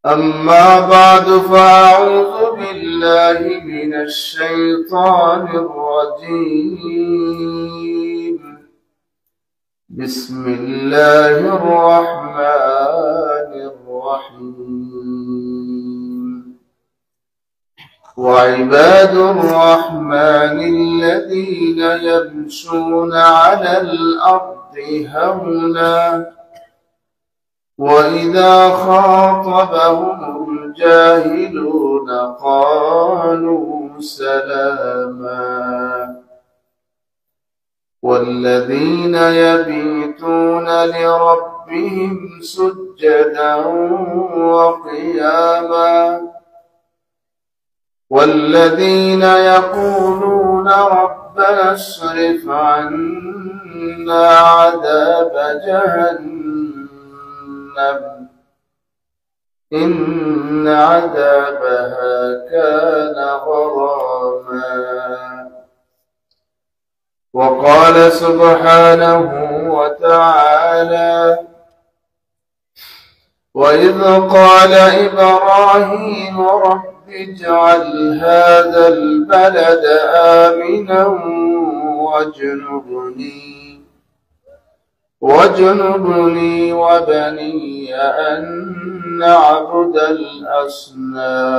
أما بعد فأعوذ بالله من الشيطان الرجيم. بسم الله الرحمن الرحيم. وعباد الرحمن الذين يمشون على الأرض هونا وإذا خاطبهم الجاهلون قالوا سلاما والذين يبيتون لربهم سجدا وقياما والذين يقولون ربنا اصرف عنا عذاب جهنم إن عذابها كان غراما. وقال سبحانه وتعالى: وإذ قال إبراهيم رب اجعل هذا البلد آمنا واجنبني وبني أن نعبد الأصنام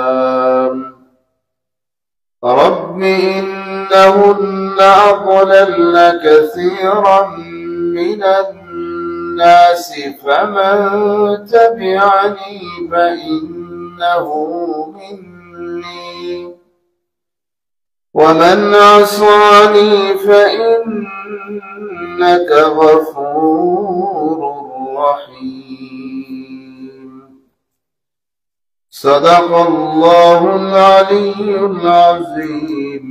رب إنهن أضللن كثيرا من الناس فمن تبعني فإنه مني ومن عصاني فإنك غفور رحيم. صدق الله العلي العظيم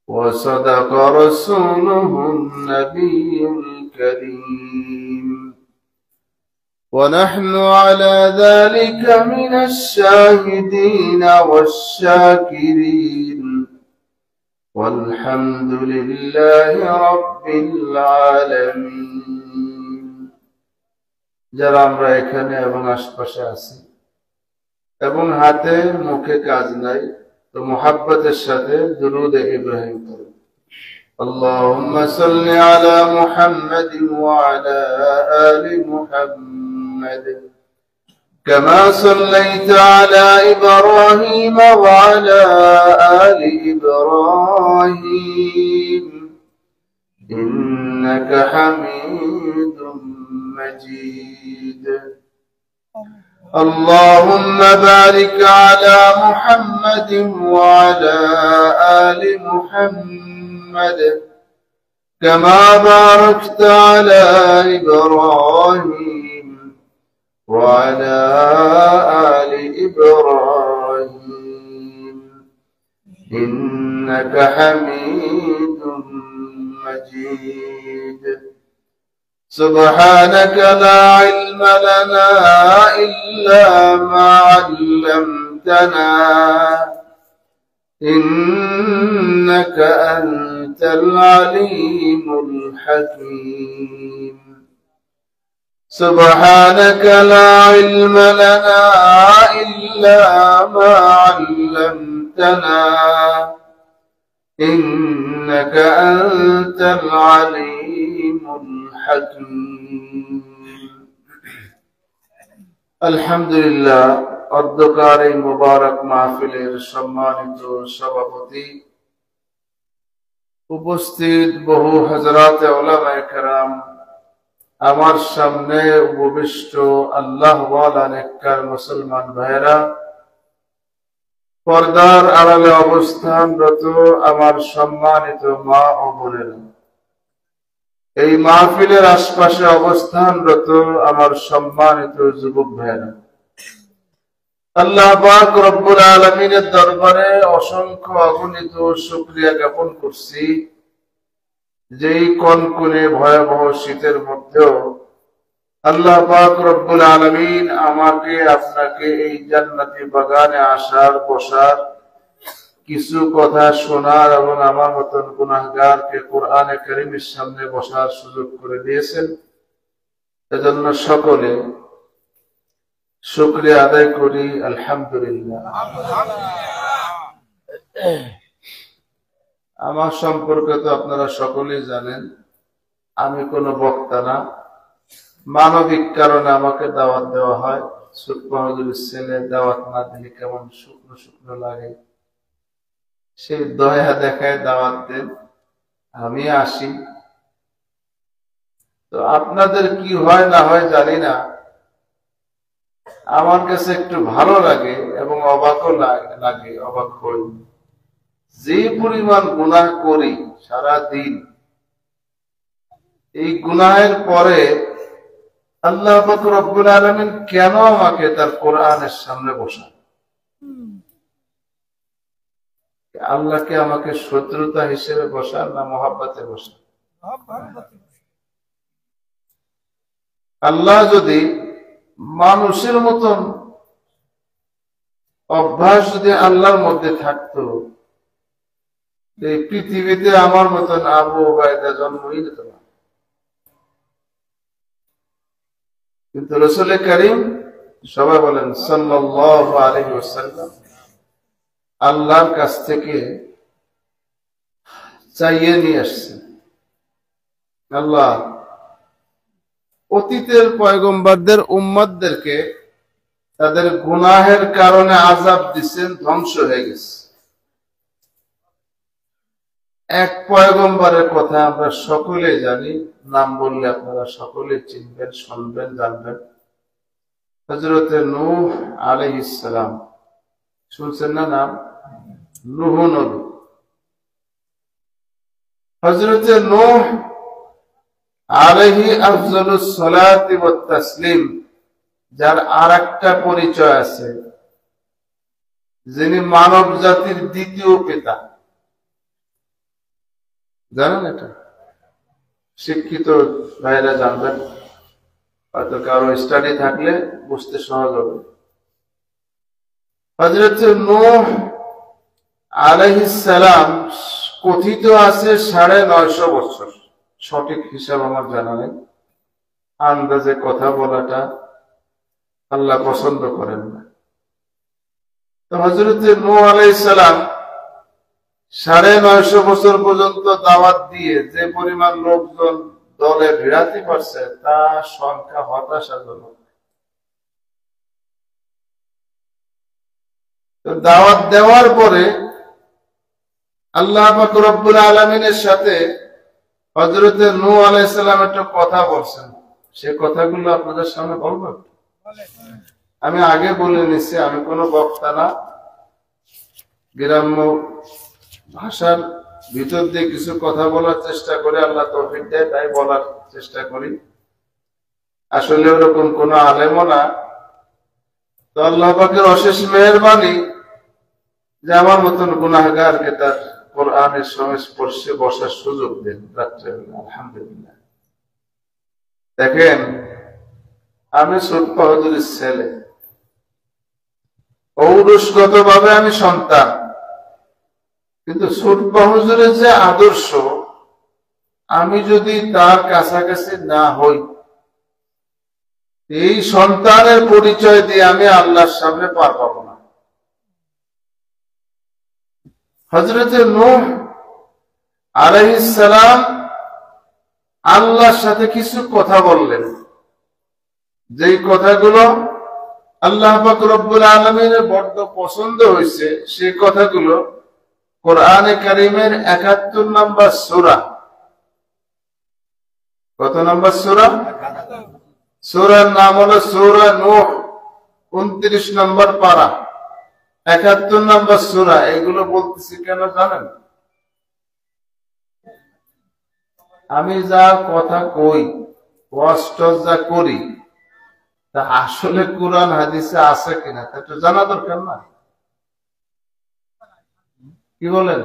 وصدق رسوله النبي الكريم ونحن على ذلك من الشاهدين والشاكرين والحمد لله رب العالمين. যারা আমরা এখানে এবং আশপাশে আছি এবং হাতে মুখে কাজ নাই তো মুহাব্বতের সাথে দুরূদ ইব্রাহিম পড়ুন। আল্লাহুম্মা সাল্লি আলা মুহাম্মাদিন ওয়া আলা আলি মুহাম্মাদ كما صليت على إبراهيم وعلى آل إبراهيم إنك حميد مجيد. اللهم بارك على محمد وعلى آل محمد كما باركت على إبراهيم وعلى آل إبراهيم إنك حميد مجيد. سبحانك لا علم لنا إلا ما علمتنا إنك أنت العليم الحكيم. سبحانك لا علم لنا إلا ما علمتنا إنك أنت العليم الحكيم. الحمد لله. অধ্যকার এই মুবারক মাহফিলের সম্মানিত সভাপতি, উপস্থিত বহু হযরত উলামায়ে কেরাম, আমার সামনে উপবিষ্ট আল্লাহ ওয়ালা নেককার মুসলমান ভাইরা, পর্দার আড়ালে অবস্থানরত আমার সম্মানিত মা ও বোনেরা, এই মাহফিলের আশপাশে অবস্থানরত আমার সম্মানিত যুবক ভাইরা, আল্লাহ পাক রব্বুল আলামিনের দরবারে অসংখ্য অগণিত শুকরিয়া জ্ঞাপন করছি, যেই কনকনে ভয়াবহ শীতের মধ্যেও আল্লাহ পাক রব্বুল আলামিন আমাকে আপনাকে এই জান্নাতি বাগানে আসার বসার কিছু কথা শোনার এবং আমার মতন গুনাহগারকে কোরআনে কারীমের সামনে বসার সুযোগ করে দিয়েছেন। এজন্য সকলে শুকরিয়া আদায় করি আলহামদুলিল্লাহ। আমার সম্পর্কে তো আপনারা সকলেই জানেন, আমি কোনো বক্তা না। মানবিক কারণে আমাকে দাওয়াত দেওয়া হয়। ছোট হুজুরের ছেলে, দাওয়াত না দিলে কেমন শুকনো শুকনো লাগে, সেই দয়া দেখায় দাওয়াত দেন, আমি আসি। তো আপনাদের কি হয় না হয় জানি না, আমার কাছে একটু ভালো লাগে এবং অবাকও লাগে, অবাক হই। যে পরিমাণ গুনাহ করি সারা দিন, এই গুনাহের পরে আল্লাহ পাক রব্বুল আলামিন কেন আমাকে তার কোরআনের সামনে বসান? আল্লাহকে আমাকে শত্রুতা হিসেবে বসান না মহাব্বতে বসান? আল্লাহ যদি মানুষের মতন অভ্যাস যদি আল্লাহর মধ্যে থাকতো, এই পৃথিবীতে আমার মতন আবু উবাইদা জন্মই নিত না। কিন্তু রাসূল করিম সবাই বলেন সাল্লাল্লাহু আলাইহি ওয়াসাল্লাম আল্লাহর কাছ থেকে চাইয়ে নিয়ে আসছেন। আল্লাহ অতীতের পয়গম্বরদের উম্মতদেরকে তাদের গুনাহের কারণে আযাব দিচ্ছেন, ধ্বংস হয়ে গেছে। এক পয়গম্বরের কথা আমরা সকলে জানি, নাম বললে আপনারা সকলে চিনবেন, শুনবেন, জানবেন। হযরত নূহ আলাইহিস সালাম, শুনছেন না নাম? নূহ নবী। হযরত নূহ আলাইহি আফজালুস সালাতি ওয়াত তাসলিম, যার আরেকটা পরিচয় আছে, যিনি মানব জাতির দ্বিতীয় পিতা। জানেন এটা? শিক্ষিত ভাইরা জানবেন, হয়তো কারো স্টাডি থাকলে বুঝতে সহজ হবে। হযরত নূহ আলাইহিস সালাম কথিত আছে 950 বছর, সঠিক হিসাব আমার জানা নেই। আন্দাজে কথা বলাটা আল্লাহ পছন্দ করেন না। তো হযরত নূহ আলাইহিস সালাম 950 বছর পর্যন্ত দাওয়াত দিয়ে যে পরিমাণ লোকজন দলে ভিড়াতে পারছে, তার সংখ্যা হতাশাজনক। তো দাওয়াত দেওয়ার পরে আল্লাহ পাক রব্বুল আলামিনের সাথে হযরত নূহ আলাইহিস সালাম একটা কথা বলছেন, সে কথাগুলো আপনাদের সামনে বলবো। আমি আগে বলে নিচ্ছি, আমি কোনো বক্তা না, গ্রাম্য ভাষার ভিতর দিয়ে কিছু কথা বলার চেষ্টা করে, আল্লাহ তৌফিক দেয় তাই বলার চেষ্টা করি। আসলে ওরকম কোন আলেমও না। তো আল্লাহ পাকের অশেষ মেহেরবানি যে আমার মতন গুনাহগারকে তার কোরআনের সংস্পর্শে বসার সুযোগ দেন রাত্রেবেলা। আলহামদুলিল্লাহ। দেখেন, আমি ছোট্ট হুজুরের ছেলে, ঔরসগত ভাবে আমি সন্তান, কিন্তু ছোট্ট হুজুরের যে আদর্শ, আমি যদি তার কাছাকাছি না হই, এই সন্তানের পরিচয় দিয়ে আমি আল্লাহর সামনে পার পাব না। হযরত নূহ আলাইহিস সালাম আল্লাহর সাথে কিছু কথা বললেন, যেই কথাগুলো আল্লাহ পাক রব্বুল আলামিনের বড্ড পছন্দ হয়েছে। সেই কথাগুলো কোরআনে কারীমের ৭১ নম্বর সূরা। কত নম্বর সূরা? সূরার নাম হলো সূরা নূহ, ২৯ নম্বর পারা, ৭১ নম্বর সূরা। এগুলো বলতেছি কেন জানেন? আমি যা কথা কই, ওয়াজ যা করি, তা আসলে কোরআন হাদিসে আছে কিনা তা একটু জানা দরকার না? কি বলেন?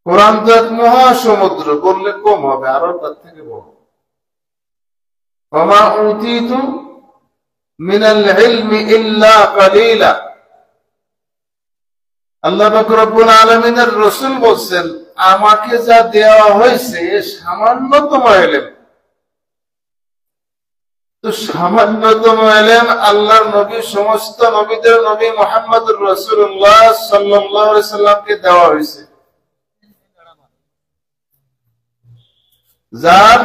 কোরআন তো এক মহাসমুদ্র, বললে কম হবে, আরো তার থেকে বড়। ওমা উতীতু মিনাল ইলমি ইল্লা কালিলা। আল্লাহ পাক রব্বুল আলামিনের রাসূল বলছেন, আমাকে যা দেওয়া হয়েছে সামান্যতম ইলম। তো সামান্যতম এলেম আল্লাহর নবী, সমস্ত নবীদের নবী মুহাম্মদুর রাসূলুল্লাহ সাল্লাল্লাহু আলাইহি সাল্লামকে দেওয়া হয়েছে, যার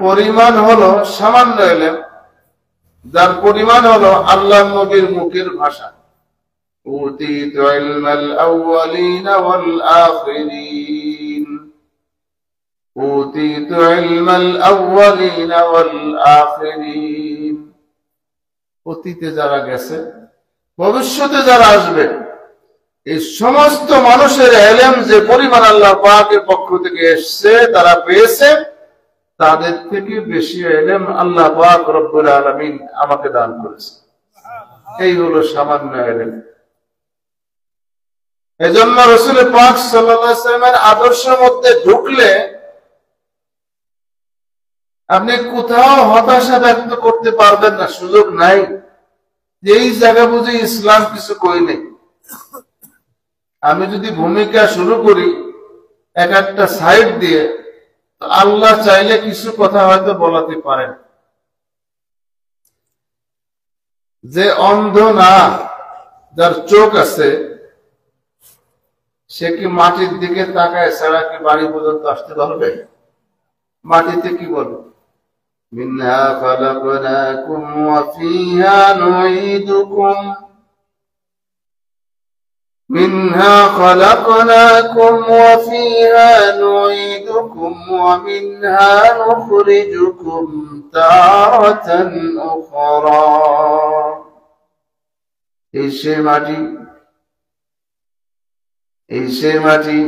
পরিমাণ হলো সামান্য এলেম, যার পরিমাণ হলো আল্লাহর নবীর মুখের ভাষা। উতীতু ইলমাল আউয়ালিনা ওয়াল আখিরিন, উতীতু ইলমাল আউয়ালিনা ওয়াল আখিরিন। অতীতে যারা গেছে, ভবিষ্যতে যারা আসবে, এই সমস্ত মানুষের ইলম যে পরিমাণ আল্লাহ পাকের পক্ষ থেকে এসেছে, তারা পেয়েছে, তাদের থেকে বেশি ইলম আল্লাহ পাক রব্বুল আলামিন আমাকে দান করেছে। এই হলো সামান্য ইলম। এজন্য রাসূল পাক সাল্লাল্লাহু আলাইহি ওয়াসাল্লামের আদর্শের মধ্যে ঢুকলে আপনি কোথাও হতাশা ব্যক্ত করতে পারবেন না, সুযোগ নাই। এই জায়গা বুঝে ইসলাম কিছু কই নেই। আমি যদি ভূমিকা শুরু করি এক একটা সাইড দিয়ে, তো আল্লাহ চাইলে কিছু কথা হয়তো বলাতে পারেন। যে অন্ধ না, যার চোখ আছে, সে কি মাটির দিকে তাকায় ছাড়া কি বাড়ি পর্যন্ত আসতে পারবে? মাটিতে কি বলবে? মিনহা খালাকনাকুম ওয়া ফিহা নুঈদুকুম, মিনহা খালাকনাকুম ওয়া ফিহা নুঈদুকুম ওয়া মিনহা নুখরিজুকুম তারাতান উখরা। এই সে মাটি, এই সে মাটি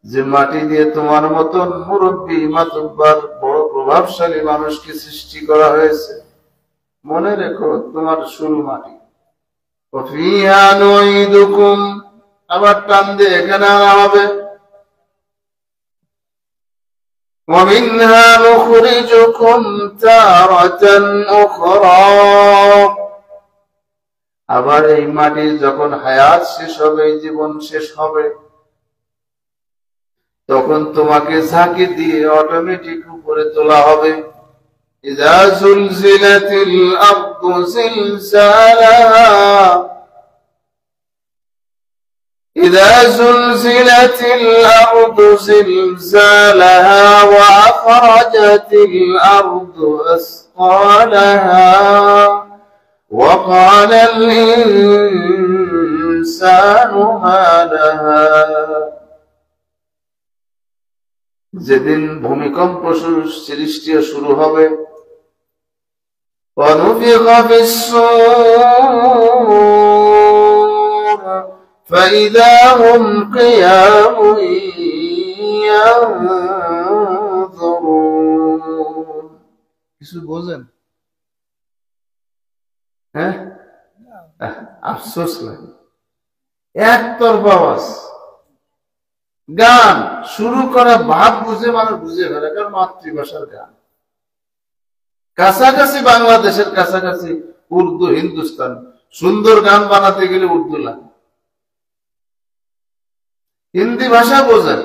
যে মাটি দিয়ে তোমার মতন মুরব্বী, মাতব্বর, বড় প্রভাবশালী মানুষকে সৃষ্টি করা হয়েছে। মনে রেখো, তোমার শুরু মাটি। ফিহা নুঈদুকুম, আবার টান দিয়ে এখানে আনা হবে। ওয়া মিনহা নুখরিজুকুম তারাতান উখরা, আবার এই মাটির যখন হায়াত শেষ হবে, জীবন শেষ হবে, তখন তোমাকে ঝাঁকি দিয়ে অটোমেটিক উপরে তোলা হবে। ইযা যুলজিলাতিল আরদু জিলজালাহা, ইযা যুলজিলাতিল আরদু জিলজালাহা ওয়া আখরাজাতিল আরদু আসকালাহা وقال الإنسان ما لها, যেদিন ভূমিকম্প সৃষ্টি শুরু হবে, ونفخ في الصور فإذا هم قيام ينظرون। কিছু বোঝেন? হ্যাঁ, আফসোস লাগে। একতরফা আওয়াজ, গান শুরু করা ভাব বুঝে মানুষ বুঝে ফেলে, কারণ মাতৃভাষার গান। কাছাকাছি বাংলাদেশের কাছাকাছি উর্দু, হিন্দুস্তান, সুন্দর গান বানাতে গেলে উর্দু লাগে। হিন্দি ভাষা বোঝেন,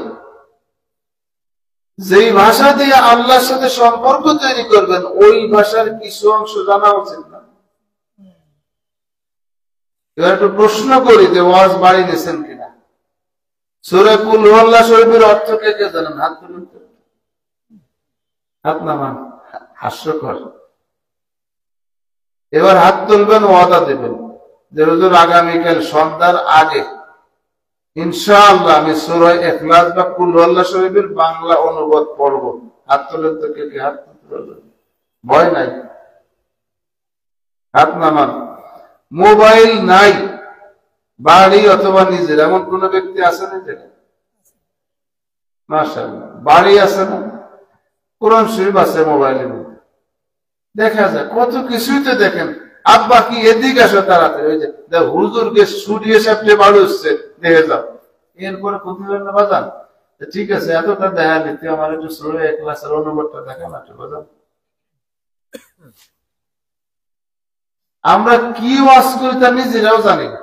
যেই ভাষা দিয়ে আল্লাহর সাথে সম্পর্ক তৈরি করবেন, ওই ভাষার কিছু অংশ জানা উচিত না। এবার একটু প্রশ্ন করি যে ওয়াজ বাড়ি নিয়েছেন কিনা? সূরা কুল হুয়াল্লাহ শরীফের অর্থ কে কে জানেন? হাত তুলুন, হাত নামান। হাস্যকর। এবার হাত তুলবেন, ওয়াদা দেবেন যে হুজুর আগামীকাল সন্ধ্যার আগে ইনশাআল্লাহ আমি সূরা ইখলাস বা কুল হুয়াল্লাহ শরীফের বাংলা অনুবাদ পড়ব। হাত তুলেন তো কে কে? হাত তুলবেন, ভয় নাই, হাত নামান। মোবাইল নাই, বাড়ি অথবা নিজের, এমন কোন ব্যক্তি আছে না? মাশাআল্লাহ, বাড়ি আছে না? কোরআন শরীফ আছে মোবাইলের মধ্যে, দেখা যায় কত কিছুই তো দেখেন। আব্বা কি এদিকে আসো তাড়াতাড়ি, ওই যে হুজুরকে সুরিয়ে সাপটে বাড়ি হচ্ছে, দেখে যাও। এরপরে কোথায় না বাজান, ঠিক আছে এতটা দেখা দিতে আমার একটু সূরা ইখলাসের অনুবাদটা দেখা না বাজান। আমরা কি ওয়াজ করি তা নিজেরাও জানি না।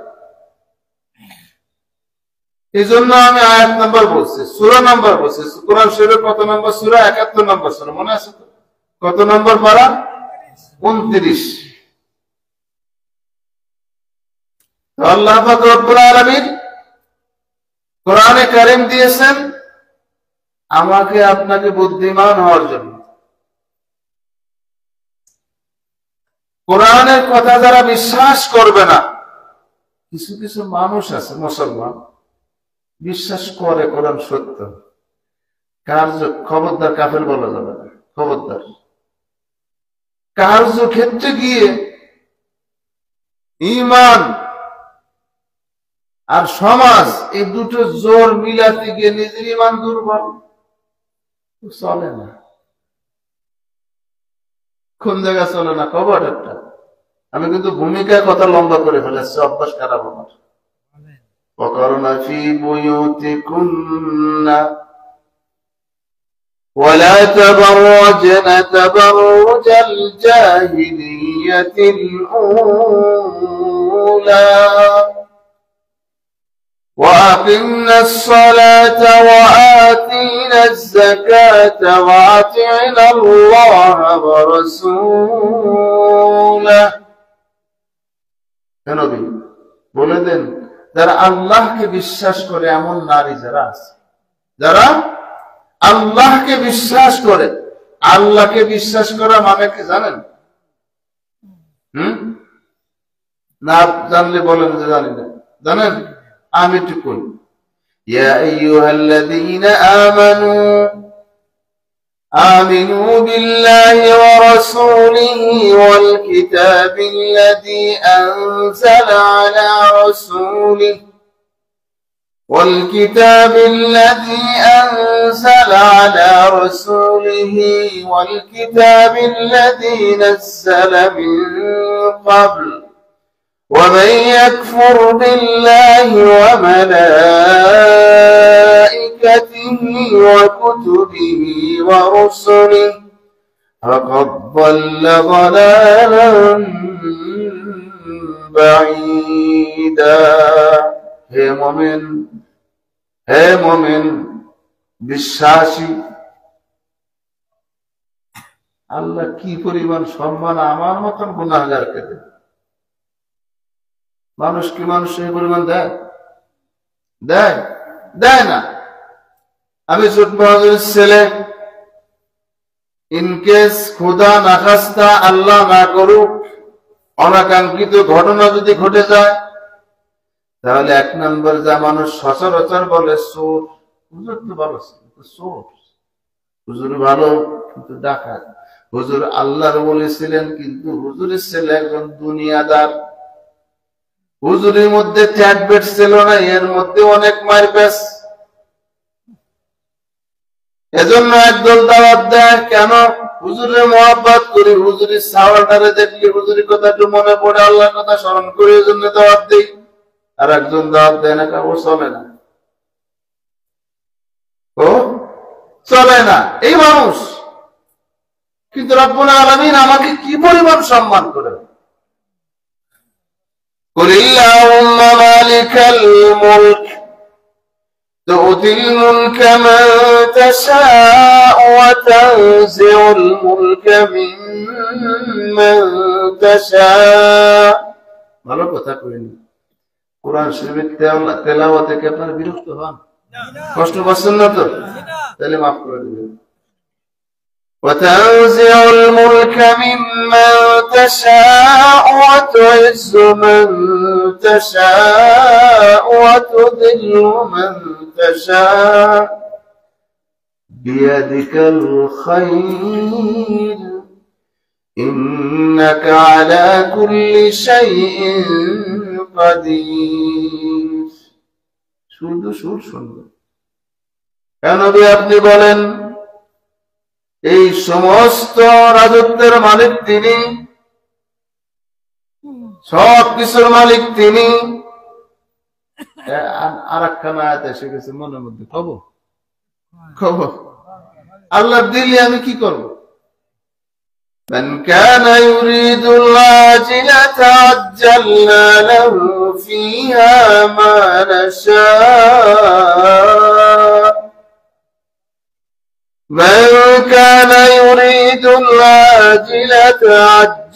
এই জন্য আমি আয়াত নাম্বার বলছি, সূরা নাম্বার বলছি। কোরআন শরীফের কত নম্বর সূরা? ৭১ নম্বর সূরা, মনে আছে তো? কত নম্বর পারা? 29। আল্লাহ পাক রব্বুল আলামিন কোরআনে কারীম দিয়েছেন আমাকে আপনাকে বুদ্ধিমান হওয়ার জন্য। কোরআনের কথা যারা বিশ্বাস করবে না, কিছু কিছু মানুষ আছে মুসলমান বিশ্বাস করে কোরআন সত্য, খবরদার কাফের বলা যাবে না, খবরদার। কার্যক্ষেত্রে গিয়ে ঈমান আর সমাজ এই দুটো জোর মিলাতে গিয়ে নিজের ঈমান দুর্বল, চলে না। কোন জায়গা চলে না খবর একটা। আমি কিন্তু ভূমিকার কথা লম্বা করে ফেলেছি, অভ্যাস খারাপ আমার। وقرن في بيوتكن ولا تبرجن تبرج الجاهلية الأولى وأقمنا الصلاة وآتينا الزكاة وأطعنا الله ورسوله। يا نبي বলে দেন, যারা আল্লাহকে বিশ্বাস করে এমন নারী যারা আছে, যারা আল্লাহকে বিশ্বাস করে। আল্লাহকে বিশ্বাস করা মানে কি জানেন? না জানলে বলেন যে জানি না। জানেন? আমি একটু করি। ইয়া আইয়ুহাল্লাযীনা আমানু آمنوا بالله ورسوله والكتاب الذي أنزل على رسوله والكتاب الذي نزل من قبل ومن يكفر بالله وملائكته وكتبه ورسله فقد ضل ضلالا بعيدا। হে মুমিন বিশ্বাসী, আল্লাহ কি পরিমাণ সম্মান আমার মতন গুনাহগারকে দেয়। মানুষ কি মানুষ এই পরিমাণ দেয়? দেয়? দেয় না। আমি ছোট বাহাদুরের ছেলে, ইনকেস খোদা না খাস্তা আল্লাহ না করুক অনাকাঙ্ক্ষিত ঘটনা যদি ঘটে যায়, তাহলে 1 নম্বর যা মানুষ সচরাচর বলে চোর। হুজুর তো ভালো চোর, হুজুর ভালো কিন্তু ডাকাত। হুজুর আল্লাহর বলেছিলেন কিন্তু হুজুরের ছেলে একজন দুনিয়াদার। হুজুরের মধ্যে ট্যাটবেট ছিল না, এর মধ্যে অনেক মারপ্যাচ। এজন্য একদল দাওয়াত দেয়। কেন? হুজুরের মহব্বত করি, হুজুরের সাওয়ালটারে দেখলে হুজুরের কথা একটু মনে পড়ে, আল্লাহর কথা স্মরণ করি, এই জন্য দাওয়াত দিই। আর একজন দাওয়াত দেয় না, ও চলে না, ও চলে না, এই মানুষ। কিন্তু রব্বুল আলামিন আমাকে কি পরিমাণ সম্মান করে। قل اللهم مالك الملك تؤتي الملك من تشاء وتنزع الملك ممن تشاء। ভালো কথা কইনি। কোরআন শরীফের তেলাওয়াতে কি আপনারা বিরক্ত হন? কষ্ট পাচ্ছেন না তো? তাহলে মাফ করে দিবেন। وتنزع الملك ممن تشاء وتعز من تشاء وتذل من تشاء بيدك الخير إنك على كل شيء قدير। শুধু সুর শুনবে কেন? আপনি বলেন এই সমস্ত রাজত্বের মালিক তিনি, সব কিছুর মালিক তিনি। আর একখানা আয়াত এসে গেছে মনের মধ্যে, খবর আল্লাহ দিলে আমি কি করব? من كان يريد العاجلة عجلنا له فيها ما نشاء من كان يريد العاجلة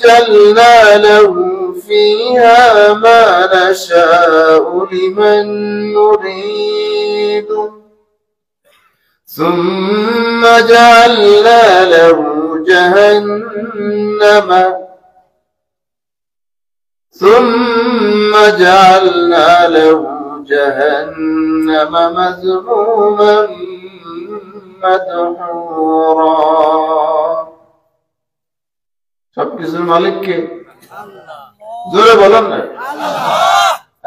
عجلنا له فيها ما نشاء لمن نريد ثم جعلنا له جهنم مذموما مدحورا সবকিছুর মালিক কে? জোরে বলেন না।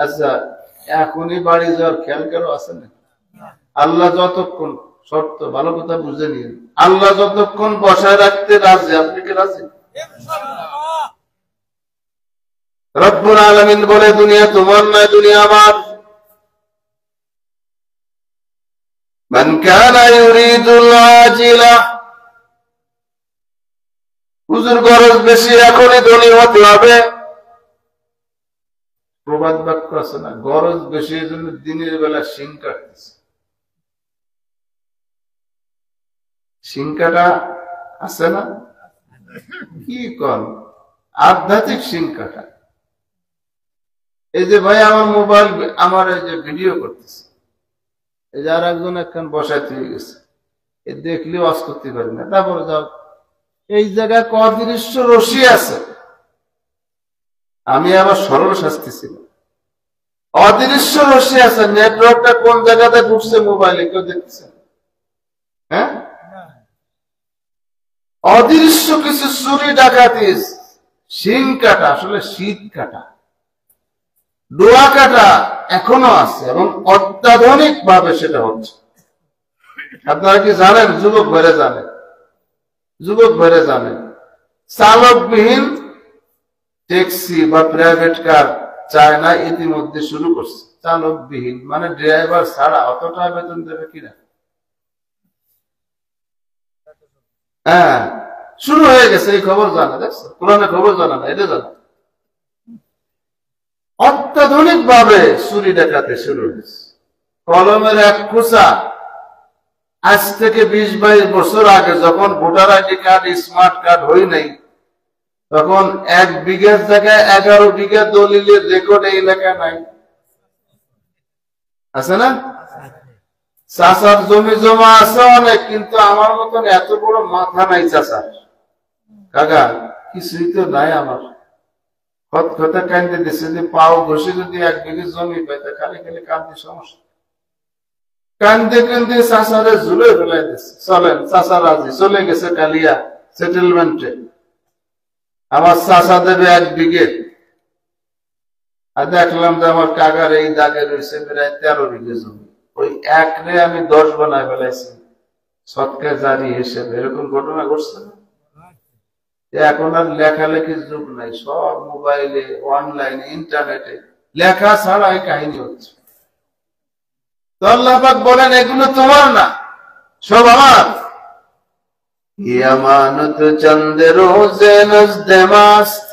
আচ্ছা, এখনই বাড়ি যাওয়ার খেয়াল কেন আছে না? আল্লাহ যতক্ষণ, শর্ত ভালো কথা বুঝে নিন, আল্লাহ যতক্ষণ বসায় রাখতে রাজি, আপনি কি রাজি? রব্বুল আলামিন বলে, দুনিয়া তোমার নয়, দুনিয়া আমার। মান কানা ইউরিদুল আজিলা, হুজুর গরজ বেশি, এখনই ধনী হতে হবে। প্রবাদ বাক্য আছে না, গরজ বেশি এর জন্য দিনের বেলা শিং কাটতেছে। শিং কাটা আছে না? কি কর, আধ্যাত্মিক শিং কাটা। এই যে ভাই আমার মোবাইল, আমার এই যে ভিডিও করতেছে, এই যে আর একজন একখান বসায় থেকে গেছে, এ দেখলে ওয়াজ করতে পারি না। তারপরে যাও, এই জায়গায় অদৃশ্য রশি আছে, আমি আবার সরল শাস্তি ছিল, অদৃশ্য রশি আছে। নেটওয়ার্কটা কোন জায়গাতে ঢুকছে মোবাইলে কেউ দেখছে? হ্যাঁ, অদৃশ্য কিছু চুরি ডাকাতি, শিং কাটা, আসলে শীত কাটা, ডোয়া কাটা এখনো আছে এবং অত্যাধুনিক ভাবে সেটা হচ্ছে। আপনারা কি জানেন? যুবক ভরে জানেন, যুবক ভরে জানেন, চালকবিহীন ট্যাক্সি বা প্রাইভেট কার চায়না ইতিমধ্যে শুরু করছে। চালকবিহীন মানে ড্রাইভার ছাড়া। অতটা বেতন দেবে কিনা? হ্যাঁ, শুরু হয়ে গেছে। এই খবর জানা যাচ্ছে, কোরআনে খবর জানা না, এটা জানা। অত্যাধুনিক ভাবে চুরি ডাকাতি শুরু হয়েছে। কলমের এক কুচা আজ থেকে 20-22 বছর আগে, যখন voter ID card, smart card হই নাই, তখন 1 বিঘার জায়গায় 11 বিঘা দলিলের রেকর্ড এই এলাকায় নাই, আছে না? চাষার জমি জমা আছে অনেক, কিন্তু আমার মতন এত বড় মাথা নাই চাষার। কাকা, কিছুই তো নাই আমার। কথা কান্দে দিচ্ছে যে পাও ঘষে যদি 1 বিঘে জমি পাইতে, খালি খালি কান্দি সমস্যা। কান্দে কান্দে চাষারে ঝুলে ফেলাই দিচ্ছে। চলেন, চাষা রাজি, চলে গেছে কালিয়া সেটেলমেন্টে। আমার চাষা দেবে 1 বিঘে। আর দেখলাম যে আমার কাকার এই দাগে রয়েছে প্রায় 13 বিঘে জমি। ওই একরে আমি 10 বানায় ফেলাইছি সৎকা জারি হিসেবে। এরকম ঘটনা ঘটছে না? এখন আর লেখালেখির যুগ নাই, সব মোবাইলে, অনলাইনে, ইন্টারনেটে লেখা ছাড়া এই কাহিনী হচ্ছে। তো আল্লাহ পাক বলেন, এগুলো তোমার না, সব আমার। ইয়ামানত চন্দে রোজে নজদে মাস্ত,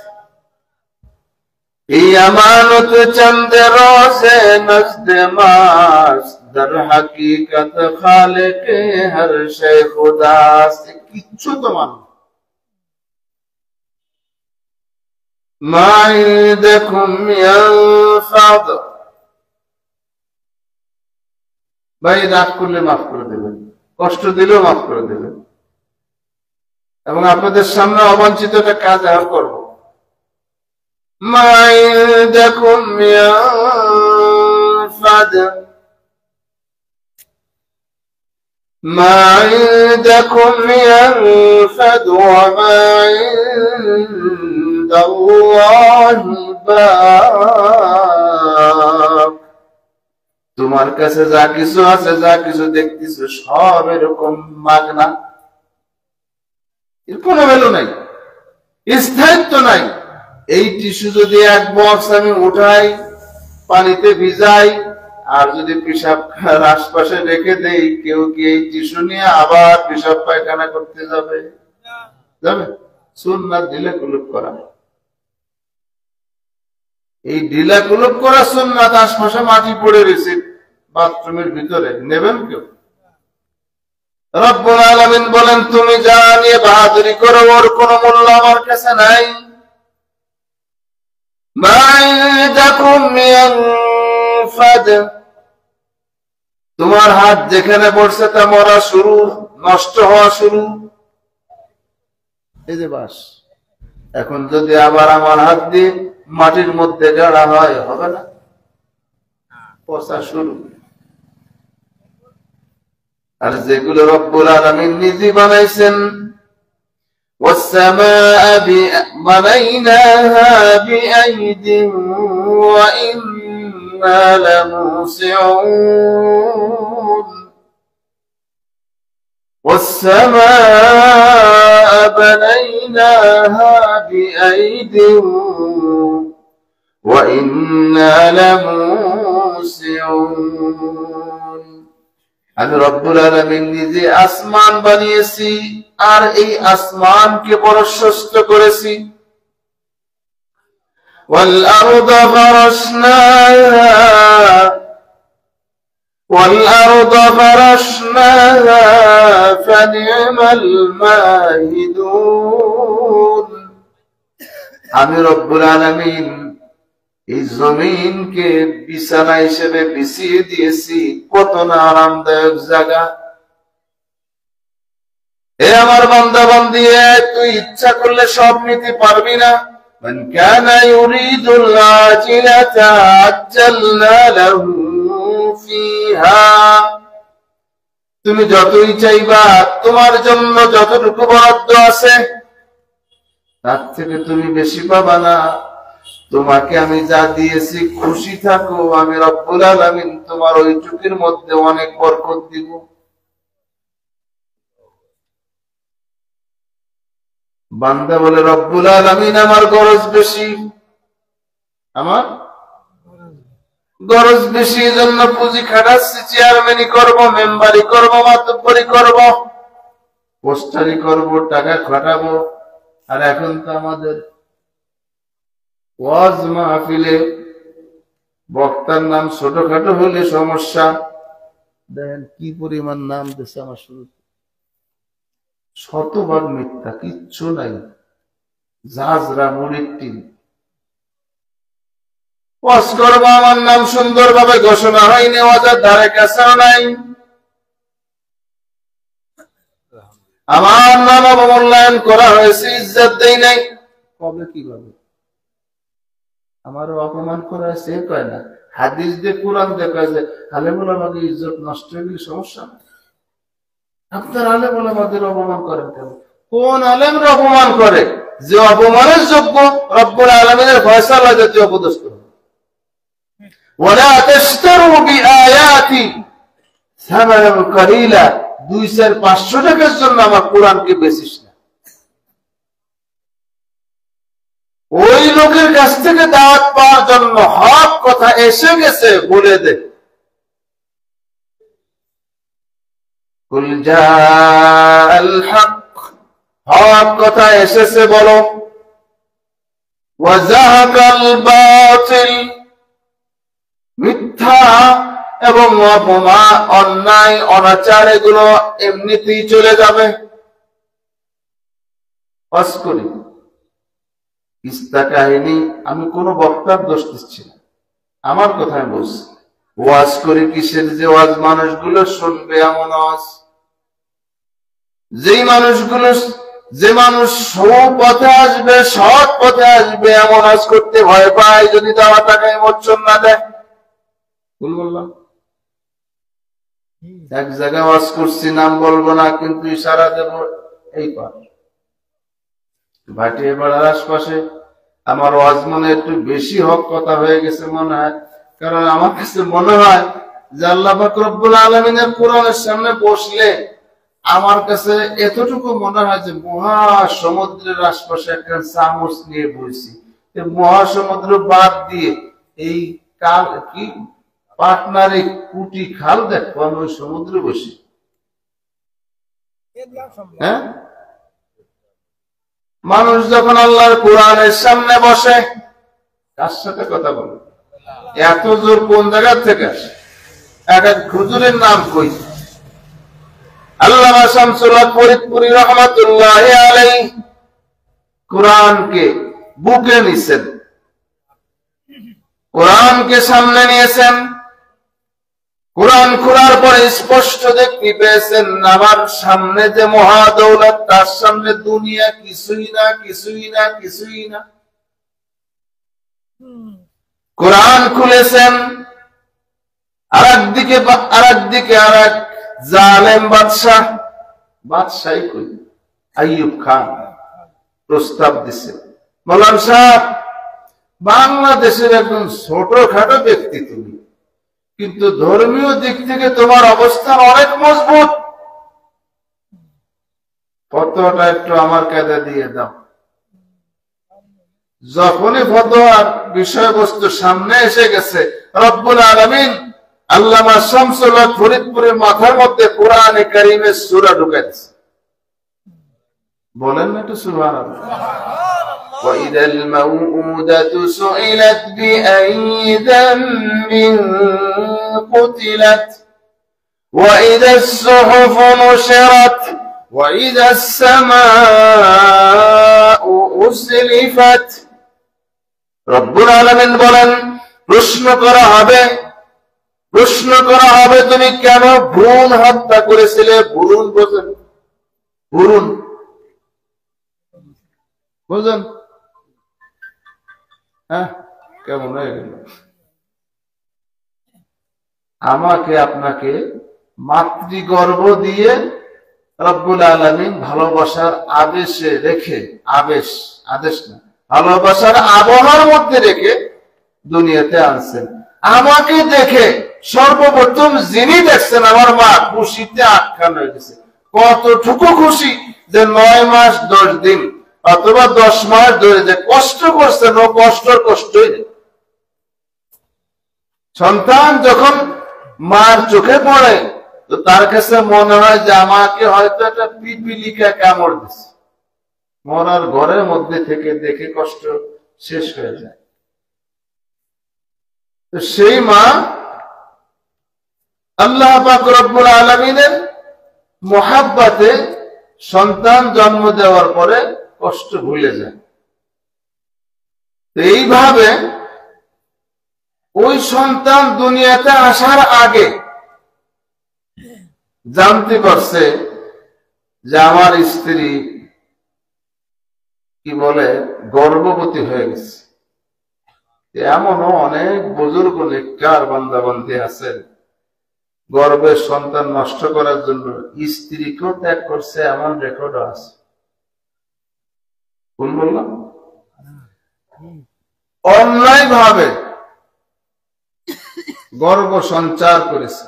ইয়ামানত চন্দে রোজে নজদে মাস্ত, দর হাকিকত খালিকে হর শে খুদাস্ত। কিচ্ছু তোমার না। মা ইনদাকুম ইয়ানফাদ, ভাই রাগ করলে মাফ করে দেবেন, কষ্ট দিলেও মাফ করে দেবেন, এবং আপনাদের সামনে অবাঞ্ছিত একটা কাজ আর করব। মা ইনদাকুম ইয়ানফাদ, মা ইনদাকুম ইয়ানফাদ ওয়া মা ইনদাল্লাহি বাক। তোমার কাছে যা কিছু আছে, যা কিছু দেখতেছো, সব এরকম মাগনা, এর কোনো ভ্যালু নাই, স্থায়িত্ব নাই। এই টিস্যু যদি 1 বক্স আমি উঠাই, পানিতে ভিজাই, আর যদি পেশাব আশপাশে রেখে দেই, কেউ কি এই টিস্যু নিয়ে আবার পেশাব পায়খানা করতে যাবে? যাবে? সুন্নাত দিলে কুলুপ করা, এই ঢিলা কুলুপ করা সুন্নাত। আশপাশে মাটি পড়ে রয়েছে বাথরুমের ভিতরে, নেবেন কেউ? রব্বুল আলামিন বলেন, তুমি যা নিয়ে বাহাদুরি করো, ওর কোনো মূল্য আমার কাছে নাই। মা ইনদাকুম ইয়ানফাদ, তোমার হাত যেখানে পড়ছে তা মরা শুরু, নষ্ট হওয়া শুরু। এই যে বাস, এখন যদি আবার আমার হাত দিয়ে মাটির মধ্যে গাড়া হয়, হবে না? পচা শুরু। আর যেগুলো রব্বুল আলামিন নিজে বানাইছেন, والسماء بنيناها بأيد وإنا لموسعون والسماء بنيناها بأيد وإنا لموسعون। আমি রব্বুল আলামিন নিজে আসমান বানিয়েছি আর এই আসমানকে প্রশস্ত করেছি। والأرض فرشناها فنعم الماهدون। আমি রব্বুল আলামিন এই জমিনকে বিছানা হিসেবে বিছিয়ে দিয়েছি, কত না আরামদায়ক জায়গা। এ আমার বান্দা বান্দি, তুই ইচ্ছা করলে সব নিতে পারবি না। মান কানা ইউরিদুল আজিলাতা আজ্জালনা লাহু ফিহা, তুমি যতই চাইবা, তোমার জন্য যতটুকু বরাদ্দ আছে তার থেকে তুমি বেশি পাবা না। তোমাকে আমি যা দিয়েছি খুশি থাকো, আমি রব্বুল আলামিন তোমার ওইটুকুর মধ্যে অনেক বরকত দিব। বান্দা বলে, রব্বুল আলামিন আমার গরজ বেশি, আমার গরজ বেশি, এজন্য পুঁজি খাটাচ্ছি, চেয়ারম্যানই করব, মেম্বারি করব, মাতব্বরি করব, পোস্টারি করব, টাকা খাটাবো। আর এখন তো আমাদের ওয়াজ মাহফিলে বক্তার নাম ছোটখাটো হলে সমস্যা। দেখেন কি পরিমাণ নাম দিচ্ছে আমার শুরুতে, শতভাগ মিথ্যা, কিচ্ছু নাই, জাজরা মুড়ির টিন। ওয়াজ করবো, আমার নাম সুন্দরভাবে ঘোষণা হয়নি, ওয়াজের ধারে কাছেও নাই, আমার নাম অবমূল্যায়ন করা হয়েছে, ইজ্জত দেই নাই। কবে কিভাবে আমারও অপমান করা হয়েছে, কয় না হাদিস দিয়ে কোরআন দেখা যায় আলেমুল আমাদের ইজ্জত নষ্ট হয়ে গেলে সমস্যা না। আপনার আলেমুল আমাদের অপমান করেন কেন? কোন আলেমরা অপমান করে যে অপমানের যোগ্য? রব্বুল আলামিনের ফয়সালা জাতীয় অপদস্থ। ওয়ালা তাশতারু বিআয়াতি সামানান কালিলা, 2-500 টাকার জন্য আমার কোরআনকে বেচিস না। ওই লোকের কাছ থেকে দাওয়াত পাওয়ার জন্য হক কথা এসে গেছে, বলে দে। কুল জাআল হক, হক কথা এসেছে বলো। ওয়া যাহাকাল বাতিল, মিথ্যা এবং অপমান, অন্যায়, অনাচার এগুলো এমনিতেই চলে যাবে। ওয়াজ করি, কিস্তা কাহিনী, আমি কোন বক্তার দোষ দিচ্ছি না, আমার কথাই বলছি। ওয়াজ করি কিসের? যে ওয়াজ মানুষগুলো শুনবে এমন ওয়াজ, যে মানুষ পথে আসবে, সৎ পথে আসবে এমন ওয়াজ করতে ভয় পায় যদি দেওয়া টাকায় মোচন না দেয়। ভুল বললাম? এক জায়গায় ওয়াজ করছি, নাম বলবো না, কিন্তু ইশারা দেব, এই পার ভাটিয়া পাড়ার আশপাশে আমার ওয়াজ মনে একটু বেশি হক কথা হয়ে গেছে মনে হয়। কারণ আমার কাছে মনে হয় যে আল্লাহ পাক রব্বুল আলামিনের কোরআনের সামনে বসলে আমার কাছে এতটুকু মনে হয় যে মহাসমুদ্রের আশপাশে একটা চামচ নিয়ে বসছি। মহাসমুদ্র বাদ দিয়ে এই কাল কি পাটনার এই কুটি খাল দেখবো, আমি ওই সমুদ্রে বসি। হ্যাঁ, মানুষ যখন আল্লাহর কোরআনের সামনে বসে, কার সাথে কথা বলে? এত জোর কোন জায়গা থেকে আসে? এক এক হুজুরের নাম কই। আল্লামা শামসুল হক ফরিদপুরি রাহমাতুল্লাহি আলাইহি কোরআনকে বুকে নিছেন, কোরআনকে সামনে নিয়েছেন। কোরআন খোলার পরে স্পষ্ট দেখতে পেয়েছেন আমার সামনে যে মহাদৌলত, তার সামনে দুনিয়া কিছুই না, কিছুই না, কিছুই না। কোরআন খুলেছেন, আরেকদিকে আর এক জালেম বাদশাহী কই আইয়ুব খান প্রস্তাব দিছে, বললাম সাহেব বাংলাদেশের একজন ছোটখাটো ব্যক্তি তুমি, কিন্তু ধর্মীয় দিক থেকে তোমার অবস্থান অনেক মজবুত, ফতোয়াটা একটু আমার কাছে দিয়ে দাও। যখনই ফতোয়ার বিষয়বস্তু সামনে এসে গেছে, রব্বুল আলামিন আল্লামা শামসুল হক ফরিদপুরের মাথার মধ্যে কোরআনে কারীমের সূরা ঢুকাই দিয়েছে। বলেন না একটু সুবহানাল্লাহ। وَإِذَا الْمَوْءُودَةُ سُئِلَتْ بِأَيِّ ذَنبٍ قُتِلَتْ وَإِذَا الصُّحُفُ نُشِرَتْ وَإِذَا السَّمَاءُ أُزْلِفَتْ। রব্বুল আলামিন বলেন, প্রশ্ন করা হবে তুমি কেন ভ্রূণ হত্যা করেছিলে। ভ্রূণ বোঝেন? ভ্রূণ বোঝেন? হ্যাঁ, কেমন হয়ে গেল? আমাকে আপনাকে মাতৃগর্ভ দিয়ে রব্বুল আলামিন ভালোবাসার আদেশে রেখে, আদেশ না, ভালোবাসার আবহাওয়ার মধ্যে রেখে দুনিয়াতে আনছেন। আমাকে দেখে সর্বপ্রথম যিনি দেখছেন আমার মা খুশিতে আখ্যান হয়ে গেছে। কতটুকু খুশি যে 9 মাস 10 দিন অথবা 10 মাস ধরে যে কষ্ট করছেন, ও কষ্টই নেই। সন্তান যখন মার চোখে পড়ে তো তার কাছে মনে হয় যে আমাকে হয়তো একটা পিপিলিকা কামড় দিচ্ছে। মরার ঘরের মধ্যে থেকে দেখে কষ্ট শেষ হয়ে যায়। তো সেই মা আল্লাহ পাক রব্বুল আলামিনের মুহাব্বতে সন্তান জন্ম দেওয়ার পরে কষ্ট ভুলে যায়। এইভাবে ওই সন্তান দুনিয়াতে আসার আগে জানতে পারছে যে আমার স্ত্রী কি বলে গর্ভবতী হয়ে গেছে। এমনও অনেক বুজুর্গ নেককার বান্দাবান্দি আছেন, গর্ভের সন্তান নষ্ট করার জন্য স্ত্রীকেও ত্যাগ করছে, এমন রেকর্ডও আছে। কোন বললাম? অন্যায় ভাবে গর্ভ সঞ্চার করেছে,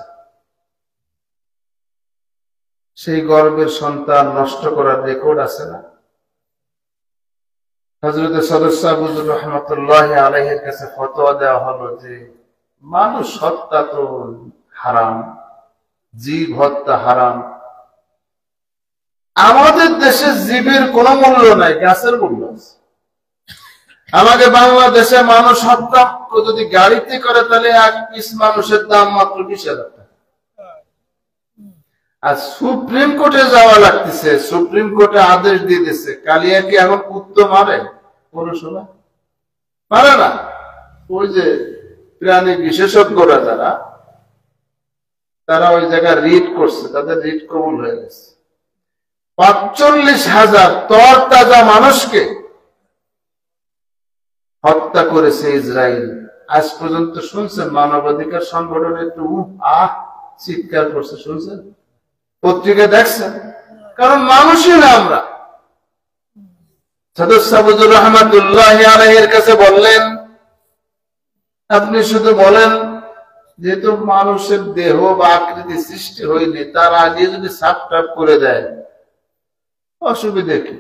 সেই গর্ভের সন্তান নষ্ট করার রেকর্ড আছে না? হযরত সদস্য বুজুর রহমতুল্লাহ আলাইহির কাছে ফতোয়া দেওয়া হলো যে মানুষ হত্যা তো হারাম, জীব হত্যা হারাম। আমাদের দেশে জীবের কোন মূল্য নাই, গাছের মূল্য আছে। আমাকে বাংলাদেশে মানুষ হত্যা যদি গাড়িতে করে তাহলে এক পিস মানুষের দাম মাত্র 20,000 টাকা। আর সুপ্রিম কোর্টে যাওয়া লাগতেছে, সুপ্রিম কোর্টে আদেশ দিয়ে দিচ্ছে। কালিয়া কি এখন কুত্তো মারে? পৌরসভা মারে না। ওই যে প্রাণী বিশেষজ্ঞরা যারা, তারা ওই জায়গায় রিট করছে, তাদের রিট কবুল হয়ে গেছে। 45,000 তরতাজা মানুষকে হত্যা করেছে ইসরায়েল। আজ পর্যন্ত শুনছেন মানবাধিকার সংগঠন একটু চিৎকার করছে? শুনছেন? পত্রিকা দেখছেন? কারণ মানুষই না আমরা। সদস্য বুজুর রহমতুল্লাহ আলাইহির কাছে বললেন, আপনি শুধু বলেন যেহেতু মানুষের দেহ বা আকৃতি সৃষ্টি হয়নি, তার আগে যদি সাপটাপ করে দেয় অসুবিধা কি?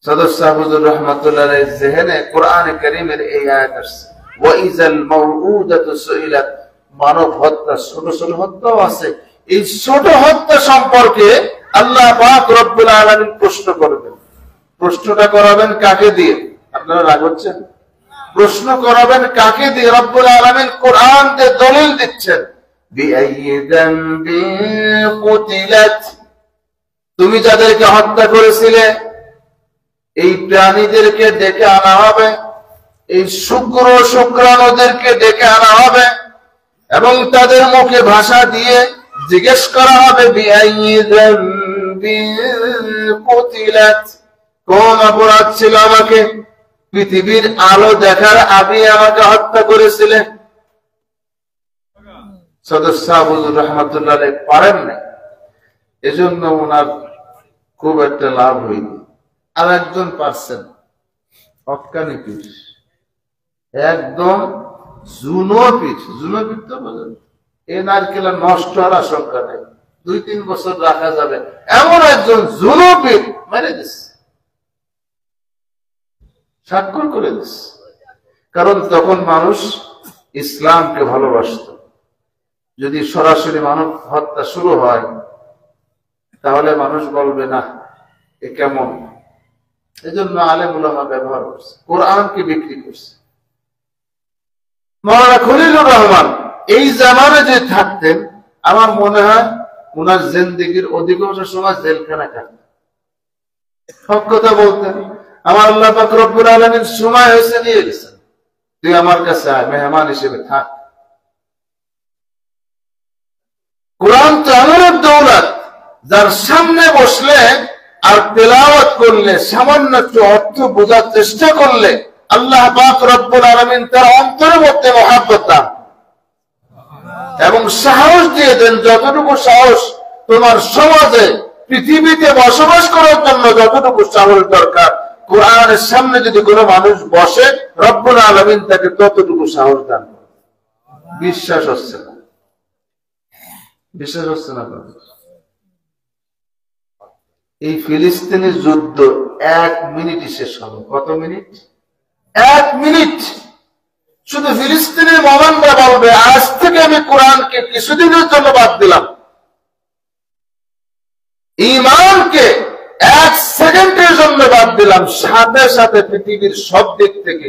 সদস্য বুজুর রহমতুল্লাহ জেহেনে কোরআনে কারীমের এই আয়াত আসছে, ওয়াইজাল মাউউদাতু সুইলাত। মানব হত্যা, ছোট ছোট হত্যাও আছে। এই ছোট হত্যা সম্পর্কে আল্লাহ পাক রব্বুল আলামিন প্রশ্ন করবেন। প্রশ্নটা করাবেন কাকে দিয়ে? আপনারা রাগ হচ্ছেন? প্রশ্ন করাবেন কাকে দিয়ে? রব্বুল আলামিন কোরআন দিয়ে দলিল দিচ্ছেন, বিআইয়ি যামবিন কুতিলাত। তুমি যাদেরকে হত্যা করেছিলে এই প্রাণীদেরকে ডেকে আনা হবে, এই শুক্রাণুদেরকে ডেকে আনা হবে এবং তাদের মুখে ভাষা দিয়ে জিজ্ঞেস করা হবে কোন অপরাধ ছিল আমাকে পৃথিবীর আলো দেখার আগে আমাকে হত্যা করেছিলেন। সদস্য আবুদুর রহমতুল্লাহ পারেন না, এজন্য ওনার খুব একটা লাভ হয়নি। আর একজন পারছেন, হক্কানি পীর, একদম জুনো পীর। জুনো পীর তো বলেন এ নারকেল নষ্ট হওয়ার আশঙ্কা নেই, 2-3 বছর রাখা যাবে, এমন একজন জুনো পীর মেরে দিচ্ছে, স্বাক্ষর করে দিচ্ছে। কারণ তখন মানুষ ইসলামকে ভালোবাসত। যদি সরাসরি মানব হত্যা শুরু হয় তাহলে মানুষ বলবে না এ কেমন। এজন্য আলেম উলামা ব্যবহার করছে, কোরআনকে বিক্রি করছে। মাওলানা খলিলুর রহমান এই জামানে যে থাকতেন, আমার মনে হয় ওনার জিন্দেগির অধিকাংশ সময় জেলখানা কাটতেন। সব কথা বলতেন, আমার আল্লাহ পাক রব্বুল আলামিন সময় হয়েছে নিয়ে গেছেন, তুই আমার কাছে আয়, মেহমান হিসেবে থাক। কোরআন তো এমন এক দৌলত, যার সামনে বসলে আর তেলাওয়াত করলে, সামান্য একটু অর্থ বোঝার চেষ্টা করলে আল্লাহ পাক রব্বুল আলামিন তার অন্তরের মধ্যে মহব্বত দান এবং সাহস দিয়ে দেন। যতটুকু সাহস তোমার সমাজে পৃথিবীতে বসবাস করার জন্য যতটুকু সাহস দরকার, কোরআনের সামনে যদি কোনো মানুষ বসে, রব্বুল আলামিন তাকে ততটুকু সাহস দান। বিশ্বাস হচ্ছে না? বিশ্বাস হচ্ছে না? এই ফিলিস্তিনের যুদ্ধ 1 মিনিটই শেষ হবে। কত মিনিট? 1 মিনিট। শুধু ফিলিস্তিনের মোমেনরা বলবে, আজ থেকে আমি কোরআনকে কিছুদিনের জন্য বাদ দিলাম, ঈমানকে 1 সেকেন্ডের জন্য বাদ দিলাম। সাথে সাথে পৃথিবীর সব দিক থেকে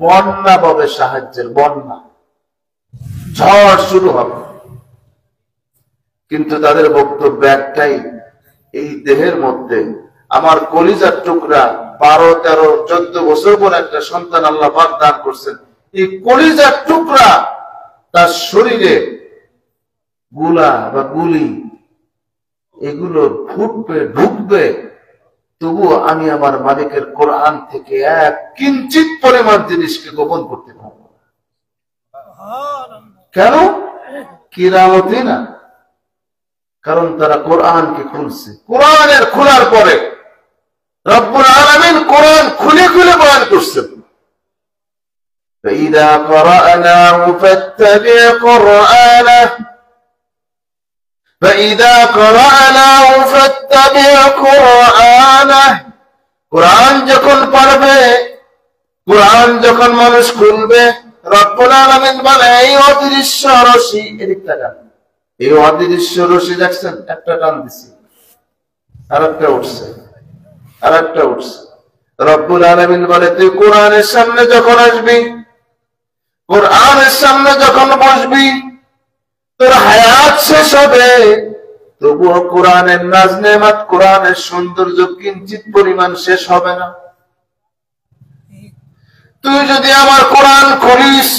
বন্যা পাবে, সাহায্যের বন্যা, ঝড় শুরু হবে। কিন্তু তাদের বক্তব্য একটাই, এই দেহের মধ্যে আমার কলিজার টুকরা 12, 13, 14 বছর পর একটা সন্তান আল্লাহ পাক দান করছেন। এই কলিজার টুকরা তার শরীরে গুলা বা গুলি এগুলো ফুটবে, ঢুকবে, তবুও আমি আমার মালিকের কোরআন থেকে এক কিঞ্চিত পরিমাণ জিনিসকে গোপন করতে পারবো না। কেন? কিরামতি না, কারণ তারা কোরআনকে খুলছে। কোরআনের খোলার পরে রব্বুল আলামিন কোরআন খুলে খুলে বয়ান করছেন। فإذا قرأناه فاتبع قرآنه فإذا قرأناه فاتبع قرآنه কোরআন যখন পড়বে, কোরআন যখন মানুষ খুলবে, রব্বুল আলামিন বলে এই অদৃশ্য রশি, এদিক তাকান, এই অদৃশ্য রশি দেখছেন, একটা টান দিছি, আরেকটা উঠছে, আরেকটা উঠছে। রব্বুল আলামিন বলে তুই কোরআনের সামনে যখন আসবি, কোরআনের সামনে যখন বসবি, তোর হায়াত শেষ হবে, তবুও কোরআনের নাজ নেয়ামত, কোরআনের সৌন্দর্য কিঞ্চিত পরিমাণ শেষ হবে না। তুই যদি আমার কোরআন খুলিস,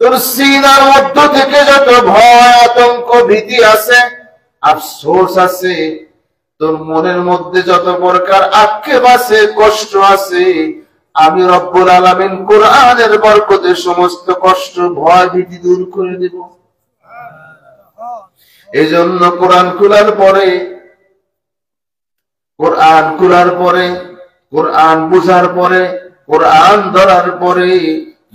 তোর সিনার মধ্য থেকে যত ভয়, আতঙ্ক, ভীতি আছে, আফসোস আছে, তোর মনের মধ্যে যত প্রকার আক্ষেপ আছে, কষ্ট আছে, আমি রব্বুল আলামিন কোরআনের বরকতে সমস্ত কষ্ট, ভয়, ভীতি দূর করে দেব। এই জন্য কোরআন খোলার পরে, কোরআন খোলার পরে, কোরআন বুঝার পরে, কোরআন ধরার পরে,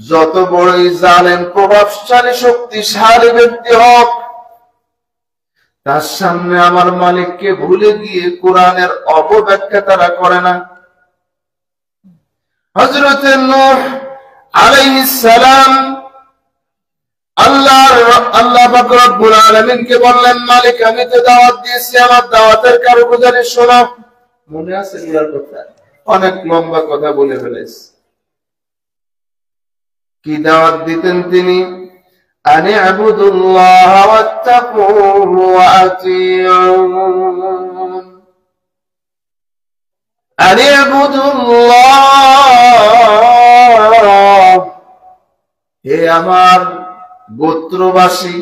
যত বড়ই জালেম, প্রভাবশালী, শক্তিশালী ব্যক্তি হোক, তার সামনে আমার মালিককে ভুলে গিয়ে কোরআনের অপব্যাখ্যা তারা করে না। হযরত নূহ আলাইহিস সালাম আল্লাহ পাক রব্বুল আলামিনকে বললেন, মালিক আমি তো দাওয়াত দিয়েছি, আমার দাওয়াতের কারগুজারি শোনো। মনে আছে এর কথা? অনেক লম্বা কথা বলে ফেলেছে। কি দাওয়াত দিতেন তিনি? আনি আবুদুল্লাহ ওয়াত্তাকুহু ওয়া আতিউন, আনি আবুদুল্লাহ হে আমার গোত্রবাসী,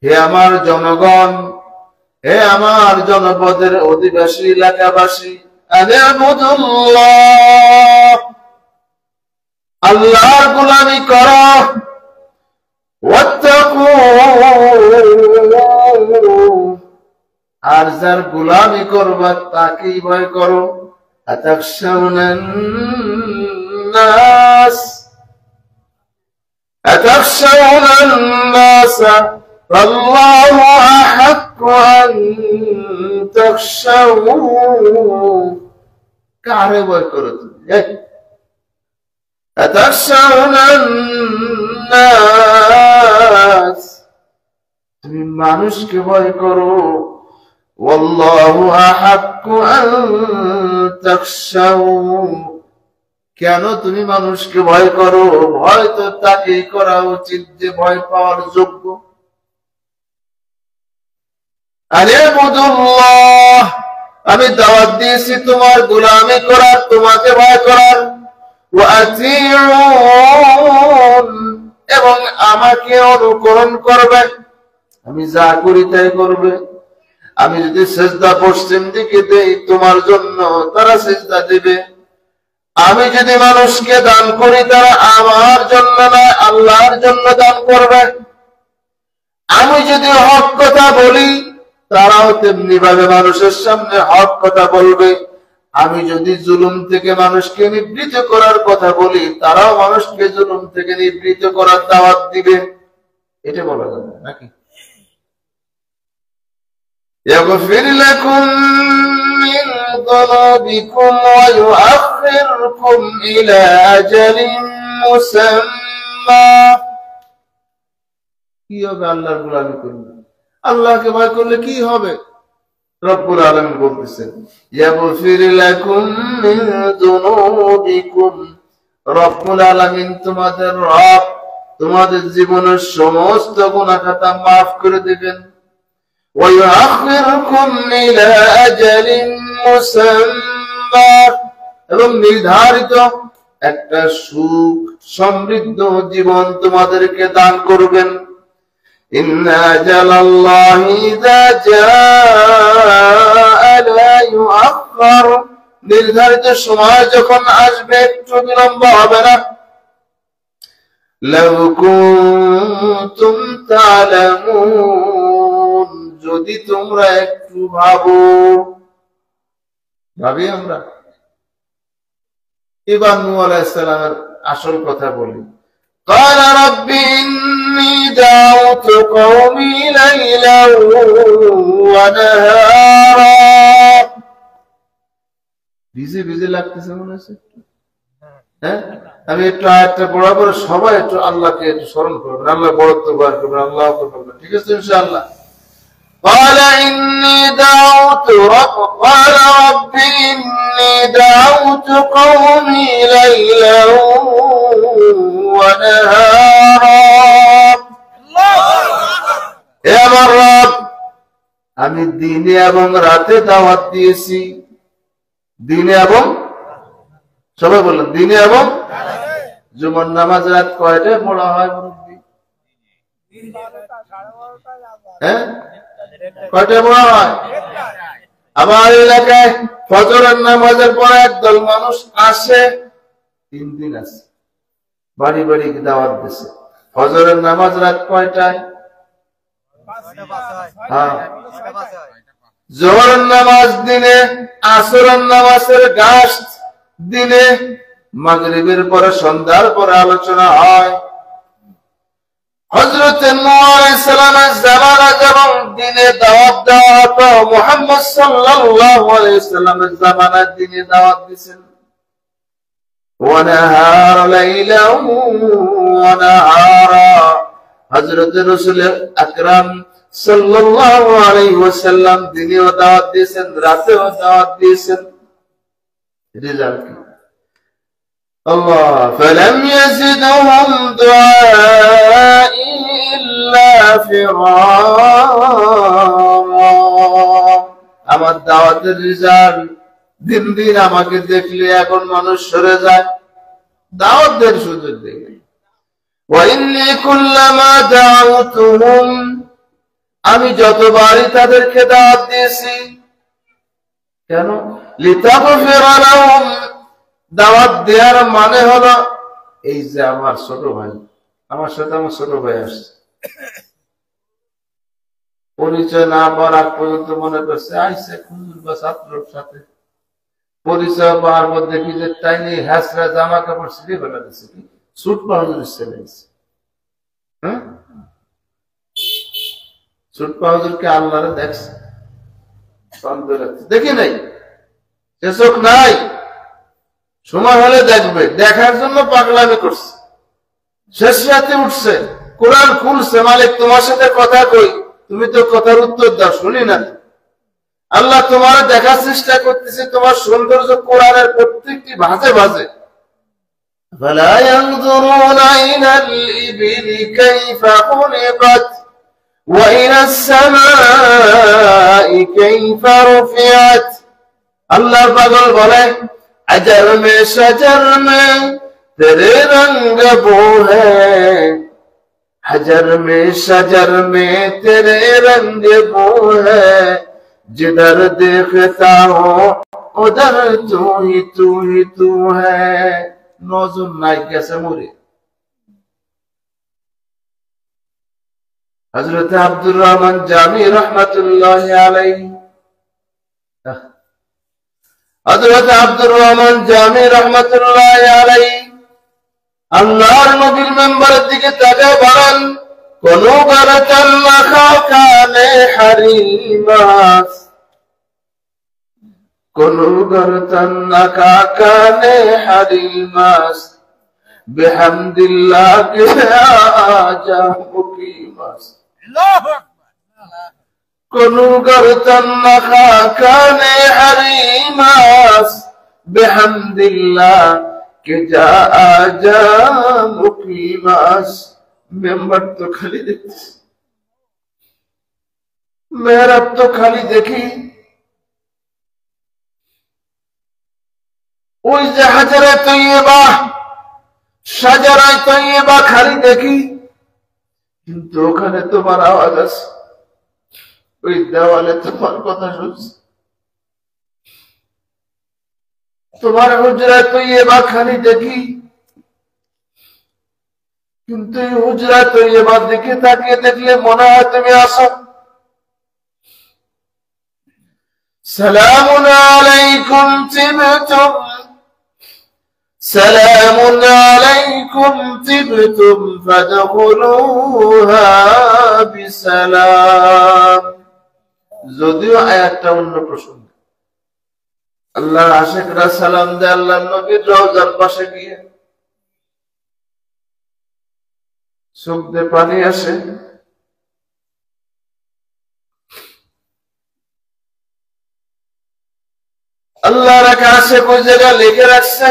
হে আমার জনগণ, হে আমার জনপদের অধিবাসী এলাকাবাসী, আ'বুদুল্লাহ, আল্লাহর গোলামি করো, ওয়াত্তাকু, আর যার গোলামি করবা তাকেই ভয় করো। আতাখশাউনান নাস, আতাখশাউনান নাস আল্লাহু আহাক্কু আন তাখশাউ, কারে ভয় করো তুমি? আতাখশাউনান নাস, তুমি মানুষকে ভয় করো। ওয়াল্লাহু আহাক্কু আন তাখশাউ, কেন তুমি মানুষকে ভয় করো? ভয় তো তাকেই করা উচিত যে ভয় পাওয়ার যোগ্য। আ'বুদুল্লাহ, আমি দাওয়াত দিয়েছি তোমার গোলামি করার, তোমাকে ভয় করার। ওয়া আতিউন, এবং আমাকে অনুকরণ করবে, আমি যা করি তাই করবে। আমি যদি সিজদা পশ্চিম দিকে দেই তোমার জন্য তারা সিজদা দিবে। আমি যদি মানুষকে দান করি তারা আমার জন্য না আল্লাহর জন্য দান করবে। আমি যদি হক কথা বলি তারাও তেমনি ভাবে মানুষের সামনে হক কথা বলবে। আমি যদি জুলুম থেকে মানুষকে নিবৃত করার কথা বলি তারাও মানুষকে জুলুম থেকে নিবৃত করার দাওয়াত দিবে। এটা বলা যাবে নাকি? يغفر لكم من ذنوبكم ويؤخركم إلى أجل مسمى, কি হবে? আল্লাহর গোলামি করলে, আল্লাহকে ভয় করলে কি হবে? রব্বুল আলামিন বলতেছেন يغفر لكم من ذنوبكم, রব্বুল আলামিন তোমাদের রব, তোমাদের জীবনের সমস্ত গুনাহ খাতা মাফ করে দিবেন। ويؤخركم إلى أجل مسمى, এবং নির্ধারিত একটা সুখ সমৃদ্ধ জীবন তোমাদেরকে দান করবেন। ইন্না আজালাল্লাহি ইযা জাআ লা ইউআখখার, নির্ধারিত সময় যখন আসবে একটু বিলম্ব হবে না। লাউ কুনতুম তা'লামুন, যদি তোমরা একটু ভাবো। ভাবি আমরা? এবার নূহ আলাইহিস সালামের আসল কথা বলি। قال رب إني دعوت قومي ليلا ونهارا, ভিজে ভিজে লাগতেছে মনে হচ্ছে। হ্যাঁ, আমি একটু আয়াতটা পড়ার পরে সবাই একটু আল্লাহকে একটু স্মরণ করবেন, আল্লাহ বড়ত্ব বার করবেন, আল্লাহ করবেন। ঠিক আছে ইনশাআল্লাহ? قال إني دعوت قال رب إني دعوت قومي ليلا ونهارا, হে আমার রব, আমি দিনে এবং রাতে দাওয়াত দিয়েছি। দিনে এবং, সবাই বললেন দিনে এবং। জুমার নামাজ রাত কয়টায় পড়া হয় মুরব্বি? হ্যাঁ, কয়টায় পড়া হয়? আমার এলাকায় ফজরের নামাজের পরে একদল মানুষ আসে, 3 দিন আছে, বাড়ি বাড়ি দাওয়াত দিছে। ফজরের নামাজ রাত কয়টায়? হ্যাঁ, জোহরের নামাজ দিনে, আসরের নামাজের গাছ দিনে, মাগরিবের পরে সন্ধ্যার পরে আলোচনা হয়। হযরত নূহ আলাইহিস সালামের জামানা যেমন দিনে দাওয়াত দেওয়া হতো, মুহাম্মদ সাল্লাল্লাহু আলাইহি ওয়াসাল্লামের জামানায় দিনে দাওয়াত দিয়েছেন। ওয়া নাহারা লাইলা ওয়া নাহারা, হযরত রাসূল আকরাম সাল্লাল্লাহু আলাইহি ওয়াসাল্লাম দিনেও দাওয়াত দিয়েছেন, রাতেও দাওয়াত দিয়েছেন। রেজাল্ট কি? আল্লাহ فلم يزدهم دعائي إلا فرارا, আমার দাওয়াতের রেজাল্ট দিন দিন আমাকে দেখলে এখন মানুষ সরে যায়, দাওয়াতের সুযোগ দেখে। وإني كلما دعوتهم আমি যতবারই তাদেরকে দাওয়াত দিয়েছি কেন লিতাগফির লাহুম দাওয়াত দেওয়ার মানে হলো এই যে আমার ছোট ভাই আমার সাথে আমার ছোট ভাই আসছে পরিচয় না পাওয়ার আগ পর্যন্ত মনে করছে আইসে খুঁজুর বা ছাত্রর সাথে পরিচয় পাওয়ার মধ্যে কি যে টাইনি হ্যাসরা জামা কাপড় ছিঁড়ে ফেলা দিচ্ছে কি সুট পাউডার ছেলে হ্যাঁ সুট পাউডারকে আল্লাহরে দেখছে দেখি নাই সে চোখ নাই সময় হলে দেখবে দেখার জন্য পাগলামি করছে শেষ রাতে উঠছে কোরআন খুলছে মালিক তোমার সাথে কথা কই তুমি তো কথার উত্তর দাও শুনি না আল্লাহ তোমার দেখার চেষ্টা করতেছে তোমার সৌন্দর্য কোরআনের প্রত্যেকটি ভাঁজে ভাঁজে فلا ينظرون إلى الإبل كيف خلقت وإلى السماء كيف رفعت अल्लाह पागल बोले अजर में शजर में तेरे रंग वो है हजर में शजर में तेरे रंग वो है जिधर देखता हो उधर तू ही तू है नौजुन नाइक कैसे मोरे हजरत अब्दुल रहमान जामी रहमतुल्लाह अलैहि हजरत अब्दुल रहमान जामी रहमतुल्लाह अलैहि আল্লাহর নবীর মেম্বারের দিকে তাকায় বলেন কোন গরতান মাখা কানে হারিমাস কোন গরতান মাখা কানে হারিমাস বিহামদিল্লাহ কে আজা মুকিমাস আল্লাহু আকবার কোন গরতান মাখা কানে হারিমাস বিহামদিল্লাহ के जा आजा मुकीमास मेंबर तो खाली देखते मेरा तो खाली देखी ওই যে হাজারে তৈয়বা সাজারায় তৈয়বা খালি দেখি কিন্তু ওখানে তোমার আওয়াজ আছে ওই দেওয়ালে তোমার কথা শুনছি তোমার হুজরা তৈয়বা খালি দেখি কিন্তু এই হুজরা তৈয়বার দিকে তাকিয়ে দেখলে মনে হয় তুমি আসো সালামুন আলাইকুম তিবতুম সালামুন আলাইকুম তিবতুম ফাদখুলুহা বিসালাম যদিও আয়াতটা অন্য প্রসঙ্গ আল্লাহর আশিকরা সালাম দেয় আল্লাহর নবীর রওজার পাশে গিয়ে চোখ দিয়ে পানি আসে আল্লাহর কাছে কোন জায়গা লিখে রাখছে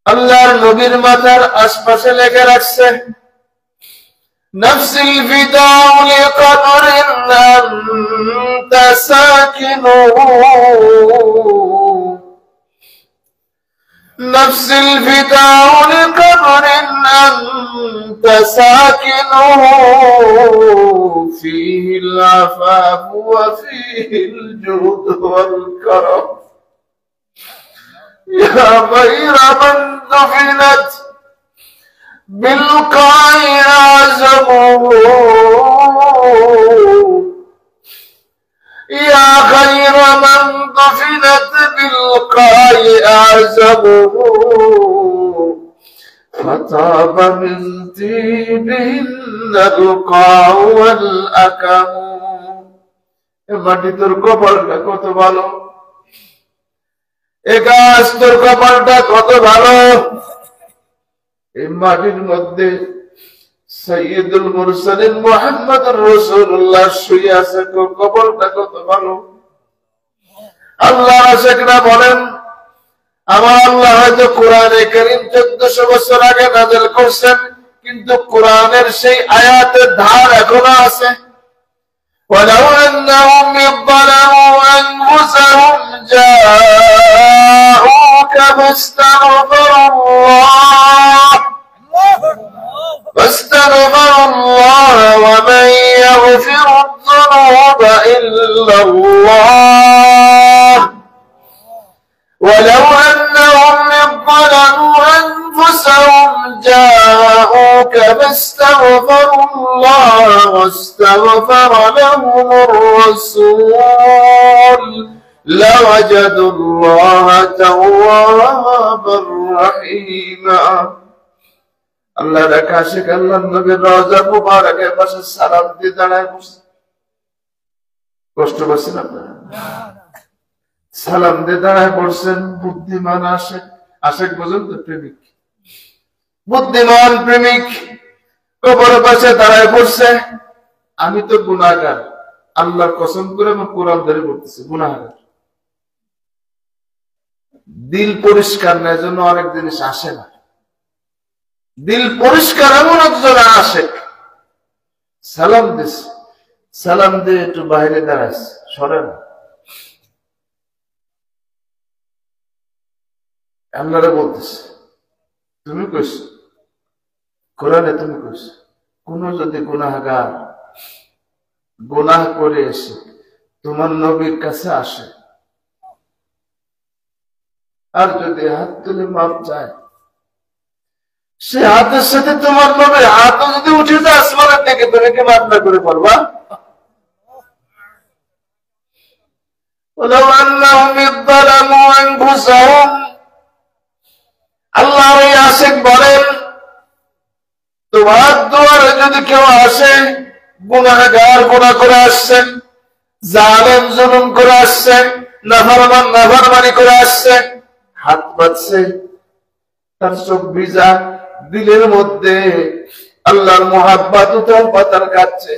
আল্লাহর নবীর মাথার আশপাশে লেখা রাখছে نفس الفداء لقبر أنت ساكنه نفس الفداء لقبر أنت ساكنه فيه العفاف وفيه الجود والكرم يا غير من دفنت بالقاع أعزمه يا خير من دفنت بالقاع أعزمه فطاب من طيبهن القاع والأكم মাটি তোর কপালটা কত ভালো এ গাছ তোর কপালটা কত ভালো এই মাটির মধ্যে সাইয়্যিদুল মুরসালিন মুহাম্মদুর রাসূলুল্লাহ শুয়ে আছে তোর কপালটা কত ভালো আল্লাহ আশিকরা বলেন আমার আল্লাহ হয়তো কোরআনে কারীম 1400 বছর আগে নাযিল করেছেন কিন্তু কোরআনের সেই আয়াতের ধার এখনো আছে ولو أنهم ظلموا أنفسهم جاءوك فاستغفروا الله جاءوك فاستغفروا الله واستغفر لهم الرسول لوجدوا الله توابا رحيما আল্লাহ রাখাশে আল্লাহ নবীর রওজা মুবারকের পাশে সালাম দিয়ে দাঁড়ায় বসে কষ্ট পাচ্ছেন আপনারা সালাম দিয়ে দাঁড়ায় পড়ছেন বুদ্ধিমান আশেক পর্যন্ত প্রেমিক বুদ্ধিমান প্রেমিক কবরের পাশে দাঁড়ায় পড়ছে আমি তো গুনাহগার আল্লাহর কসম করে আমি কোরআন ধরে পড়তেছি গুনাহগার দিল পরিষ্কার না জন্য অনেক জিনিস আসে না দিল পরিষ্কার এমন একজন আসে সালাম দিস সালাম দিয়ে একটু বাইরে দাঁড়াইছে সরে না আল্লাহরে বলতেছে তুমি কইছো কোরআনে তুমি কইছো কোন যদি গুনাহগার গুনাহ করে এসে তোমার নবীর কাছে আসে আর যদি হাত তুলে মাপ চায় সে হাতের সাথে তোমার নবীর হাতও যদি উঠে যায় আসমানের দিকে তুমি কি মাপ না করে পারবা ولو أنهم ظلموا أنفسهم আল্লাহ ওই আশিক বলেন তোমার দুয়ারে যদি কেউ আসে গুনাহগার গুনাহ করে আসছে জালেম জুলুম করে আসছে নাফরমানি করে আসছে হাত বাঁধছে তার চোখ ভিজা দিলের মধ্যে আল্লাহর মুহাব্বত উতাল পাতাল কাটছে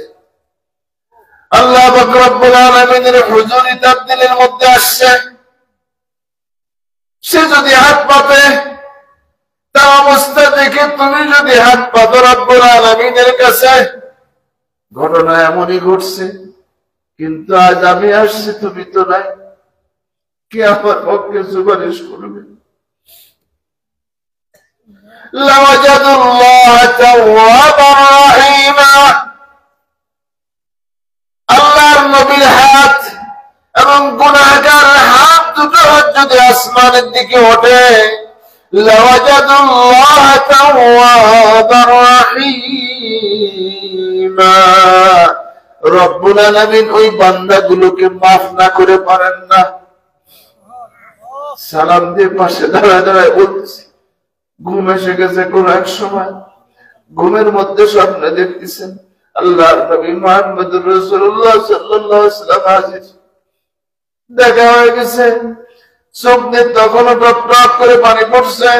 আল্লাহ পাক রব্বুল আলামিনের হুজুরি তার দিলের মধ্যে আসছে সে যদি হাত পাতে তা অবস্থা দেখে তুমি যদি হাত পাতো রব্বুল আলামিনের কাছে ঘটনা এমনই ঘটছে কিন্তু আজ আমি আসছি তুমি তো নাই কে আমার পক্ষে সুপারিশ করবে লাওয়াজাদুল্লাহ তাওয়াবার রাহিমা আল্লাহর নবীর হাত এবং গুনাহগারের হাত দুটো যদি আসমানের দিকে ওঠে লাওয়াজাদুল্লাহ তাওয়াবার রাহিমা রব্বুল আলামিন ওই বান্দাগুলোকে মাফ না করে পারেন না সালাম দিয়ে পাশে দাঁড়ায় দাঁড়ায় বলতেছি ঘুম এসে গেছে কোন এক সময় ঘুমের মধ্যে স্বপ্নে দেখতেছেন আল্লাহর নবী মুহাম্মদুর রাসূলুল্লাহ সাল্লাল্লাহু আলাইহি ওয়াসাল্লাম হাজির দেখা হয়ে গেছে চোখ দিয়ে তখনও টপ করে পানি পড়ছে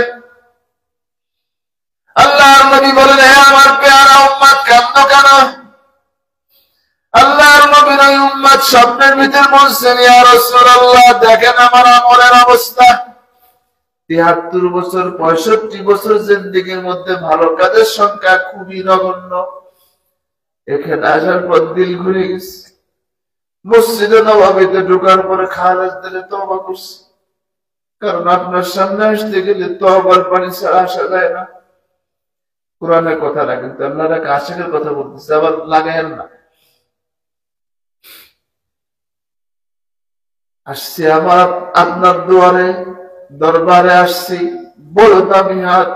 আল্লাহর নবী বলেন হে আমার পেয়ারা উম্মত কাঁদো কেন আল্লাহর নবীর ওই উম্মত স্বপ্নের ভিতর বলছেন ইয়া রাসূলুল্লাহ দেখেন আমার আমলের অবস্থা ৭৩ বছর ৬৫ বছর জিন্দেগীর মধ্যে ভালো কাজের সংখ্যা খুবই নগণ্য এখানে আসার পর দিল ঘুরে গেছে মসজিদে নববীতে ঢোকার পরে খালেদ দিলে তওবা করছে কারণ আপনার সামনে আসতে গেলে তওবার পানি ছাড়া আসা যায় না কোরআনের কথা না কিন্তু আপনারা আশিকের কথা বলতেছে আবার লাগায়েন না আসছি আমার আপনার দুয়ারে দরবারে আসছি বড় দামি হাত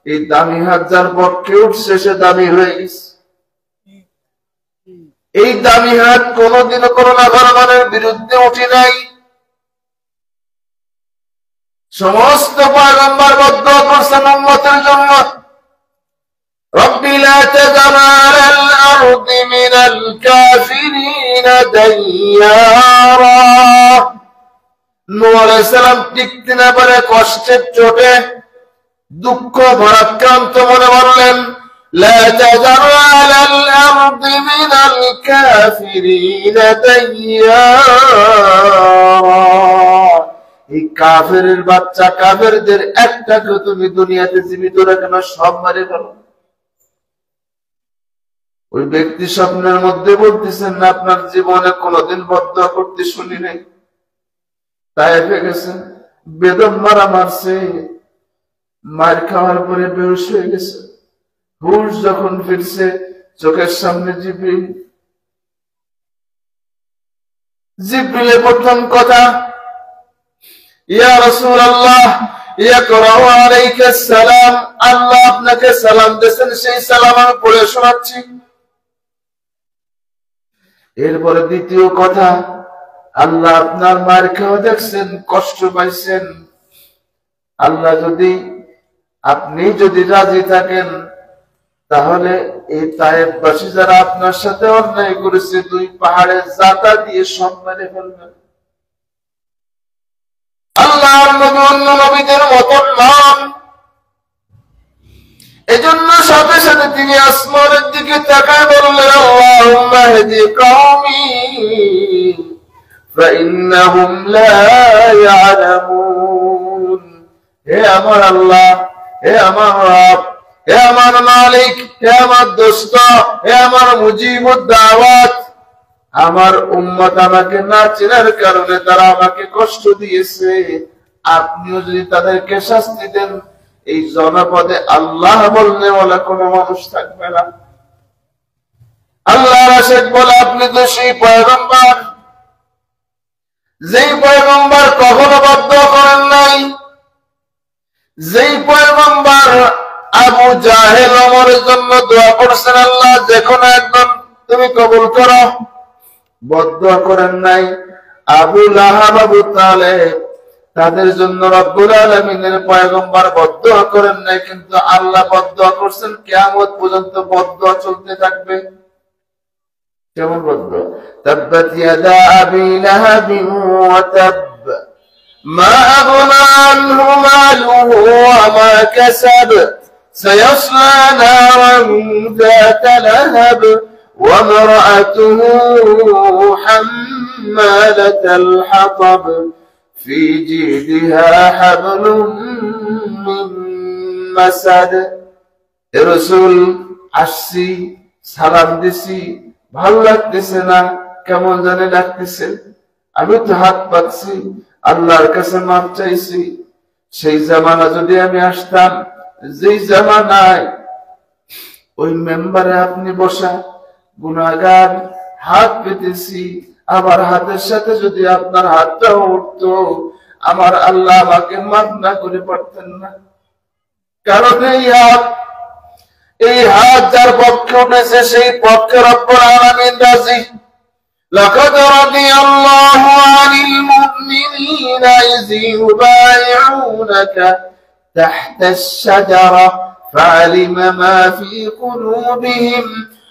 এই দামি হাত যার পক্ষে উঠছে সে দামি হয়ে গেছে এই দামি হাত কোনদিনও কোন নাফরমানের বিরুদ্ধে উঠে নাই সমস্ত পয়গম্বর বদদুয়া করছেন উম্মতের জন্য রব্বি লা তাযার আলাল আরদি মিনাল কাফিরিনা দাইয়ারা নূহ আলাইহিস সালাম টিকতে না পারে কষ্টের চোটে দুঃখ ভারাক্রান্ত মনে বললেন লা তাযার আলাল আরদি মিনাল কাফিরিনা দাইয়ারা এই কাফেরের বাচ্চা কাফেরদের একটাকে তুমি দুনিয়াতে জীবিত রাখো না সব মারে ফেলো ওই ব্যক্তি স্বপ্নের মধ্যে বলতেছেন না আপনার জীবনে কোনোদিন বদদুয়া করতে শুনি নাই তায়েফে গেছেন বেদম মারা মারছে মার খাওয়ার পরে বেহুশ হয়ে গেছে হুশ যখন ফিরছে চোখের সামনে জিবরিলের প্রথম কথা ইয়া রাসূলুল্লাহ ইয়াকরাউ আলাইকা সালাম, আল্লাহ আপনাকে সালাম দিয়েছেন, সেই সালাম আমি পড়ে শোনাচ্ছি। এরপরে দ্বিতীয় কথা, আল্লাহ আপনার মার খাওয়া দেখছেন, কষ্ট পাইছেন, আল্লাহ আপনি যদি রাজি থাকেন তাহলে এই তায়েফবাসী যারা আপনার সাথে অন্যায় করেছে 2 পাহাড়ে জাতা দিয়ে সব মেরে ফেলবেন। আল্লাহর নবী অন্য নবীদের মতন নন, এজন্য সাথে সাথে তিনি আসমানের দিকে তাকায় বললেন, আল্লাহুম্মা হদি কওমি ফাইন্নাহুম লা ইয়ালামুন। হে আমার আল্লাহ, হে আমার রব, হে আমার মালিক, হে আমার দোস্ত, হে আমার মুজিবুদ দাওয়াত, আমার উম্মত আমাকে না চেনার কারণে তারা আমাকে কষ্ট দিয়েছে, আপনিও যদি তাদেরকে শাস্তি দেন এই জনপদে আল্লাহ বললে বলে কোনো মানুষ থাকবে না। আল্লাহর আশিক বলে, আপনি তো সেই পয়গম্বর যেই পয়গম্বর কখনো বদদুয়া করেন নাই, যেই পয়গম্বর আবু জাহেল ওমরের জন্য দোয়া করছেন, আল্লাহ যে কোনো একজন তুমি কবুল করো, বদদুয়া করেন নাই। আবু লাহাব, আবু তালেব, তাদের জন্য রব্বুল আলামিনের পয়গম্বর বদদুয়া করেন নাই, কিন্তু আল্লাহ বদদুয়া করছেন, কিয়ামত পর্যন্ত বদদুয়া চলতে থাকবে। কেমন বদদুয়া? তাব্বাত ইয়াদা আবি লাহাবিন ওয়া তাব মা আগনা আনহু মালুহু ওয়া মা কাসাব সায়াসলা নারান যাতা লাহাব ওয়া ইমরাআতুহু হাম্মালাতাল হাতাব في جيدها حبل من مسد। রাসূল আসছি, সালাম দিছি, ভালো লাগতেছে না, কেমন জানি লাগতেছে, আমি তো হাত পাচ্ছি, আল্লাহর কাছে মাপ চাইছি। সেই জামানা যদি আমি আসতাম, যেই জামানায় ওই মেম্বারে আপনি বসা, গুনাহগার, হাত পেতেছি, আমার হাতের সাথে যদি আপনার হাতটাও উঠতো, আমার আল্লাহ আমাকে মাফ না করে পারতেন না। কারণ এই হাত যার পক্ষে উঠেছে সেই পক্ষে রব্বুল আলামিন রাজি। লাকাদ রাদিয়াল্লাহু আনিল মুমিনিনা ইয ইউবাইউনাকা তাহতাশ শাজারা ফাআলিমা মা ফি কুলুবিহিম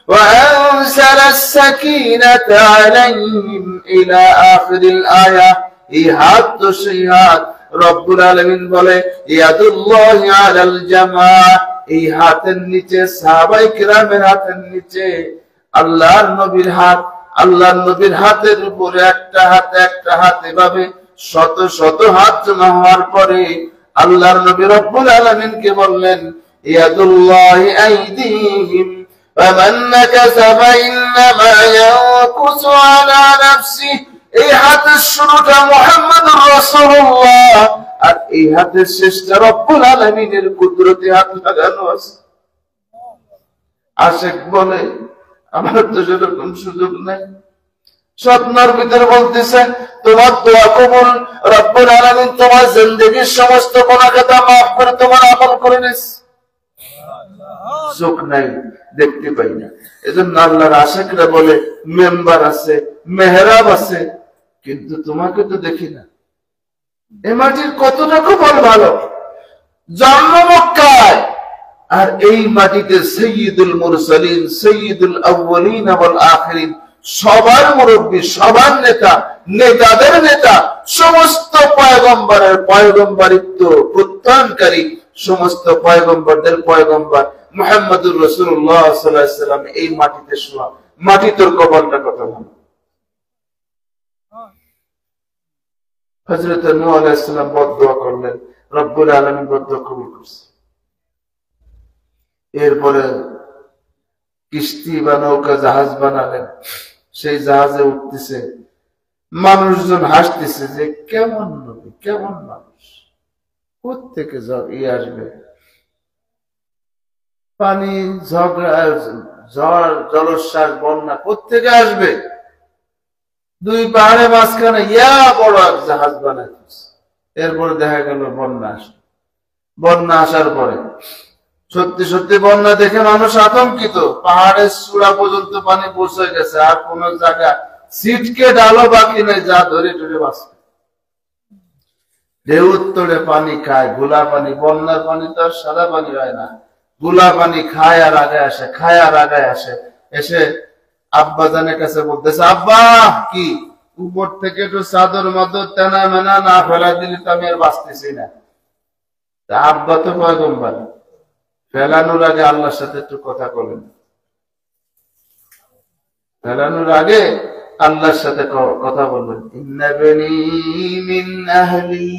وأنزل السكينة عليهم إلى آخر الآية। এই হাত তো সেই হাত, রব্বুল আলামিন বলে ইয়াদুল্লাহি আলাল জামাআ, এই হাতের নিচে সাহাবায়ে কিরামের হাতের নিচে আল্লাহর নবীর হাত, আল্লাহর নবীর হাতের উপরে একটা হাত এভাবে শত শত হাত জমা হওয়ার পরে আল্লাহর নবী রব্বুল আলামিনকে বললেন ইয়াদুল্লাহি আইদিহিম فمن نكث فإنما ينكث على نفسه। এই হাতের শুরুটা মুহাম্মদুর রাসূলুল্লাহ, আর এই হাতের শেষটা রব্বুল আলামিনের কুদরতি হাত লাগানো আছে। আশিক বলে, আমার তো সেরকম সুযোগ নাই। স্বপ্নের ভিতরে বলতেছে তোমার দোয়া কবুল, রব্বুল আলামিন তোমার জিন্দেগীর সমস্ত গুনাহ খাতা মাফ করে তোমার আমল করে নিয়েছে। চোখ নাই, দেখতে পাই না। এজন্য আল্লাহর আশিকরা বলে মেম্বার আছে, মেহরাব আছে, কিন্তু তোমাকে তো দেখি না। এ মাটির কতটা কপাল ভালো, জন্ম মক্কায়, আর এই মাটিতে সাইয়্যিদুল মুরসালিন, সাইয়্যিদুল আউয়ালিন ওয়াল আখিরিন, সবার মুরব্বী, সবার নেতা, নেতাদের নেতা, সমস্ত পয়গম্বরের পয়গম্বরিত্ব প্রত্যানকারী, সমস্ত পয়গম্বরদের পয়গম্বর মুহাম্মদুর রাসূলুল্লাহ সাল্লাল্লাহু আলাইহি ওয়াসাল্লাম এই মাটিতে শোয়া। মাটি তোর কপালটা কত ভালো। হযরত নূহ আলাইহিস সালাম বদদুয়া করলেন, রব্বুল আলামিন বদদুয়া কবুল করেছেন। এরপরে কিস্তি বা নৌকা জাহাজ বানালেন, সেই জাহাজে উঠতেছে, মানুষজন হাসতেছে যে কেমন নবী, কেমন মানুষ, কোত্থেকে আসবে, পানি, ঝড়, জলোচ্ছ্বাস, বন্যা কোত্থেকে আসবে, 2 পাহাড়ের মাঝখানে ইয়া বড় এক জাহাজ বানাইতেছে। এরপরে দেখা গেল বন্যা আসে। বন্যা আসার পরে সত্যি সত্যি বন্যা দেখে মানুষ আতঙ্কিত, পাহাড়ের চূড়া পর্যন্ত পানি পৌঁছে গেছে, আর কোন জায়গা সিটকে ডালো বাকি নেই, যা ধরে ধরে বাঁচবে। ঢেউ উত্তরে পানি খায়, গুলা পানি, বন্যার পানি তো আর সাদা পানি হয় না, গুলা পানি খায় আর আগে আসে, খায় আর আগে আসে। এসে আব্বা জানের কাছে বলতেছে, আব্বা কি উপর থেকে একটু চাদর মাদর তেনা মেনা না ফেলা দিলে তো আমি আর বাঁচতেছি না। আব্বা তো পয়গম্বর, ফেলানোর আগে আল্লাহর সাথে একটু কথা বলেন, ফেলানোর আগে আল্লাহর সাথে কথা বলবেন। ইন্নাবনি মিন আহলি,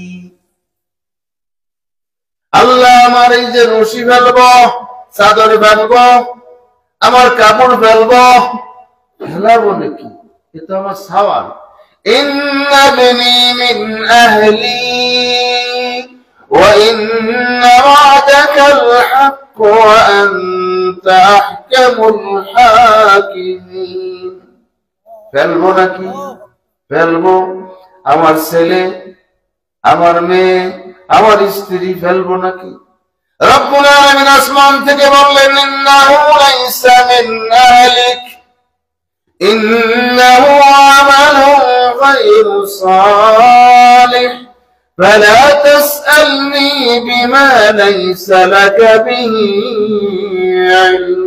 আল্লাহ আমার এই যে রশি ফেলবো, চাদর ফেলবো, আমার কাপড় ফেলবো, ফেলাবো নাকি? এ তো আমার সওয়াল। ইন্নাবনি মিন আহলি وإن وعدك الحق وأنت أحكم الحاكمين। ফেলবো নাকি? ফেলবো। আমার ছেলে, আমার মেয়ে, আমার স্ত্রী ফেলবো নাকি? রব্বুল আলামিন আসমান থেকে বললেন, ইন্নাহু লাইসা মিন আহলিক, ইন্নাহু আমালুন গায়রু সালিহ, فلا تسألني بما ليس لك به علم।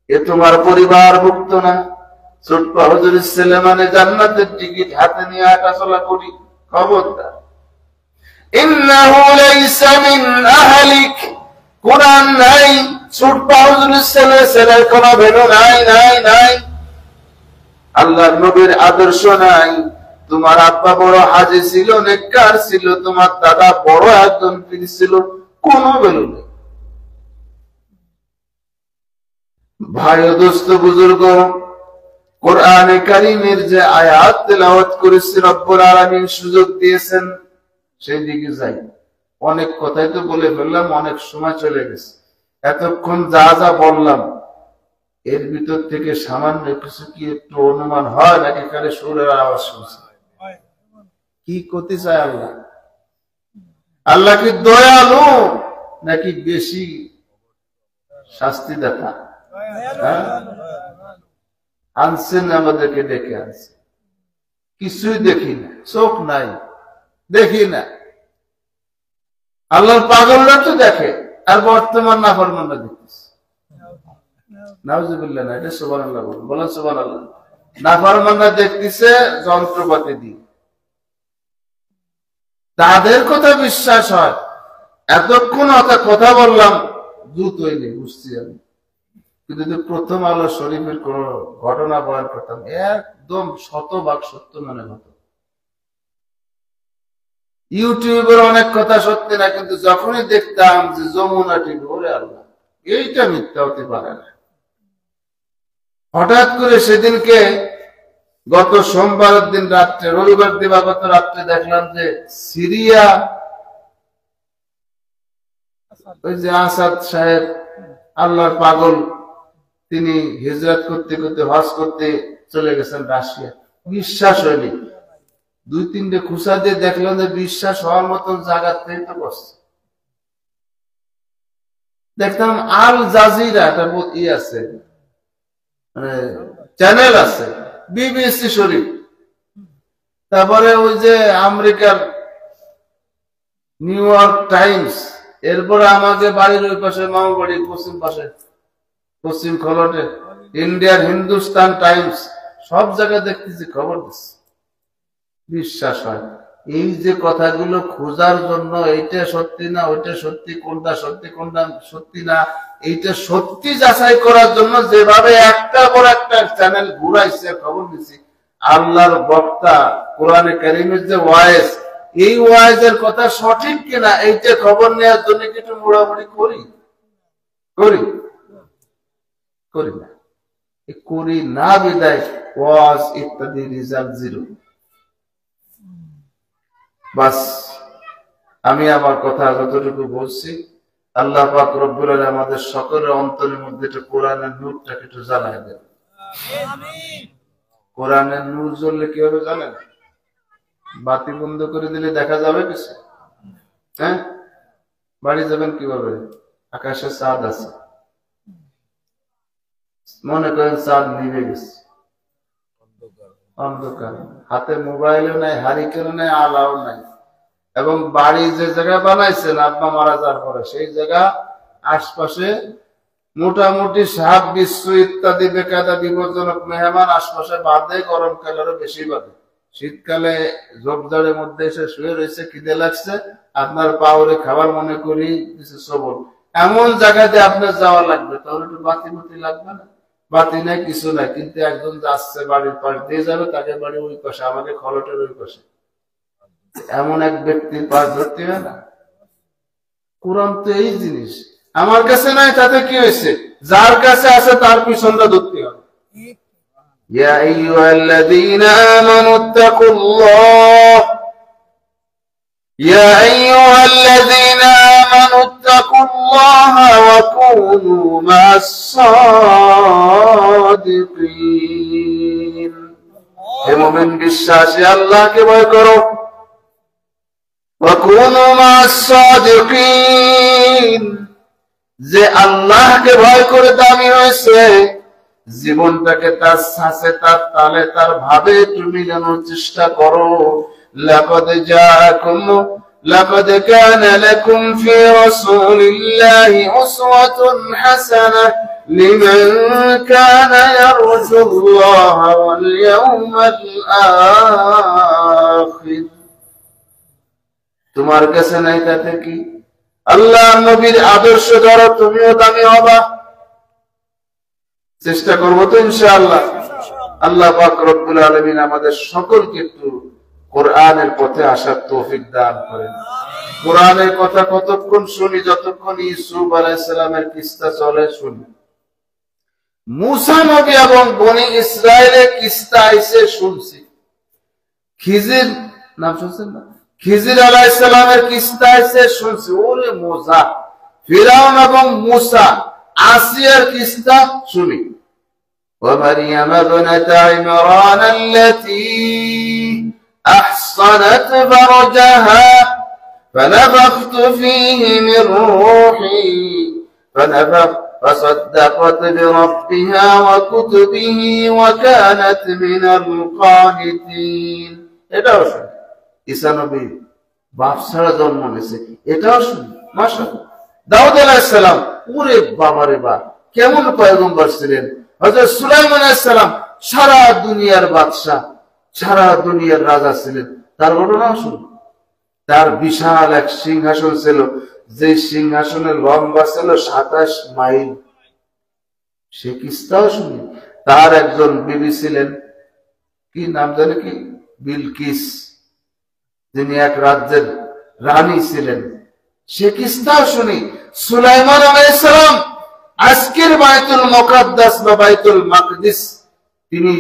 এ তোমার পরিবারভুক্ত না। ছোট্ট হুজুরের ছেলে মানে জান্নাতের টিকিট হাতে নিয়ে হাঁটাচলা করি, খবরদার। ইন্নাহু লাইসা মিন আহলিক, কুরআন নাই, ছোট্ট হুজুরের ছেলে, ছেলের কোনো ভ্যালু নাই, নাই, নাই। আল্লাহর নবীর আদর্শ নাই। তোমার আব্বা বড় হাজি ছিল, নেককার ছিল, তোমার দাদা বড় একজন পীর ছিল, কোনো ভ্যালু নেই। ভাই ও দোস্ত বুজুর্গ, কোরআনে কারীমের যে আয়াত তেলাওয়াত করেছে রব্বুল আলামিন সুযোগ দিয়েছেন, সেই দিকে যাই। অনেক কথাই তো বলে ফেললাম, অনেক সময় চলে গেছে। এতক্ষণ যা যা বললাম এর ভিতর থেকে সামান্য কিছু কি একটু অনুমান হয় নাকি খালি সুরের আওয়াজ শুনছে? কি করতে চায় আল্লাহ? আল্লাহ কি দয়ালু নাকি বেশি শাস্তি দেখা? আনছেন আমাদেরকে, ডেকে আনছে, কিছুই দেখি না, চোখ নাই, দেখি না। আল্লাহর পাগলরা তো দেখে, আর বর্তমান নাফরমানরা দেখতেছে। নাউজুবিল্লাহ না, এটা সুবহানাল্লাহ বলুন, বলেন সুবহানাল্লাহ। নাফরমানরা দেখতেছে যন্ত্রপাতি দিয়ে, তাদের কথা বিশ্বাস হয়। এতক্ষণ কথা বললাম, দ্রুত হইলে বুঝছি আমি, কিন্তু যদি প্রথম আলো শরীফের কোন ঘটনা বয়ান করতাম, একদম শতভাগ সত্য মনে হতো। ইউটিউবের অনেক কথা সত্যি না, কিন্তু যখনই দেখতাম যে যমুনা টিভি, ওরে আল্লাহ, এইটা মিথ্যা হতে পারে না। হঠাৎ করে সেদিনকে গত সোমবারের দিন রাত্রে, রবিবার দিবাগত রাত্রে দেখলাম যে সিরিয়া, ওই যে আসাদ সাহেব, আল্লাহর পাগল, তিনি হিজরত করতে করতে হজ করতে চলে গেছেন রাশিয়া। বিশ্বাস হয়নি, 2-3টে খুঁচা দিয়ে দেখলাম যে বিশ্বাস হওয়ার মতন জায়গা থেকে তো করছে। দেখতাম আল জাজিরা, একটা ই আছে, মানে চ্যানেল আছে, বিবিসি শরীফ, তারপরে ওই যে আমেরিকার নিউ ইয়র্ক টাইমস, এরপরে আমাকে বাড়ির ওই পাশে, মামা বাড়ির পশ্চিম পাশে, পশ্চিম খলটে ইন্ডিয়ার হিন্দুস্তান টাইমস, সব জায়গায় দেখতেছি খবর দিচ্ছে। বিশ্বাস হয়। এই যে কথাগুলো খোঁজার জন্য, এইটা সত্যি না ওইটা সত্যি, কোনটা সত্যি কোনটা সত্যি না, এইটা সত্যি যাচাই করার জন্য যেভাবে একটা পর একটা চ্যানেল ঘুরাইছে, খবর নিছি। আল্লাহর বক্তা কোরআনে কারীমের যে ওয়াইজ, এই ওয়াইজের কথা সঠিক কিনা এইটা খবর নেওয়ার জন্য কিছু মোড়ামুড়ি করি করি করি না, করি না বিদায় ওয়াজ ইত্যাদি রেজাল্ট 0। বাস, আমি আমার কথা যতটুকু বলছি, আল্লাহ পাক রব্বুল আলামিন আমাদের সকলের অন্তরের মধ্যে একটু কোরআনের নূরটাকে একটু জ্বালায় দেন। কোরআনের নূর জ্বললে কি হবে জানেন? বাতি বন্ধ করে দিলে দেখা যাবে কিছু? হ্যাঁ, বাড়ি যাবেন কিভাবে? আকাশে চাঁদ আছে, মনে করেন চাঁদ নিভে গেছে, অন্ধকার, হাতে মোবাইলও নাই, হারিকেনও নাই, আলাও নাই, এবং বাড়ি যে জায়গায় বানাইছেন আব্বা মারা যাওয়ার পরে সেই জায়গা আশপাশে মোটামুটি সাপ বিশ্ব ইত্যাদি বেকায়দা বিপজ্জনক মেহমান আশপাশে বাঁধে, গরমকালে আরো বেশি বাঁধে। শীতকালে ঝোপঝাড়ের মধ্যে এসে শুয়ে রয়েছে, খিদে লাগছে, আপনার পাওরে খাবার মনে করি কিছু সবল, এমন জায়গাতে আপনার যাওয়া লাগবে, তাহলে একটু বাতি বাতি লাগবে না? বাতি নাই, কিছু নাই, কিন্তু একজন যাচ্ছে বাড়ির পাশ দিয়ে যাবে, তাকে বাড়ি ওই পাশে, আমাকে খলটের ওই পাশে, এমন এক ব্যক্তির পাশ ধরতে হয় না? কোরআন তো এই জিনিস, আমার কাছে নাই তাতে কি হয়েছে, যার কাছে আছে তার পিছনটা ধরতে হবে। ইয়া আইয়ুহাল্লাযীনা আমানুত্তাকুল্লাহ, ইয়া আইয়ুহাল্লাযীনা আমানুত্তাকুল্লাহ ওয়া কুনু মা'আস সাদিকিন। হে মুমিন বিশ্বাসী, আল্লাহকে ভয় করো, ওয়া কুনু মা'আস সাদিকিন। যে আল্লাহকে ভয় করে দামি হয়েছে, জীবনটাকে তার সাথে, তার তালে, তার ভাবে একটু মিলানোর চেষ্টা করো। লাকাদ কানা লাকুম ফি রাসূলিল্লাহি উসওয়াতুন হাসানাহ লিমান কানা ইয়ারজুল্লাহা ওয়াল ইয়াওমাল আখির। তোমার কাছে নাই তাতে কি? আল্লাহ নবীর আদর্শ ধরো, তুমিও দামি হবা। চেষ্টা করবো তো ইনশাআল্লাহ। আল্লাহ পাক রব্বুল আলামিন আমাদের সকলকে একটু কোরআনের পথে আসার তৌফিক দান করেন। কোরআনের কথা কতক্ষণ শুনি? যতক্ষণ ইউসুফ আলাইহিস সালামের কিস্সা চলে শুনি, মুসা নবী এবং বনি ইসরায়েলের কিস্সা এসে শুনছি, খিজির নাম শুনছেন না? খিজির আলাইহিস সালামের কিস্সা এসে শুনছি, ওরে মজা। ফিরাউন এবং মুসা, আসিয়ার কিস্সা শুনি। ومريم ابنة عمران التي أحصنت فرجها فنفخت فيه من روحي فصدقت بربها وكتبه وكانت من القانتين। এটাও শুনি। ঈসা নবী বাপ ছাড়া জন্ম নিয়েছে, এটাও শুনি। মাশাআল্লাহ। দাউদ আলাইহিস সালাম, ওরে বাবারে বাপ, কেমন পয়গম্বর ছিলেন। হযরত সুলাইমান আলাইহিস সালাম সারা দুনিয়ার বাদশা, সারা দুনিয়ার রাজা ছিলেন, তার ঘটনা শুনুন। তার বিশাল এক সিংহাসন ছিল, যে সিংহাসনের লম্বা ছিল 27 মাইল, সে কিস্সাও শুনি। তার একজন বিবি ছিলেন, কি নাম জানে কি, বিলকিস, যিনি এক রাজ্যের রানী ছিলেন, সে কিস্সাও শুনি। সুলাইমান আলাইহিস সালাম আজকের বাইতুল মুকাদ্দাস বা বাইতুল মাকদিস তিনি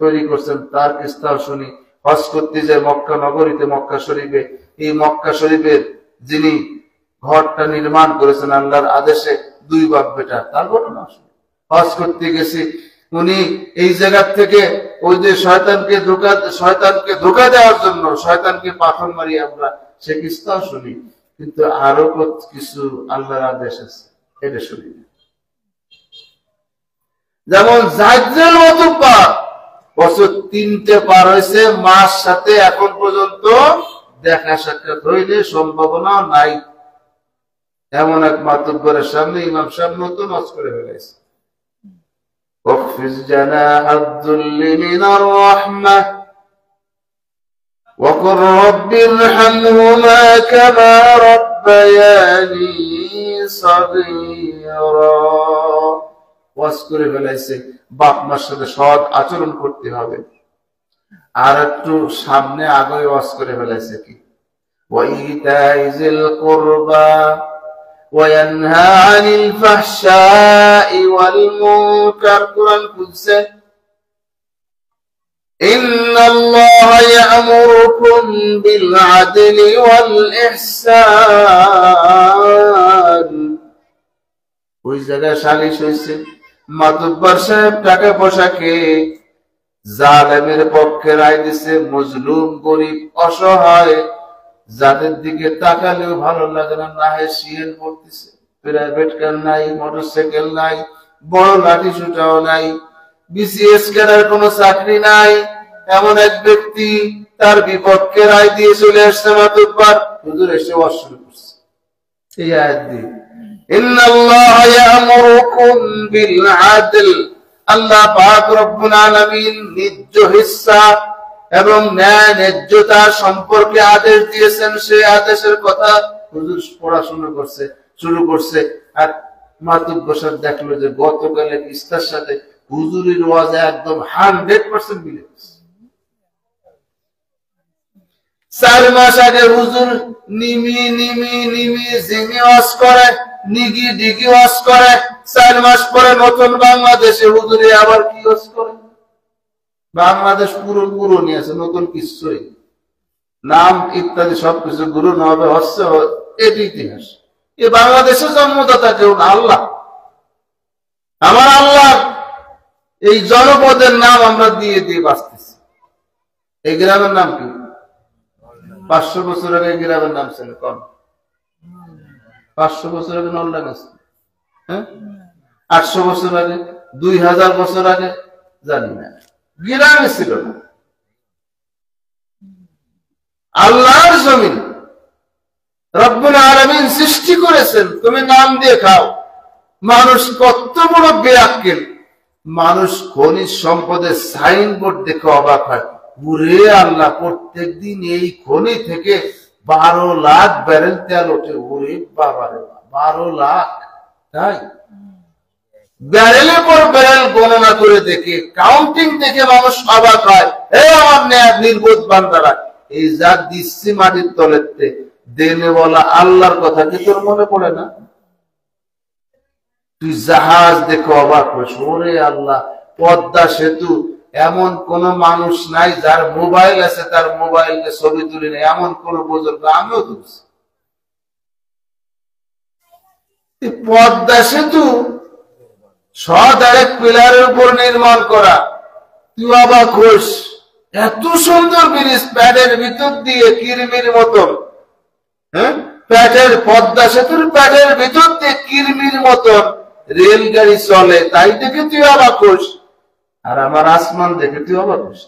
তৈরি করছেন, তার কিস্সাও শুনি। হজ করতে যায় মক্কা নগরীতে, মক্কা শরীফে, এই মক্কা শরীফের যিনি ঘরটা নির্মাণ করেছেন আল্লাহর আদেশে, 2 বাপ বেটা, তার ঘটনা শুনি। হজ করতে গেছি, উনি এই জায়গা থেকে ওই যে শয়তানকে ধোঁকা দেওয়ার জন্য শয়তানকে পাথর মারি আমরা, সে কিস্সাও শুনি। কিন্তু আরো কিছু আল্লাহর আদেশ আছে, এটা শুনি। যেমন জাজ্জাল মতো পার বছর 3টে পার হয়েছে, মার সাথে এখন পর্যন্ত দেখা সাক্ষাৎ হইলে সম্ভাবনা নাই, এমন এক মাতব্বরের সামনে ইমাম সাহেব নতুন হজ করে ফেলেছে। واخفض جناح الذل من الرحمة وقل رب ارحمهما كما ربياني صغيرا। ওয়াজ করে ফেলাইছে, বাপ মার সাথে সৎ আচরণ করতে হবে। আর একটু সামনে আগে ওয়াজ করে ফেলাইছে কি, وإيتاء ذي القربى وينهى عن الفحشاء والمنكر। قرآن قدسي إن الله يأمركم بالعدل والإحسان। ওই জায়গায় সালিশ হয়েছে, মাতব্বর সাহেব টাকা পয়সা খেয়ে জালেমের পক্ষে রায় দিছে, মজলুম গরিব অসহায় যাদের দিকে তাকালেও ভালো লাগে না, না হে সিএন পড়তেছে, প্রাইভেট কার নাই, মোটরসাইকেল নাই, বড় লাঠি সুটাও নাই, বিসিএস ক্যাডার কোনো চাকরি নাই, এমন এক ব্যক্তি তার বিপক্ষে রায় দিয়ে চলে আসছে মাতুব্বার, হুজুর এসে ওয়াজ শুরু করছে এই আয়াত দিয়ে, ইন্নাল্লাহ ইয়ামুরুকুম বিল আদল, আল্লাহ পাক রব্বুল আলামিন নিজ হিস্সা এবং ন্যায় ন্যায্যতা সম্পর্কে আদেশ দিয়েছেন। সেই আদেশের কথা হুজুর পড়াশোনা করছে শুরু করছে, আর মাতুব্বর সাহেব দেখলো যে গতকালের ইস্তার সাথে হুজুরের ওয়াজে একদম 100% মিলে গেছে। 4 মাস আগে হুজুর নিমি জিমি ওয়াজ করে, নিগি ডিগি ওয়াজ করে, 4 মাস পরে নতুন বাংলাদেশে হুজুরে আবার কি ওয়াজ করে। বাংলাদেশ পুরো নিয়ে আছে, নতুন কিছুই নাম ইত্যাদি সবকিছু গুরু নবে হচ্ছে, এটি ইতিহাস। এই বাংলাদেশের জন্মদাতা কেউ না, আল্লাহ। আমার আল্লাহ এই জনপদের নাম আমরা দিয়ে বাঁচতেছি। এই গ্রামের নাম কি? 500 বছর আগে এই গ্রামের নাম ছিল কম, 500 বছর আগে নলডাঙ্গ আছে, হ্যাঁ 800 বছর আগে, 2000 বছর আগে জানি না, গ্রামে ছিল না। আল্লাহর জমিন রব্বুল আলামিন সৃষ্টি করেছেন, তুমি নাম দিয়ে খাও। মানুষ কত বড় বেআক্কেল, মানুষ খনিজ সম্পদের সাইনবোর্ড দেখে অবাক হয়, ওরে আল্লাহ প্রত্যেক দিন এই খনি থেকে 12 লাখ ব্যারেল তেল ওঠে, ওরে বাবারে 12 লাখ, তাই ব্যারেলের পর ব্যারেল গণনা করে দেখে, কাউন্টিং দেখে মানুষ অবাক হয়। এই আমার নির্বোধ বান্দারা, এই যা দিচ্ছি মাটির তলেতে দেনে বলা আল্লাহর কথা কি তোর মনে পড়ে না? তুই জাহাজ দেখে অবাক হইস, ওরে আল্লাহ পদ্মা সেতু, এমন কোন মানুষ নাই যার মোবাইল আছে তার মোবাইলে ছবি তুলি নেই, এমন কোন বুজুর্গ, আমিও তুলছি। পদ্মা সেতু 100 পিলারের উপর নির্মাণ করা, তুই অবাক হোস, এত সুন্দর ব্রিজ প্যাডের ভিতর দিয়ে কিরমির মতন, হ্যাঁ প্যাডের, পদ্মা সেতুর প্যাডের ভিতর দিয়ে কিরমির মতন রেলগাড়ি চলে, তাই দেখে তুই অবাক হোস। আর আমার আসমান দেখে তুই অবাক হোস।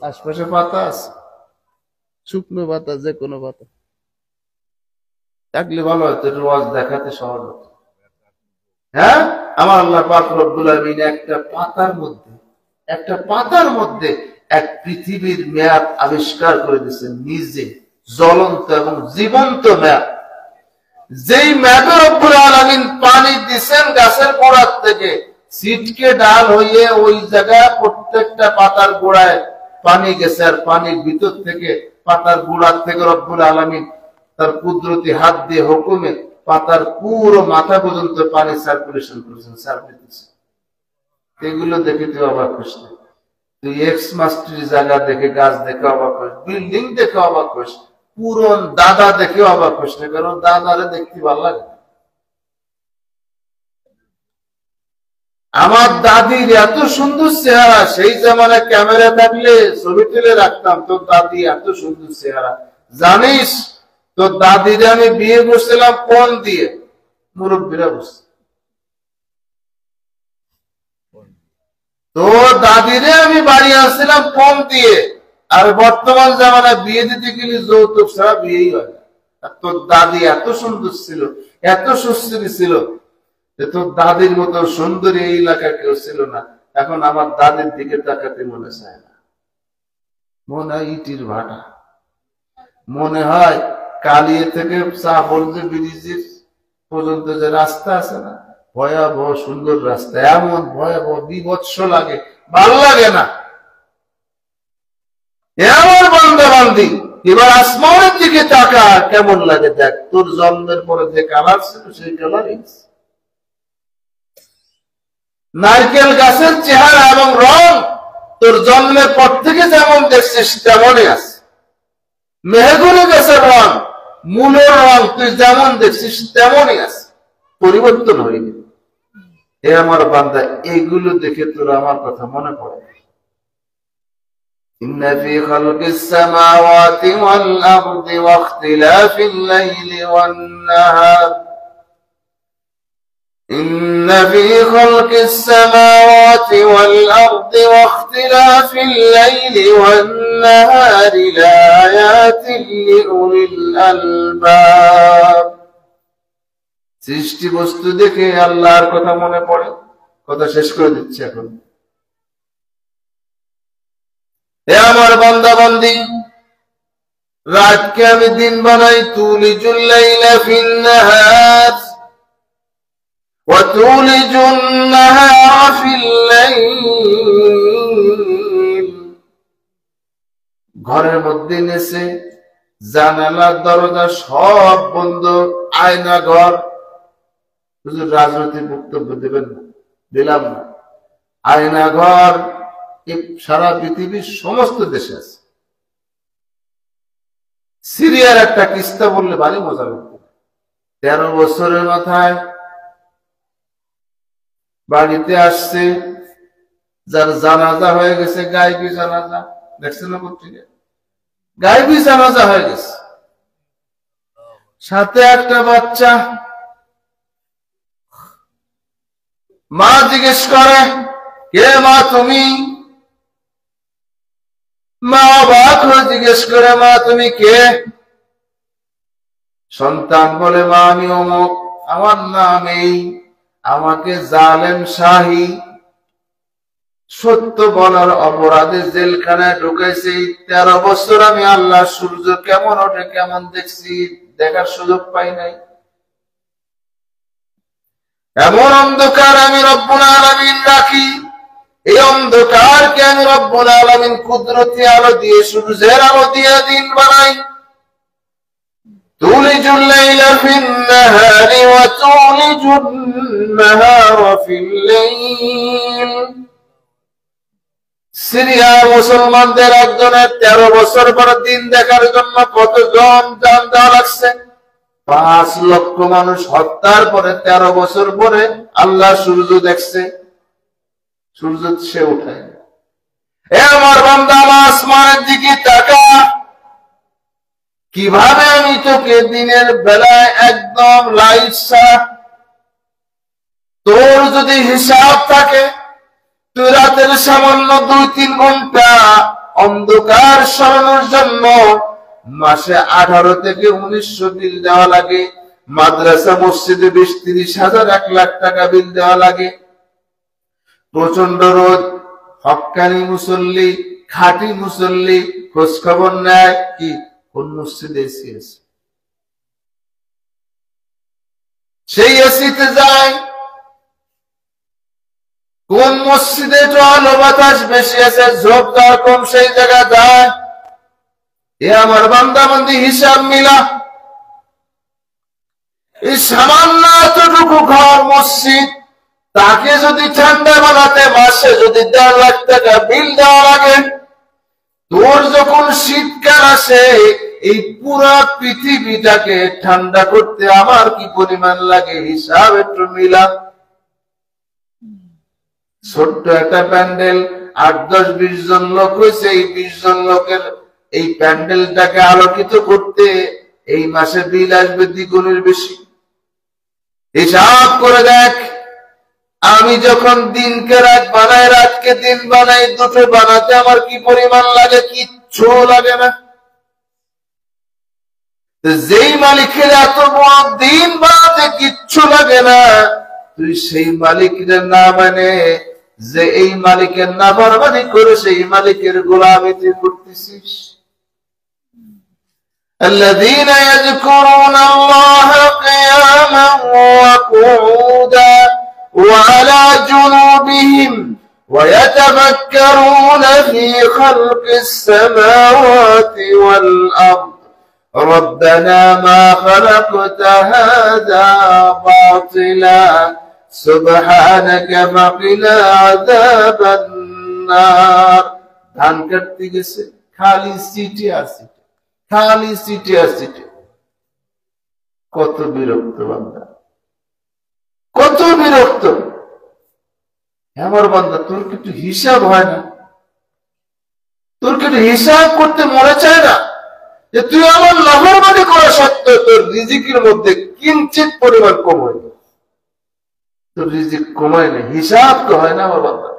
আশপাশে বাতাস, শুকনো বাতাস, যে কোনো বাতাস থাকলে ভালো হতো, রোজ দেখাতে সহজ হতো। হ্যাঁ আমার আল্লাহ পাক রব্বুল আলামিন একটা পাতার মধ্যে এক পৃথিবীর মেয়াদ আবিষ্কার করে দিয়েছেন, নিজে জ্বলন্ত এবং জীবন্ত মেয়াদ। যেই মেয়াদে রব্বুল আলামিন পানি দিচ্ছেন গাছের গোড়ার থেকে, ছিটকে ডাল হয়ে ওই জায়গায় প্রত্যেকটা পাতার গোড়ায় পানি গেছে, আর পানির ভিতর থেকে পাতার গোড়ার থেকে রব্বুল আলামিন তার কুদরতি হাত দিয়ে হুকুমে পাতার পুরো মাথা পর্যন্ত পানি সার্কুলেশন করেছেন, সার্কুলেট দিচ্ছেন। এগুলো দেখে তুই অবাক হোস না, তুই এক্স মাস্টারি জায়গা দেখে, গাছ দেখে অবাক হোস, বিল্ডিং দেখে অবাক হোস, পুরন দাদা দেখে অবাক হোস না, কারণ দাদারে দেখতে ভালো লাগে। আমার দাদির এত সুন্দর চেহারা, সেই জামানায় ক্যামেরা থাকলে ছবি তুলে রাখতাম। তোর দাদি এত সুন্দর চেহারা, জানিস তোর দাদিরে আমি বিয়ে করছিলাম কোন দিয়ে? মুরব্বীরা বসছে, তোর দাদিরে আমি বাড়ি আসছিলাম কোন দিয়ে? আর বর্তমান জামানায় বিয়ে দিতে গেলে যৌতুক ছাড়া বিয়েই হয় না। তোর দাদি এত সুন্দর ছিল, এত সুস্থির ছিল, তোর দাদির মতো সুন্দরী এই এলাকায় কেউ ছিল না। এখন আমার দাদির দিকে তাকাতে মনে চায় না, মনে হয় ইটির ভাটা। মনে হয় কালিয়ে থেকে চাপল যে ব্রিজের পর্যন্ত যে রাস্তা আছে না, ভয়াবহ সুন্দর রাস্তা, এমন ভয়াবহ বিভৎস লাগে, ভালো লাগে না। এমন বান্দাবান্দি, এবার আসমানের দিকে তাকা, কেমন লাগে দেখ। তোর জন্মের পরে যে কালার ছিল সেই কালারই। নারকেল গাছের চেহারা এবং রং তোর জন্মের পর থেকে যেমন দেখছিস তেমনই আছে। মেহগনি গাছের রং, মূলের রং তুই যেমন দেখছিস তেমনই আছে, পরিবর্তন হয়নি। এ আমার বান্দা, এইগুলো দেখে তোরা আমার কথা মনে পড়ে। إن في خلق السماوات والأرض واختلاف الليل والنهار إن في خلق السماوات والأرض واختلاف الليل والنهار لآيات لأولي الألباب। সৃষ্টি বস্তু দেখে আল্লাহর কথা মনে পড়ে। কথা শেষ করে দিচ্ছি এখন। হে আমার বান্দা বান্দি, রাতকে আমি দিন বানাই। তুলিজুল লাইলা ফিন নাহার ওয়া তুলিজুন নাহারা ফিল লাইল। ঘরের মধ্যে নেছে, জানালা দরজা সব বন্ধ, আয়না ঘর। শুধু রাজনৈতিক বক্তব্য দেবেন না, দিলাম না। আয়না ঘর সারা পৃথিবীর সমস্ত দেশে আছে। সিরিয়ার একটা কিস্তা বললে ভারী মজা লাগবে। 13 বছরের মাথায় বাড়িতে আসছে, যার জানাজা হয়ে গেছে, গায়েবী জানাজা। দেখছেন না পত্রিকা? গায়েবী জানাজা হয়ে গেছে, সাথে একটা বাচ্চা। মা জিজ্ঞেস করে, কে মা তুমি? মা অবাক হয়ে জিজ্ঞেস করে, মা তুমি কে? সন্তান বলে, মা আমি অমুক, আমার নাম এই, আমাকে জালেম শাহী সত্য বলার অপরাধে জেলখানায় ঢুকাইছে। 13 বছর আমি আল্লাহ সূর্য কেমন ওঠে কেমন দেখছি, দেখার সুযোগ পাই নাই। এমন অন্ধকার আমি রব্বুল আলামিন রাখি, এই অন্ধকারকে আমি রব্বুল আলামিন কুদরতি আলো দিয়ে, সূর্যের আলো দিয়ে দিন বানাই। তুলিজুল লাইলা ফিন নাহারি ওয়া তুলিজুন নাহারা ফিল লাইল। সিরিয়ার মুসলমানদের একজনের 13 বছর পরে দিন দেখার জন্য কতজন জান দেওয়া লাগছে? 5 লক্ষ মানুষ হত্যার পরে 13 বছর পরে আল্লাহ সূর্য দেখছে। সূর্য সে উঠায়। এ আমার বান্দা, আসমানের দিকে তাকা। কিভাবে আমি তোকে দিনের বেলায় একদম লাইট ছাড়া, তোর যদি হিসাব থাকে, তুই রাতের সামান্য 2-3 ঘন্টা অন্ধকার সরানোর জন্য মাসে 18 থেকে 1900 বিল দেওয়া লাগে। মাদ্রাসা মসজিদে 20-30 হাজার 1 লাখ টাকা বিল দেওয়া লাগে। প্রচন্ড রোদ, হক্কানি মুসল্লি, খাঁটি মুসল্লি খোঁজ খবর নেয় কি কোন মসজিদে এসি আছে, সেই এসিতে যায়। কোন মসজিদে একটু আলো বাতাস বেশি আছে, ঝোপঝাড় কম, সেই জায়গা যায়। এ আমার বান্দা বান্দি, হিসাব মিলা। এই সামান্য এতটুকু ঘর মসজিদ, তাকে যদি ঠান্ডা বানাতে মাসে যদি 1.5 লাখ টাকা বিল দেওয়া লাগে, তোর যখন শীতকাল আসে এই পুরা পৃথিবীটাকে ঠান্ডা করতে আমার কি পরিমাণ লাগে, হিসাব একটু মিলা। ছোট্ট একটা প্যান্ডেল, 8-10-20 জন লোক হয়েছে। এই 20 জন লোকের এই প্যান্ডেলটাকে আলোকিত করতে এই মাসে বিল আসবে দ্বিগুণের বেশি। হিসাব করে দেখ, আমি যখন দিনকে রাত বানাই, রাতকে দিন বানাই, দুটো বানাতে আমার কি পরিমাণ লাগে? কিচ্ছু লাগে না। যেই মালিকের এত বড় দিন বানাতে কিচ্ছু লাগে না, তুই সেই মালিকের না মানে, যে এই মালিকের নাফরমানি করে সেই মালিকের গোলামি তুই করতেছিস। الذين يذكرون الله قياما وقعودا وعلى جنوبهم ويتفكرون في خلق السماوات والأرض ربنا ما خلقت هذا باطلا سبحانك فقنا عذاب النار। ধান কাটতে গেছে, খালি সিটি আর সিটি, খালি সিটি আর সিটি। কত বিরক্ত বান্দা, কত বিরক্ত। আমার বান্দা, তোর কিন্তু হিসাব হয় না, তোর কিন্তু হিসাব করতে মনে চায় না যে তুই আমার নাফরমানি করা সত্ত্বেও তোর রিজিকের মধ্যে কিঞ্চিত পরিমাণ কম হয়নি, তোর রিজিক কমায় না, হিসাব তো হয় না আমার বান্দা।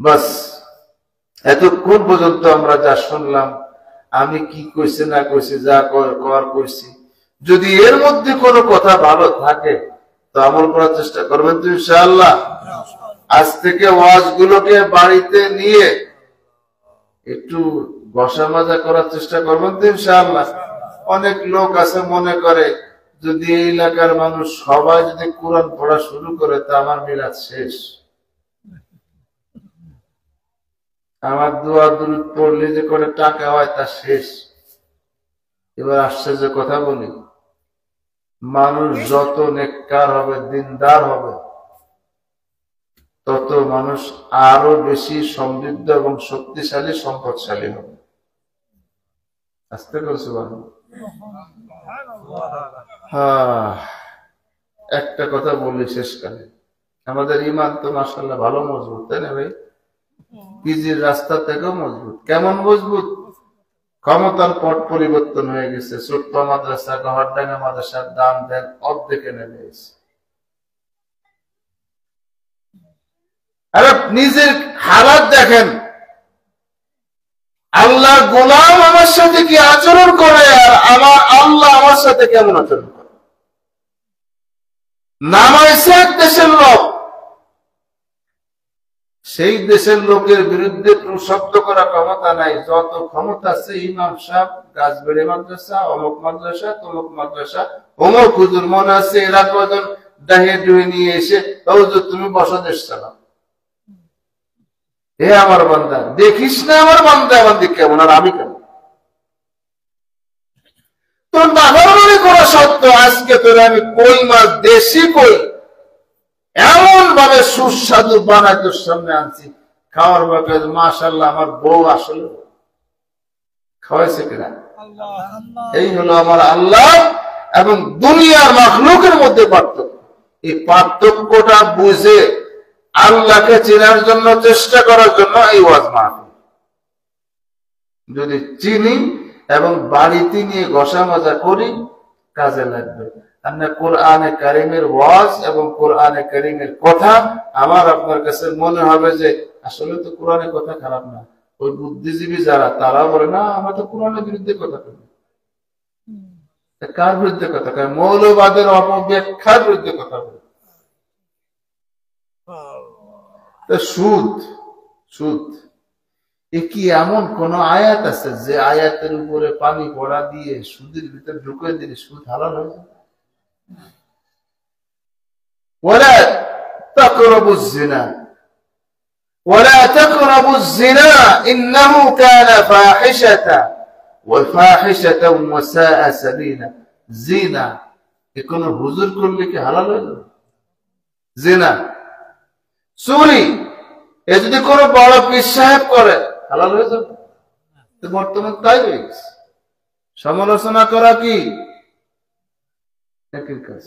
বাস এতক্ষণ পর্যন্ত আমরা যা শুনলাম, আমি কি কইছি না কইছি, যা কর কইছি, যদি এর মধ্যে কোনো কথা ভালো থাকে তো আমল করার চেষ্টা করবেন তো ইনশাআল্লাহ। আজ থেকে ওয়াজগুলোকে বাড়িতে নিয়ে একটু বসা মাজা করার চেষ্টা করবেন তো ইনশাআল্লাহ। অনেক লোক আছে মনে করে যদি এই এলাকার মানুষ সবাই যদি কোরআন পড়া শুরু করে তা আমার মিলাদ শেষ, আমার দোয়া দুরূদ পড়লে যে করে টাকা হয় তা শেষ। এবার আশ্চর্য কথা বলি, মানুষ যত নেককার হবে, দিনদার হবে, তত মানুষ আরো বেশি সমৃদ্ধ এবং শক্তিশালী, সম্পদশালী হবে। আস্তে করছে একটা কথা বলি শেষকালে, আমাদের ইমান তো মাশাআল্লাহ ভালো মজবুত, তাই না ভাই? পিজির রাস্তা থেকেও মজবুত। কেমন মজবুত? ক্ষমতার পট পরিবর্তন হয়ে গেছে, ছোট্ট মাদ্রাসা, গহরডাঙ্গা মাদ্রাসার দাম দেন অর্ধেকে নেমে গেছে। আরে নিজের হালাত দেখেন, আল্লাহ গোলাম আমার সাথে কি আচরণ করে আর আমার আল্লাহ আমার সাথে কেমন আচরণ করে। নামাইছে এক দেশের লোক, সেই দেশের লোকের বিরুদ্ধে শব্দ করা ক্ষমতা নাই, যত ক্ষমতা আছে ইমাম সাহেব, গাছবেড়ে মাদ্রাসা, অমুক মাদ্রাসা, তমুক মাদ্রাসা, অমুক হুজুর, মনে আছে এরা কজন দাহিয়ে ডুয়ে নিয়ে এসে হুজুর তুমি বসো, দেশ চালাও। হে আমার বান্দা, দেখিস না আমার বান্দা আমার দিক কেমন আর আমি কেমন? তোর নাফরমানি করা সত্ত্বেও আজকে তোর আমি কই মাছ, দেশি কই, এমন ভাবে সুস্বাদু বানায় তোর সামনে আনছি, খাওয়ার ব্যাপারে মাশাআল্লাহ আমার বউ আসলে খাওয়াইছে কিনা। এই হলো আমার আল্লাহ এবং দুনিয়ার মাখলুকের মধ্যে পার্থক্য। এই পার্থক্যটা বুঝে আল্লাহকে চেনার জন্য চেষ্টা করার জন্য এই ওয়াজ মাহফিল। যদি চিনি এবং বাড়িতে নিয়ে ঘষা মাজা করি, কাজে লাগবে। কোরআনে কারিমের ওয়াজ এবং কোরআনে কারিমের কথা আমার আপনার কাছে মনে হবে যে আসলে তো কোরআনের কথা খারাপ না। ওই বুদ্ধিজীবী যারা, তারা বলে না আমরা তো কোরআনের বিরুদ্ধে কথা বলি। কার বিরুদ্ধে কথা কয়? মৌলবাদের অপব্যাখ্যার বিরুদ্ধে কথা বলে। সুদ, সুদ এ কি এমন কোন আয়াত আছে যে আয়াতের উপরে পানি পড়া দিয়ে সুদের ভিতরে ঢুকে দিলে সুদ হালাল হয়ে যায়? ওয়ালা তাকরাবুজ জিনা ওয়ালা তাকরাবুজ জিনা ইন্নাহু কানা ফাহিশাতা ওয়া ফাহিশাতাও ওয়া সাআ সাবিলা। জিনা এ কোন হুজুর করলে কি হালাল হয়ে যাবে? জিনা, চুরি এ যদি কোন বড় পীর সাহেব করে হালাল হয়ে যাবে? বর্তমান তাই হয়ে গেছে। সমালোচনা করা কি একই কাজ,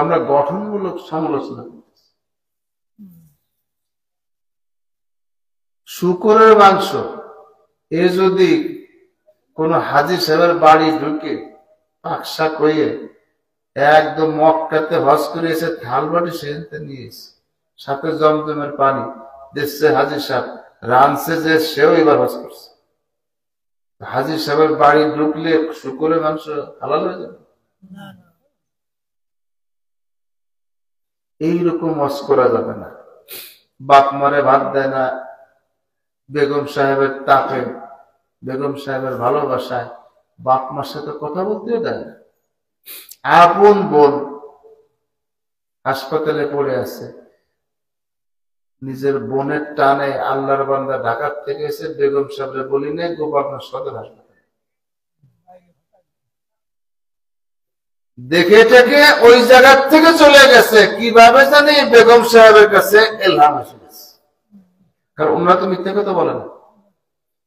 আমরা গঠনমূলক সমালোচনা করতেছি। শুকরের মাংস এ যদি কোন হাজী সাহেবের বাড়ি ঢুকে পাকশা কইয়ে একদম মক্কাতে হজ করে এসে থাল বাটি সেখানে নিয়েছে, সাথে জমজমের পানি দিচ্ছে, হাজী সাহেব রানছে যে সেও এবার হজ করছে, হাজী সাহেবের বাড়ি ঢুকলে শুকরের মাংস হালাল হয়ে যাবে? এইরকম হজ করা যাবে না। বাপ মারে ভাত দেয় না, বেগম সাহেবের তাকে, বেগম সাহেবের ভালোবাসায় বাপ মার সাথে কথা বলতেও দেয় না। আপন বোন হাসপাতালে পড়ে আছে, নিজের বোনের টানে আল্লাহর বান্দা ঢাকার থেকে এসে বেগম সাহেবের বলি নেই গভর্নর সদর হাসপাতাল দেখে থেকে ওই জায়গার থেকে চলে গেছে। কিভাবে জানি বেগম সাহেবের কাছে এলহাম এসে গেছে, কারণ ওনারা তো মিথ্যা কথা বলে না।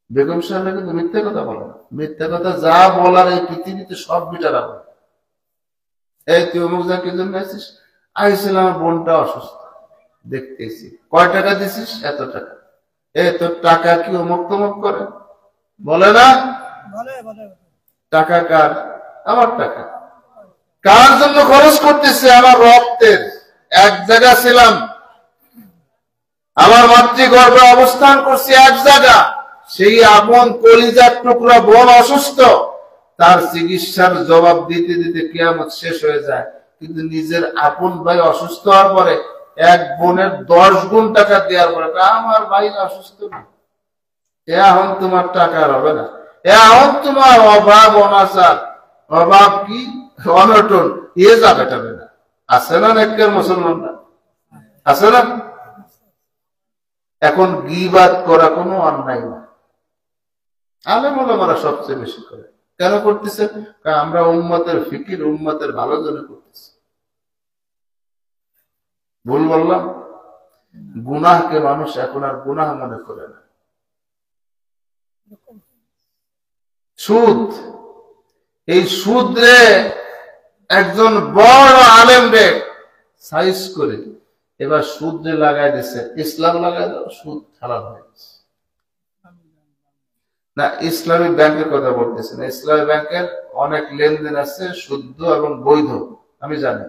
বেগম সাহেবের কিন্তু মিথ্যা কথা বলে না। মিথ্যা কথা যা বলার এই পৃথিবীতে সব বিচারা বলে। এই তুই অমুক যা কি জন্য আসিস? আইসিলাম বোনটা অসুস্থ, দেখতেছি। কয় টাকা দিছিস? এত টাকা। তোর টাকা কি অমুক তমুক করে? বলে না? টাকা কার? আমার টাকা। কার জন্য খরচ করতেছে? আমার রক্তের। এক জায়গা ছিলাম, আমার মাতৃগর্ভে অবস্থান করছি এক জায়গা, সেই আপন কলিজার টুকরা বোন অসুস্থ, তার চিকিৎসার জবাব দিতে দিতে কিয়ামত শেষ হয়ে যায়। কিন্তু নিজের আপন ভাই অসুস্থ হওয়ার পরে এক বোনের 10 গুণ টাকা দেওয়ার পরে আমার ভাই অসুস্থ, এখন তোমার টাকা হবে না, এখন তোমার অভাব অনাচার, অভাব কি অনটন যাবে না। আছে না নেককার মুসলমানরা? আছে না? এখন গীবাত করা কোনো অন্যায় না, আলেম ওলামারা সবচেয়ে বেশি করে। কেন করতেছে? আমরা উম্মতের ফিকির, উম্মতের ভালো জন্য করতেছি। ভুল বললাম? গুনাহকে মানুষ এখন আর গুনাহ মনে করে না। সুদ, এই সুদ রে একজন বড় আলেম রে সাইজ করে এবার সুদ রে লাগাই দিচ্ছে, ইসলাম লাগাই দাও, সুদ খারাপ হয়ে গেছে। না, ইসলামিক ব্যাংকের কথা বলতেছে না। ইসলামী ব্যাংকের অনেক লেনদেন আছে শুদ্ধ এবং বৈধ, আমি জানি,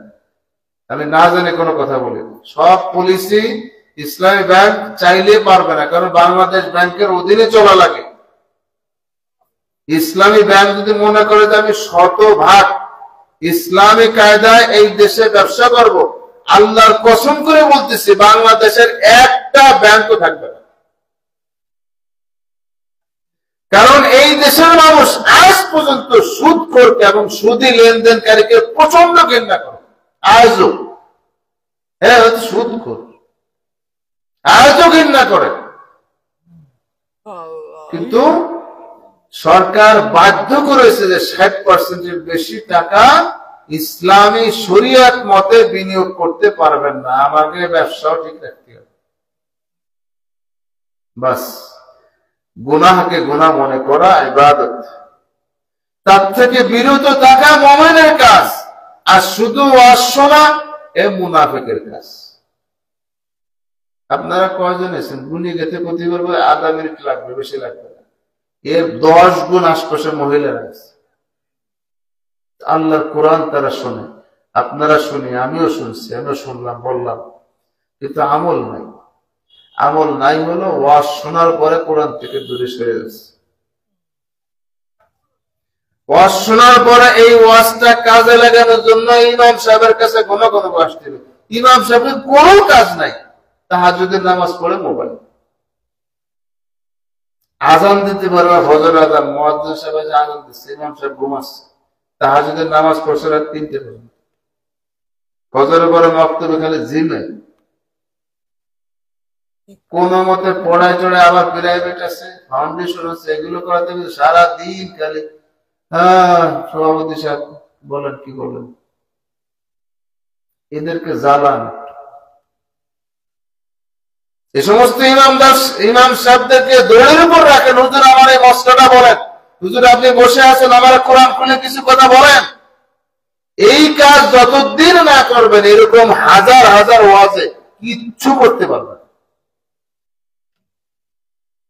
আমি না জানি কোনো কথা বলি। সব পলিসি ইসলামী ব্যাংক চাইলে পারবে না, কারণ বাংলাদেশ ব্যাংকের অধীনে চলা লাগে। ইসলামী ব্যাংক যদি মনে করে যে আমি 100% ইসলামী কায়দায় এই দেশে ব্যবসা করব, আল্লাহর কসম করে বলতেছি বাংলাদেশের একটা ব্যাংকও থাকবে না। কারণ এই দেশের মানুষ আজ পর্যন্ত সুদ করতে এবং সুদী লেনদেনকারীকে প্রচন্ড ঘৃণা করে। আজও সুদ কর, আজও ঘৃণা করে। কিন্তু সরকার বাধ্য করেছে যে 60%-এর বেশি টাকা ইসলামী শরিয়ত মতে বিনিয়োগ করতে পারবেন না, আমাকে ব্যবসাও ঠিক রাখতে হবে। বাস, গুনাহকে গুনাহ মনে করা ইবাদত, তার থেকে বিরত থাকা মুমিনের কাজ, আর শুধু ওয়াজ শোনা এ মুনাফিকের কাজ। আপনারা কয়জন আছেন? গুনি গেতে প্রতি বলবো আধা মিনিট লাগবে, বেশি লাগবে না। এর 10 গুণ আশপাশে মহিলারা আছে। আল্লাহর কোরআন তারা শোনে, আপনারা শুনি, আমিও শুনছি, আমিও শুনলাম, বললাম, কিন্তু আমল নাই। আমল নাই হলো ওয়াজ শোনার পরে কোরআন থেকে দূরে সরে যাচ্ছে। ওয়াজ শোনার পরে এই ওয়াজটা কাজে লাগানোর জন্য ইমাম সাহেবের কাছে ঘন ঘন আসতে হবে। ইমাম সাহেবের কোনো কাজ নাই, তাহাজ্জুদের নামাজ পড়ে মোবাইল, আজান দিতে পারবে, ফজর আজান, মুয়াজ্জিন সাহেব আজান দিচ্ছে, ইমাম সাহেব ঘুমাচ্ছে, তাহাজ্জুদের নামাজ পড়ছে রাত 3টে পর্যন্ত, ফজরের পরে মক্তবে খালি জিমে, কোন মতে পড়ায় চড়ে, আবার প্রাইভেট আছে, ফাউন্ডেশন আছে, এগুলো করাতে সারাদিন খালি সভাপতি সাহেব বলেন, কি বলেন, এদেরকে জ্বালান। এই সমস্ত ইমাম সাহেবদেরকে দৌড়ের উপর রাখেন, হুজুর আমার এই মসলাটা বলেন, হুজুর আপনি বসে আছেন, আমার কোরআন খুলে কিছু কথা বলেন। এই কাজ যতদিন না করবেন, এরকম হাজার হাজার ওয়াজে কিচ্ছু করতে পারবেন।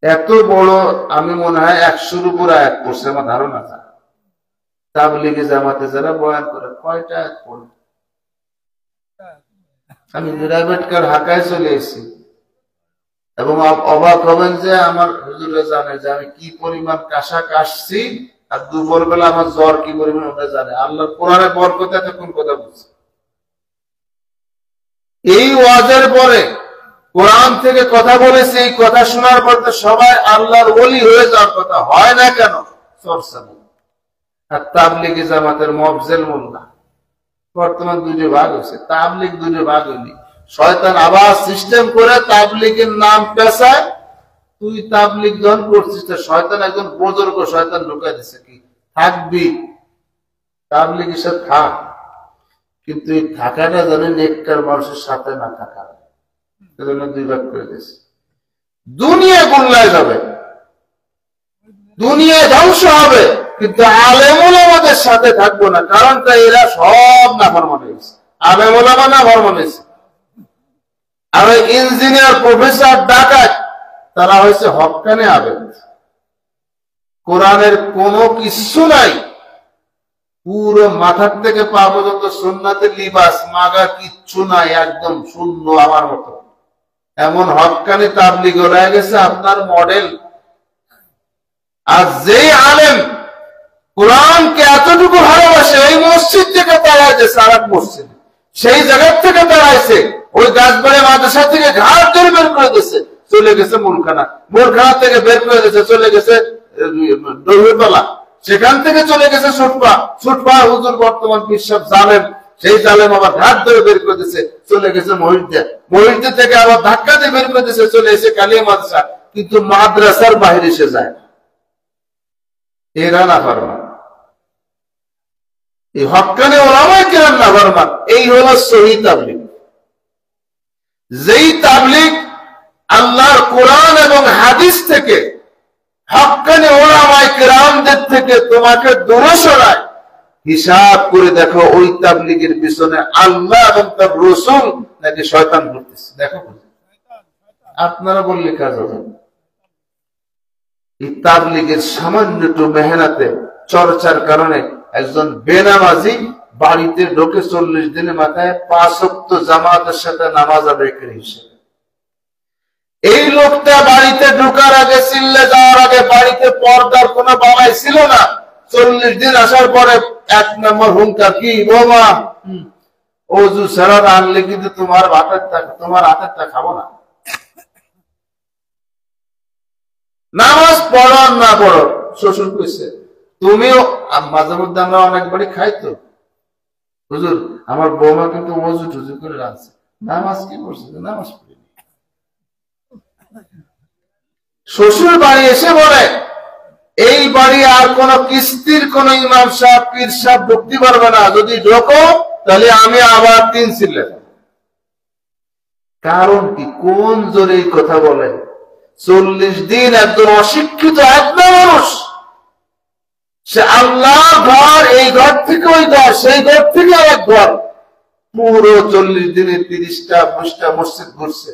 এত বড়, আমি মনে হয় 100-র উপর আয়াত পড়ছে আমার ধারণা। তাবলীগে জামাতে যারা বয়ান করে কয়টা আয়াত পড়ে? আমি প্রাইভেট কার হাকায় চলে এসেছি এবং অবাক হবেন যে আমার হুজুরে জানে যে আমি কি পরিমাণ কাশা কাশছি, আর দুপুর বেলা আমার জ্বর কি পরিমাণ ওটা জানে। আল্লাহর কোরআনে বরকত এতক্ষণ কথা বলছে। এই ওয়াজের পরে কোরআন থেকে কথা বলেছে, এই কথা শোনার পর তো সবাই আল্লাহর ওলি হয়ে যাওয়ার কথা, হয় না কেন? চর্চা নেই। আর তাবলীগি জামাতের মফজেল মোল্লা বর্তমান দুটো ভাগ হয়েছে, তাবলীগ দুটো ভাগ হয়নি। শয়তান আবার সিস্টেম করে তাবলীগের নাম পেশায়, তুই তাবলীগ যখন করছিস, শয়তান একজন বুজুর্গ শয়তান ঢুকাই দিচ্ছে, কি থাকবি তাবলীগ হিসেবে থাক, কিন্তু এই থাকাটা যেন নেককার মানুষের সাথে না থাকা, সেজন্য 2 ভাগ করে দিয়েছে। দুনিয়া গুল্লায় যাবে, দুনিয়া ধ্বংস হবে, কিন্তু আলেম ওলামাদের সাথে থাকবো না। কারণটা এরা সব নাফরমান হয়েছে, আলেম ওলামা নাফরমান হয়েছে। আর ওই ইঞ্জিনিয়ার, প্রফেসর, ডাকাত তারা হয়েছে হক্কানে আবেদ। কোরআনের কোনো কিছু নাই, পুরো মাথার থেকে পা পর্যন্ত সুন্নাতের লিবাস, মাগা কিচ্ছু নাই, একদম শূন্য আমার মতো। এমন হক্কানি তাবলিগ হয়ে গেছে আপনার মডেল। আর যেই আলেম কোরআনকে এতটুকু ভালোবাসে, এই মসজিদ থেকে তাড়াইছে, সারাক মসজিদ সেই জায়গার থেকে তাড়াইছে, ওই গাছবাড়ি মাদ্রাসা থেকে ঘাট ধরে বের করে দিয়েছে, চলে গেছে মুলখানা, মুলখানা থেকে বের করে দিয়েছে চলে গেছে দৌড়তলা, সেখান থেকে চলে গেছে সুটপা, সুটপা হুজুর বর্তমান বিশ্ব জালেম, সেই জালেম আবার ঘাট ধরে বের করে দিয়েছে চলে গেছে মহিউদ্দিন, মহিউদ্দিন থেকে আবার ধাক্কা দিয়ে বের করে দিয়েছে চলে এসে কালিয়া মাদ্রাসা, কিন্তু মাদ্রাসার বাইরে সে যায় না। এরা না ফরমান, এই হক্কানে ওলামায়ে কেরাম না ফরমান। এই হলো সহি তাবলীগ। যেই তাবলীগ আল্লাহর কোরআন এবং হাদিস থেকে, হক্কানে ওলামায়ে কেরামদের থেকে তোমাকে দূরে সরায়, হিসাব করে দেখো ওই তাবলীগের পিছনে আল্লাহ এবং তার রাসূল নাকি শয়তান ঘুরতেছে। দেখো, আপনারা বললে কাজ হবে। এই তাবলীগের সামান্য একটু মেহনতে, চর্চার কারণে একজন বেনামাজি বাড়িতে ঢোকে 40 দিনের মাথায় 5 ওয়াক্ত জামাতের সাথে নামাজ আদায় করে হিসেবে। এই লোকটা বাড়িতে ঢোকার আগে, চিল্লে যাওয়ার আগে বাড়িতে পর্দার কোনো বালাই ছিল না। 40 দিন আসার পরে 1 নম্বর হুঙ্কার, কি বৌমা, ওযু ছাড়া আনলে কিন্তু তোমার হাতেরটা খাবো না। নামাজ পড়ো না পড়ো, শ্বশুর কইছে তুমিও। মাঝে মধ্যে আমরা অনেকবারই খাই তো, হুজুর আমার বৌমা কিন্তু ওযু টুজু করে রাখছে, নামাজ কি করছে, নামাজ পড়েনি। শ্বশুর বাড়ি এসে বলে এই বাড়ি আর কোন কিস্তির কোন ইমাম সাহেব, পীর সাহেব ঢুকতে পারবে না, যদি ঢোকো তাহলে আমি আবার 3 সিলে। কারণ কি, কোন জোরে এই কথা বলে? 40 দিন একজন অশিক্ষিত একদম মানুষ, সে আল্লাহ ঘর, এই ঘর থেকে ওই ঘর, সেই ঘর থেকে এক ঘর, পুরো 40 দিনে 30টা 20টা মসজিদ ঘুরছে।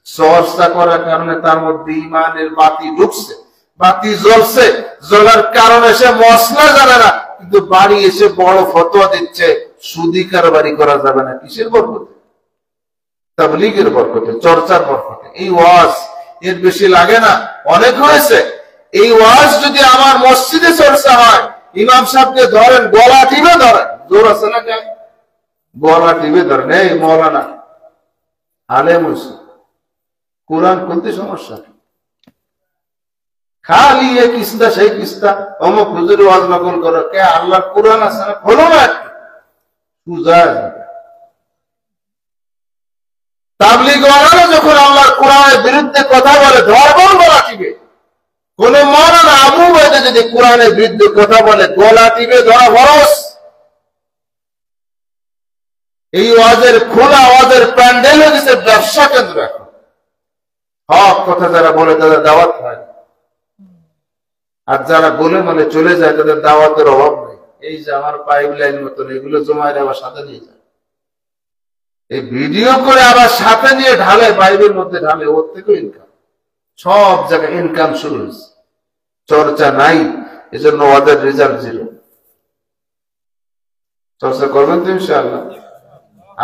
চর্চা করার কারণে তার মধ্যে ইমানের বাতি ঢুকছে, বাতি জ্বলছে, জ্বলার কারণে সে মশলা জানে না, কিন্তু বাড়ি এসে বড় ফতোয়া দিচ্ছে সুদি কারবারি করা যাবে না। কিসের বরকতে? তাবলীগের বরকতে, চর্চার বরকতে। এই ওয়াজ এর বেশি লাগে না, অনেক হয়েছে। এই ওয়াজ যদি আমার মসজিদে চর্চা হয়, ইমাম সাহেবকে ধরেন, গলা টিপে ধরেন, জোর আছে না কেন, গলা টিপে ধরেন, এই মৌলানা আলেম হইছে, কোরআন খুলতে সমস্যা, খালি এই কিস্তা সেই কিস্তা, অমুক হুজুর ওয়াজ নকল করো, কে আল্লাহর কোরআন আছে না, খোলো না একটু, পূজা যাবে। তাবলীগ ওয়ালারা যখন আল্লাহর কোরআনের বিরুদ্ধে কথা বলে, ধর্ম গলা টিপে। কোন মাওলানা আবু ওয়াইদা যদি কোরআনের বিরুদ্ধে কথা বলে, গলা টিপে ধরা ফরজ। এই ওয়াজের খোলা ওয়াজের প্যান্ডেল হয়ে গেছে ব্যবসা কেন্দ্র। এখন হক কথা যারা বলে তাদের দাওয়াত হয়, আর যারা বলে মানে চলে যায় তাদের দাওয়াতের অভাব নেই। এই যে আমার পাইপ লাইন মতন এগুলো জমায় আবার সাথে নিয়ে যায়, এই ভিডিও করে আবার সাথে নিয়ে ঢালে, পাইপের মধ্যে ঢালে, ওর থেকে ইনকাম, সব জায়গায় ইনকাম শুরু হয়েছে। চর্চা নাই, এজন্য ওদের রেজাল্ট 0। চর্চা করবেন তো ইনশাআল্লাহ।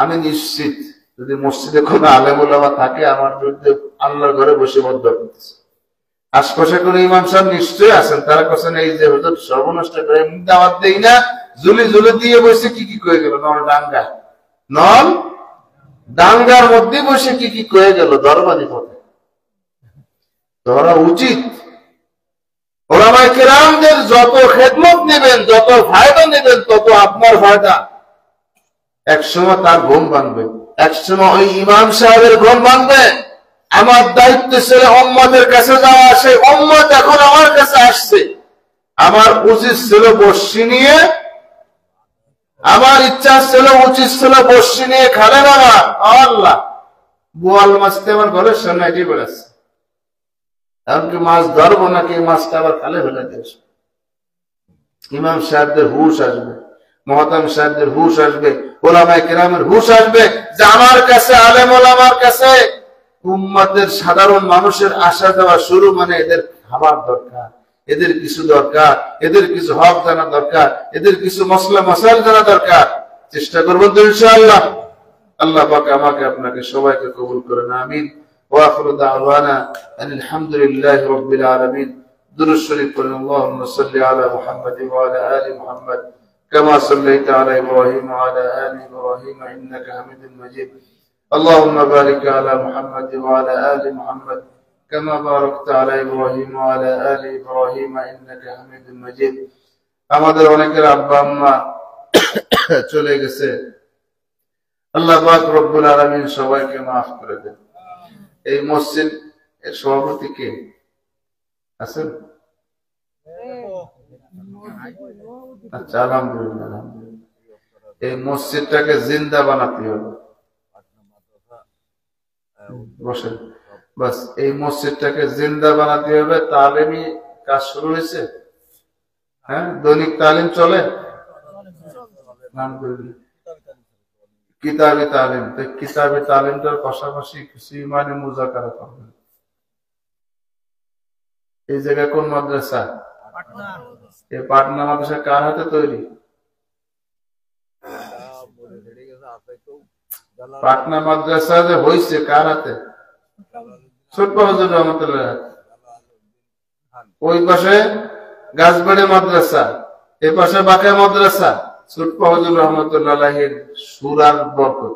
আমি নিশ্চিত যদি মসজিদে কোন আলেম ওলামা থাকে, আমার বিরুদ্ধে আল্লাহর ঘরে বসে বদ্ধ করতেছে। আশপাশে কোন ইমাম সাহেব নিশ্চয়ই আছেন, তারা কাছেন এই যে হুজুর সর্বনষ্ট করে দাওয়াত দেই না, জুলি দিয়ে বসে কি কি কয়ে গেল, নল ডাঙ্গার মধ্যে বসে কি কি কয়ে গেল, দরবানি পথে ধরা উচিত। ওলামায়ে কেরামদের যত খেদমত নেবেন, যত ফায়দা নেবেন, তত আপনার ফায়দা। একসময় তার ঘুম ভাঙবে, একসময় ওই ইমাম সাহেবের ঘুম ভাঙবে। আমার দায়িত্ব ছিল উম্মতের কাছে যাওয়া, সেই উম্মত এখন আমার কাছে আসছে, আমার উচিত ছিল বর্ষি নিয়ে, আমার ইচ্ছা ছিল, উচিত ছিল বর্ষি নিয়ে খালে নামা। আল্লাহ, বোয়াল মাছতে আমার ঘরের সামনে এটি বেড়াচ্ছে, এমনকি মাছ ধরবো নাকি মাছটা আবার খালে ফেলে দিয়েছে। ইমাম সাহেবদের হুশ আসবে, মহতাম সাহেবদের হুশ আসবে, ওলামায়ে কেরামের হুশ আসবে যে আমার কাছে, আলেম ওলামার কাছে উম্মতের সাধারণ মানুষের আসা যাওয়া শুরু, মানে এদের খাবার দরকার, এদের কিছু দরকার, এদের কিছু হক জানা দরকার, এদের কিছু মসলা মশাল জানা দরকার। চেষ্টা করবো তো ইনশাআল্লাহ। আল্লাহ পাক আমাকে আপনাকে সবাইকে কবুল করেন, আমিন। ওয়া আখিরু দাওয়ানা আলহামদুলিল্লাহি রাব্বিল আলামিন। দুরূদ শরীফ পড়ুন। আল্লাহুম্মা সাল্লি আলা মুহাম্মাদ ওয়া আলা আলি মুহাম্মাদ কামা সাল্লাইতা আলা ইব্রাহিম ওয়া আলা আলি ইব্রাহিম ইন্নাকা হামিদুম মাজিদ। اللهم بارك على محمد وعلى آل محمد كما باركت على إبراهيم وعلى آل إبراهيم إنك حميد مجيد। আমাদের অনেকের আব্বা আম্মা চলে গেছে, আল্লাহ পাক রব্বুল আলামিন সবাইকে মাফ করে দেন। এই মসজিদ এর সভাপতি কে আছেন? আচ্ছা, আলহামদুলিল্লাহ, আলহামদুলিল্লাহ। এই মসজিদটাকে জিন্দা বানাতে হবে। বসেন, বাস এই মসজিদটাকে জিন্দা বানাতে হবে। তালিমি কাজ শুরু হয়েছে, হ্যাঁ, দৈনিক তালিম চলে, কিতাবি তালিম। তো কিতাবি তালিমটার পাশাপাশি কিছু ইমানি মুযাকারা করবেন। এই জায়গায় কোন মাদ্রাসা? এই পাটনা মাদ্রাসা কার হাতে তৈরি? পাটনা মাদ্রাসা যে হয়েছে কার হাতে? ছোট্ট হুজুর রহমতুল্লাহ হাতে। ওই পাশে গাছবাড়ি মাদ্রাসা, এ পাশে বাঁকা মাদ্রাসা। ছোট্ট হুজুর রহমতুল্লাহের সুরার বরকত,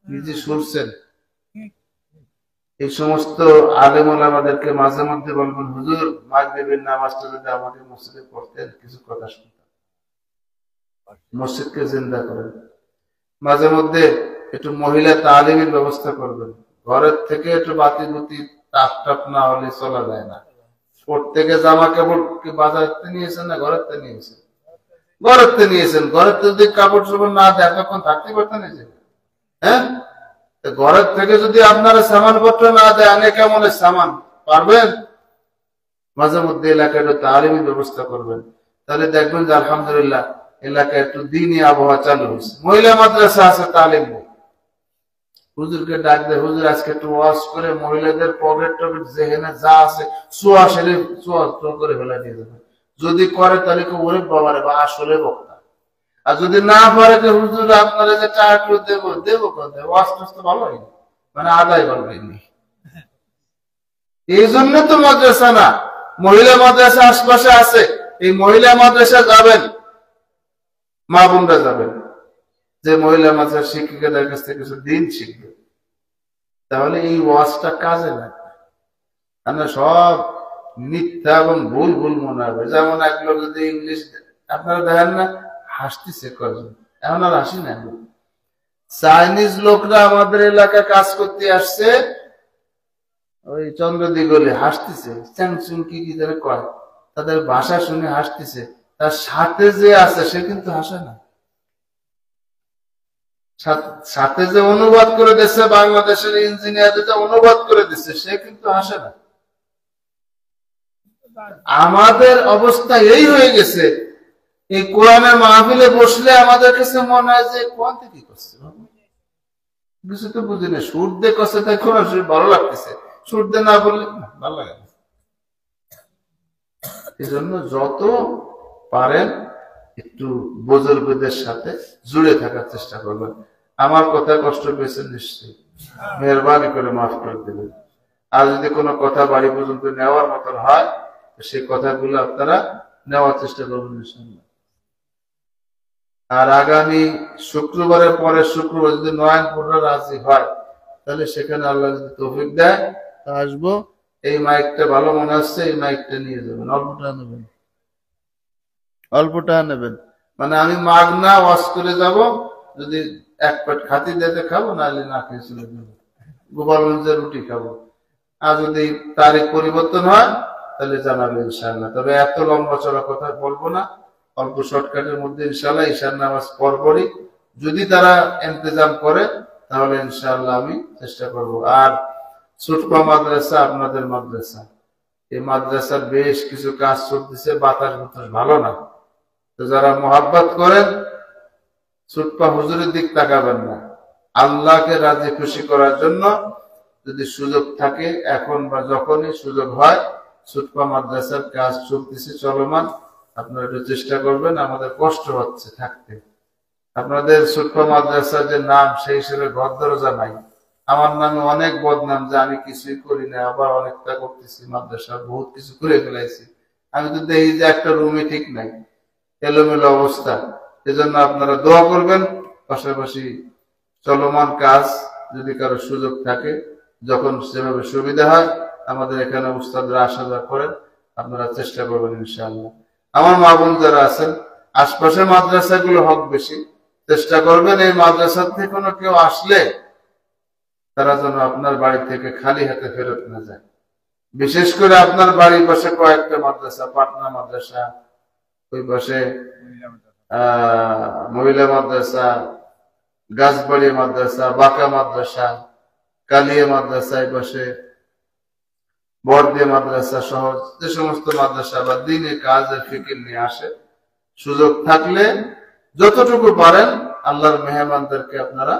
নিজে শুনছেন। এই সমস্ত আলেম ওলামাদেরকে মাঝে মধ্যে বলবেন, হুজুর মাগরিবের নামাজটা যদি আমাদের মসজিদে পড়তেন, কিছু কথা শুনতাম। মসজিদকে জিন্দা করেন। মাঝে মধ্যে একটু মহিলা তালিমের ব্যবস্থা করবেন। ঘরের থেকে একটু বাতি বুতি টাপ টাপ না হলে চলা যায় না। প্রত্যেকে জামা কাপড় কি বাজারতে নিয়েছেন না ঘরেতে নিয়েছেন? ঘরেতে নিয়েছেন। ঘরেতে যদি কাপড় চোপড় না দেয় তখন থাকতে পারতেন? হ্যাঁ, ঘরের থেকে যদি আপনারা সামান পত্র না দেয়, অনেক কেমন সামান পারবেন? মাঝে মধ্যে এলাকায় একটু তালিমের ব্যবস্থা করবেন। তাহলে দেখবেন যে আলহামদুলিল্লাহ এলাকায় একটু দিনই আবহাওয়া চালু হয়েছে। মহিলা মাদ্রাসা আছে, তালিম নেই। হুজুরকে ডাক দেয়, হুজুর আজকে একটু ওয়াজ করে মহিলাদের পকেট টকেট যেখানে যা আছে চুয়া সেরে চুয়া করে ফেলা দিয়ে দেবে। যদি করে তাহলে কেউ ওরে বাবারে বা আসলে বক্তা। আর যদি না পারে যে হুজুর আপনারা যে টাকা দেবো দেবো কোথায়, ওয়াজ তো ভালো হয়নি, মানে আদায় ভালো হয়নি। এই জন্য তো মাদ্রাসা না, মহিলা মাদ্রাসা আশপাশে আছে। এই মহিলা মাদ্রাসা যাবেন, মা বোনরা যাবেন, যে মহিলা মাদ্রাসা শিক্ষিকাদের কাছ থেকে কিছু দিন শিখবে, তাহলে এই ওয়াজটা কাজে লাগবে। আমরা সব মিথ্যা এবং ভুল ভুল মনে হবে। যেমন এক লোক যদি ইংলিশ, আপনারা দেখেন না হাসতেছে কয়জন, এমন আর হাসি না। চাইনিজ লোকরা আমাদের এলাকায় কাজ করতে আসছে, ওই চন্দ্রদিগলে হাসতেছে, চ্যাংচুং কি কি যেন কয়, তাদের ভাষা শুনে হাসতেছে। তার সাথে যে আছে সে কিন্তু হাসে না। সাথে যে অনুবাদ করে দিচ্ছে, বাংলাদেশের ইঞ্জিনিয়ার যেটা অনুবাদ করে দিচ্ছে, সে কিন্তু হাসে না। আমাদের অবস্থা এই হয়ে গেছে, এই কোরআনের মাহফিলে বসলে আমাদের কাছে মনে হয় যে কোরআন থেকে কি করছে, কিছু তো বুঝি না। সুর দিয়ে করছে তাই কোরআন শরীফ ভালো লাগতেছে, সুর দিয়ে না বললে ভালো লাগে না। এই জন্য যত পারেন একটু বুজুর্গদের সাথে জুড়ে থাকার চেষ্টা করবেন। আমার কথা কষ্ট পেয়েছেন নিশ্চয়ই, মেহরবানি করে মাফ করে দেবেন। আর যদি কোনো কথা বাড়ি পর্যন্ত নেওয়ার মতন হয়, সেই কথাগুলো আপনারা নেওয়ার চেষ্টা করবেন ইনশাআল্লাহ। আর আগামী শুক্রবারের পরে শুক্রবার যদি নয়নপুররা রাজি হয়, তাহলে সেখানে আল্লাহ যদি তৌফিক দেয় তা আসবো। এই মাইকটা ভালো মনে হচ্ছে, এই মাইকটা নিয়ে যাবেন, অল্পটা নেবেন, অল্পটা নেবেন। মানে আমি মাগনা ওয়াজ করে যাব, যদি এক পেট খাতি দিতে খাবো, নাহলে না খেয়ে চলে যাবো, গোপালগঞ্জের রুটি খাবো। আর যদি তারিখ পরিবর্তন হয় তাহলে জানাবে ইনশাআল্লাহ। তবে এত লম্বা চড়া কথা বলবো না, অল্প শর্টকাটের মধ্যে ইনশাআল্লাহ ঈশার নামাজ পরপরই যদি তারা ইন্তজাম করে তাহলে ইনশাআল্লাহ আমি চেষ্টা করব। আর ছোটপা মাদ্রাসা আপনাদের মাদ্রাসা, এই মাদ্রাসার বেশ কিছু কাজ চলতেছে, বাতাস বাতাস ভালো না। তো যারা মোহাব্বত করেন ছুটপা হুজুরের দিক তাকাবেন না। আল্লাহকে রাজি খুশি করার জন্য যদি সুযোগ থাকে, এখন বা যখনই সুযোগ হয়, ছুটপা মাদ্রাসার কাজ চলতেছে, চলমান, আপনারা একটু চেষ্টা করবেন। আমাদের কষ্ট হচ্ছে থাকতে। আপনাদের ছুটপা মাদ্রাসার যে নাম, সেই হিসেবে ঘর দরজা নাই। আমার নামে অনেক বদনাম যে আমি কিছুই করি না, আবার অনেকটা করতেছি, মাদ্রাসা বহুত কিছু করে ফেলাইছি। আমি তো দেখি যে একটা রুমে ঠিক নাই, এলোমেলো অবস্থা। এজন্য আপনারা দোয়া করবেন। পাশাপাশি চলমান কাজ যদি কারো সুযোগ থাকে, যখন যেভাবে সুবিধা হয়, আমাদের এখানে উস্তাদরা আসা যাওয়া করেন, আপনারা চেষ্টা করবেন ইনশাআল্লাহ। আমার মা বোন যারা আছেন, আশপাশে মাদ্রাসাগুলো হক বেশি, চেষ্টা করবেন এই মাদ্রাসা থেকে কোনো কেউ আসলে তারা যেন আপনার বাড়ি থেকে খালি হাতে ফেরত না যায়। বিশেষ করে আপনার বাড়ির পাশে কয়েকটা মাদ্রাসা, পাটনা মাদ্রাসা, ওই পাশে মহিলা মাদ্রাসা, গাছবাড়ি মাদ্রাসা, বাঁকা মাদ্রাসা, কালিয়া মাদ্রাসা, এই পাশে বর্দিয়া মাদ্রাসা সহ যে সমস্ত মাদ্রাসা বা দিনে কাজের ফিকির নিয়ে আসে, সুযোগ থাকলে যতটুকু পারেন আল্লাহর মেহমানদেরকে আপনারা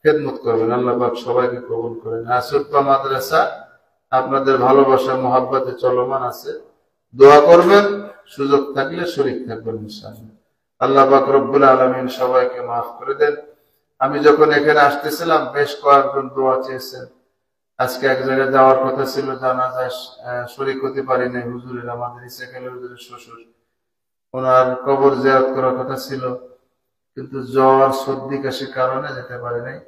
খেদমত করবেন। আল্লাহ পাক সবাইকে কবুল করেন। ছুটপা মাদ্রাসা আপনাদের ভালোবাসা মহাব্বতে চলমান আছে, দোয়া করবেন, সুযোগ থাকলে শরীক থাকবেন ইনশাআল্লাহ। আল্লাহ পাক রব্বুল আলামিন সবাইকে মাফ করে দেন। আমি যখন এখানে আসতেছিলাম, বেশ কয়েকজন দোয়া চেয়েছেন। আজকে এক জায়গায় যাওয়ার কথা ছিল, জানাজায় শরীক হতে পারি নাই। হুজুরের, আমাদের ইসাকালের হুজুরের শ্বশুর, ওনার কবর জিয়ারত করার কথা ছিল, কিন্তু জ্বর সর্দি কাশির কারণে যেতে পারি নাই।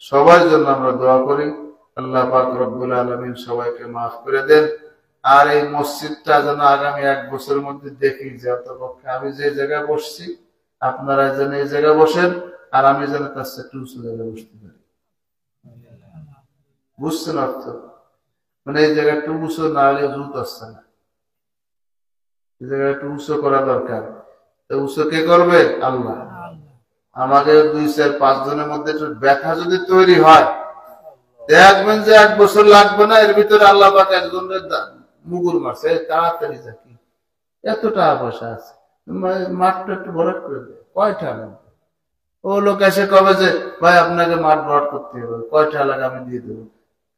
সবার জন্য আমরা দোয়া করি, আল্লাহ পাক রব্বুল আলামিন সবাইকে মাফ করে দেন। আর এই মসজিদটা যেন আগামী 1 বছরের মধ্যে দেখি যে অন্তপক্ষে আমি যে জায়গায় বসছি, আপনারা যেন এই জায়গায় বসেন, আর আমি যেন তার সাথে একটু উঁচু জায়গায় বসতে পারি। বুঝছেন অর্থ? মানে এই জায়গা একটু উঁচু না হলে জুত আসছে না, এই জায়গা একটু উঁচু করা দরকার। তো উঁচু কে করবে? আল্লাহ। আমাদের 2-4-5 জনের মধ্যে একটু ব্যথা যদি তৈরি হয়, দেখবেন যে 1 বছর লাগবে না, এর ভিতরে আল্লাহ পাক একজনের মুগুর মারছে, তাড়াতাড়ি যাকি, এত টাকা পয়সা আছে, মাঠটা একটু ভরাট করে দেয়, কয়টা লাগবে? ও লোক এসে কবে যে ভাই আপনাকে মাঠ ভরাট করতে হবে, কয়টা লাগে আমি দিয়ে দেবো।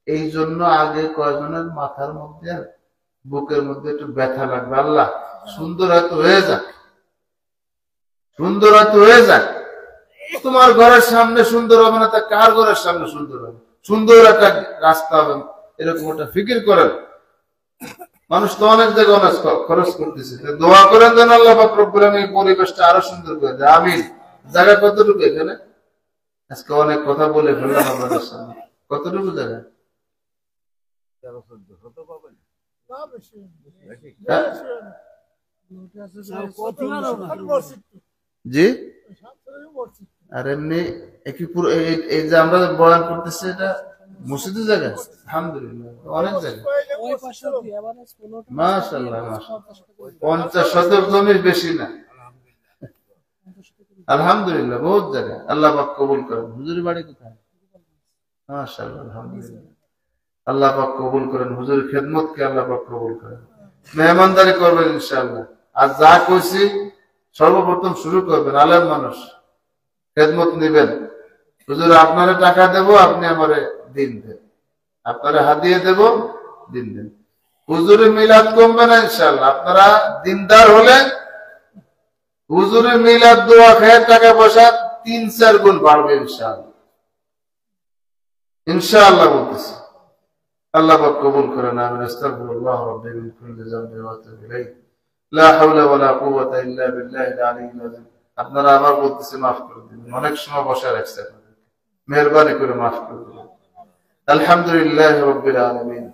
এই জন্য আগে কয়জনের মাথার মধ্যে বুকের মধ্যে একটু ব্যথা লাগবে। আল্লাহ সুন্দর হয়তো হয়ে যাক, সুন্দর হয়তো হয়ে যাক। তোমার ঘরের সামনে সুন্দর হবে না, তা কার ঘরের সামনে সুন্দর হবে? সুন্দর একটা রাস্তা হবে, এরকম একটা ফিকির করেন। মানুষ তো অনেক জায়গায় অনেক খরচ করতেছে, দোয়া করেন যেন আল্লাহ পাক রব্বুল আলামিন এই পরিবেশটা আরো সুন্দর করে দেয়। আমিন। জায়গা কতটুকু এখানে? আজকে অনেক কথা বলে ফেললাম আপনাদের সামনে। কতটুকু জায়গা? জি, আর এমনি এই যে আমরা বয়ান করতেছি, এটা মসজিদের জায়গা? আলহামদুলিল্লাহ, অনেক জায়গা। মাশাআল্লাহ, মাশাআল্লাহ, 50 শতক জমির বেশি না। আলহামদুলিল্লাহ, বহুত জায়গা। আল্লাহ পাক কবুল করেন। হুজুরের বাড়ি কোথায়? মাশাআল্লাহ, আলহামদুলিল্লাহ, আল্লাহ পাক কবুল করেন। হুজুরের খেদমতকে আল্লাহ পাক কবুল করেন। মেহমানদারি করবেন ইনশাআল্লাহ। আর যা কইছি সর্বপ্রথম শুরু করবেন, আলেম মানুষ, খেদমত নিবেন। হুজুর আপনারে টাকা দেব, আপনি আমারে দিন দেন, আপনারা হাদিয়া দেব, দিন দেন। হুজুরের মিলাদ কমবে না ইনশাআল্লাহ। আপনারা দিনদার হলে হুজুরের মিলাদ দোয়া খেয়ে টাকা পয়সা 3-4 গুণ বাড়বে ইনশাআল্লাহ। ইনশাআল্লাহ বলতেছি। আল্লাহ পাক কবুল করেন। আমিন। আস্তাগফিরুল্লাহ রাব্বি মিন কুল্লি যামবিন ওয়া আতুবু ইলাইহি। লা হাওলা ওয়ালা কুওয়াতা ইল্লা বিল্লাহিল আলিয়্যিল আযীম। আপনারা আবার বলতেছি, মাফ করে দিন, অনেক সময় বসে রাখছেন, মেহেরবানি করে মাফ করে দিন। আলহামদুলিল্লাহি রাব্বিল আলামিন।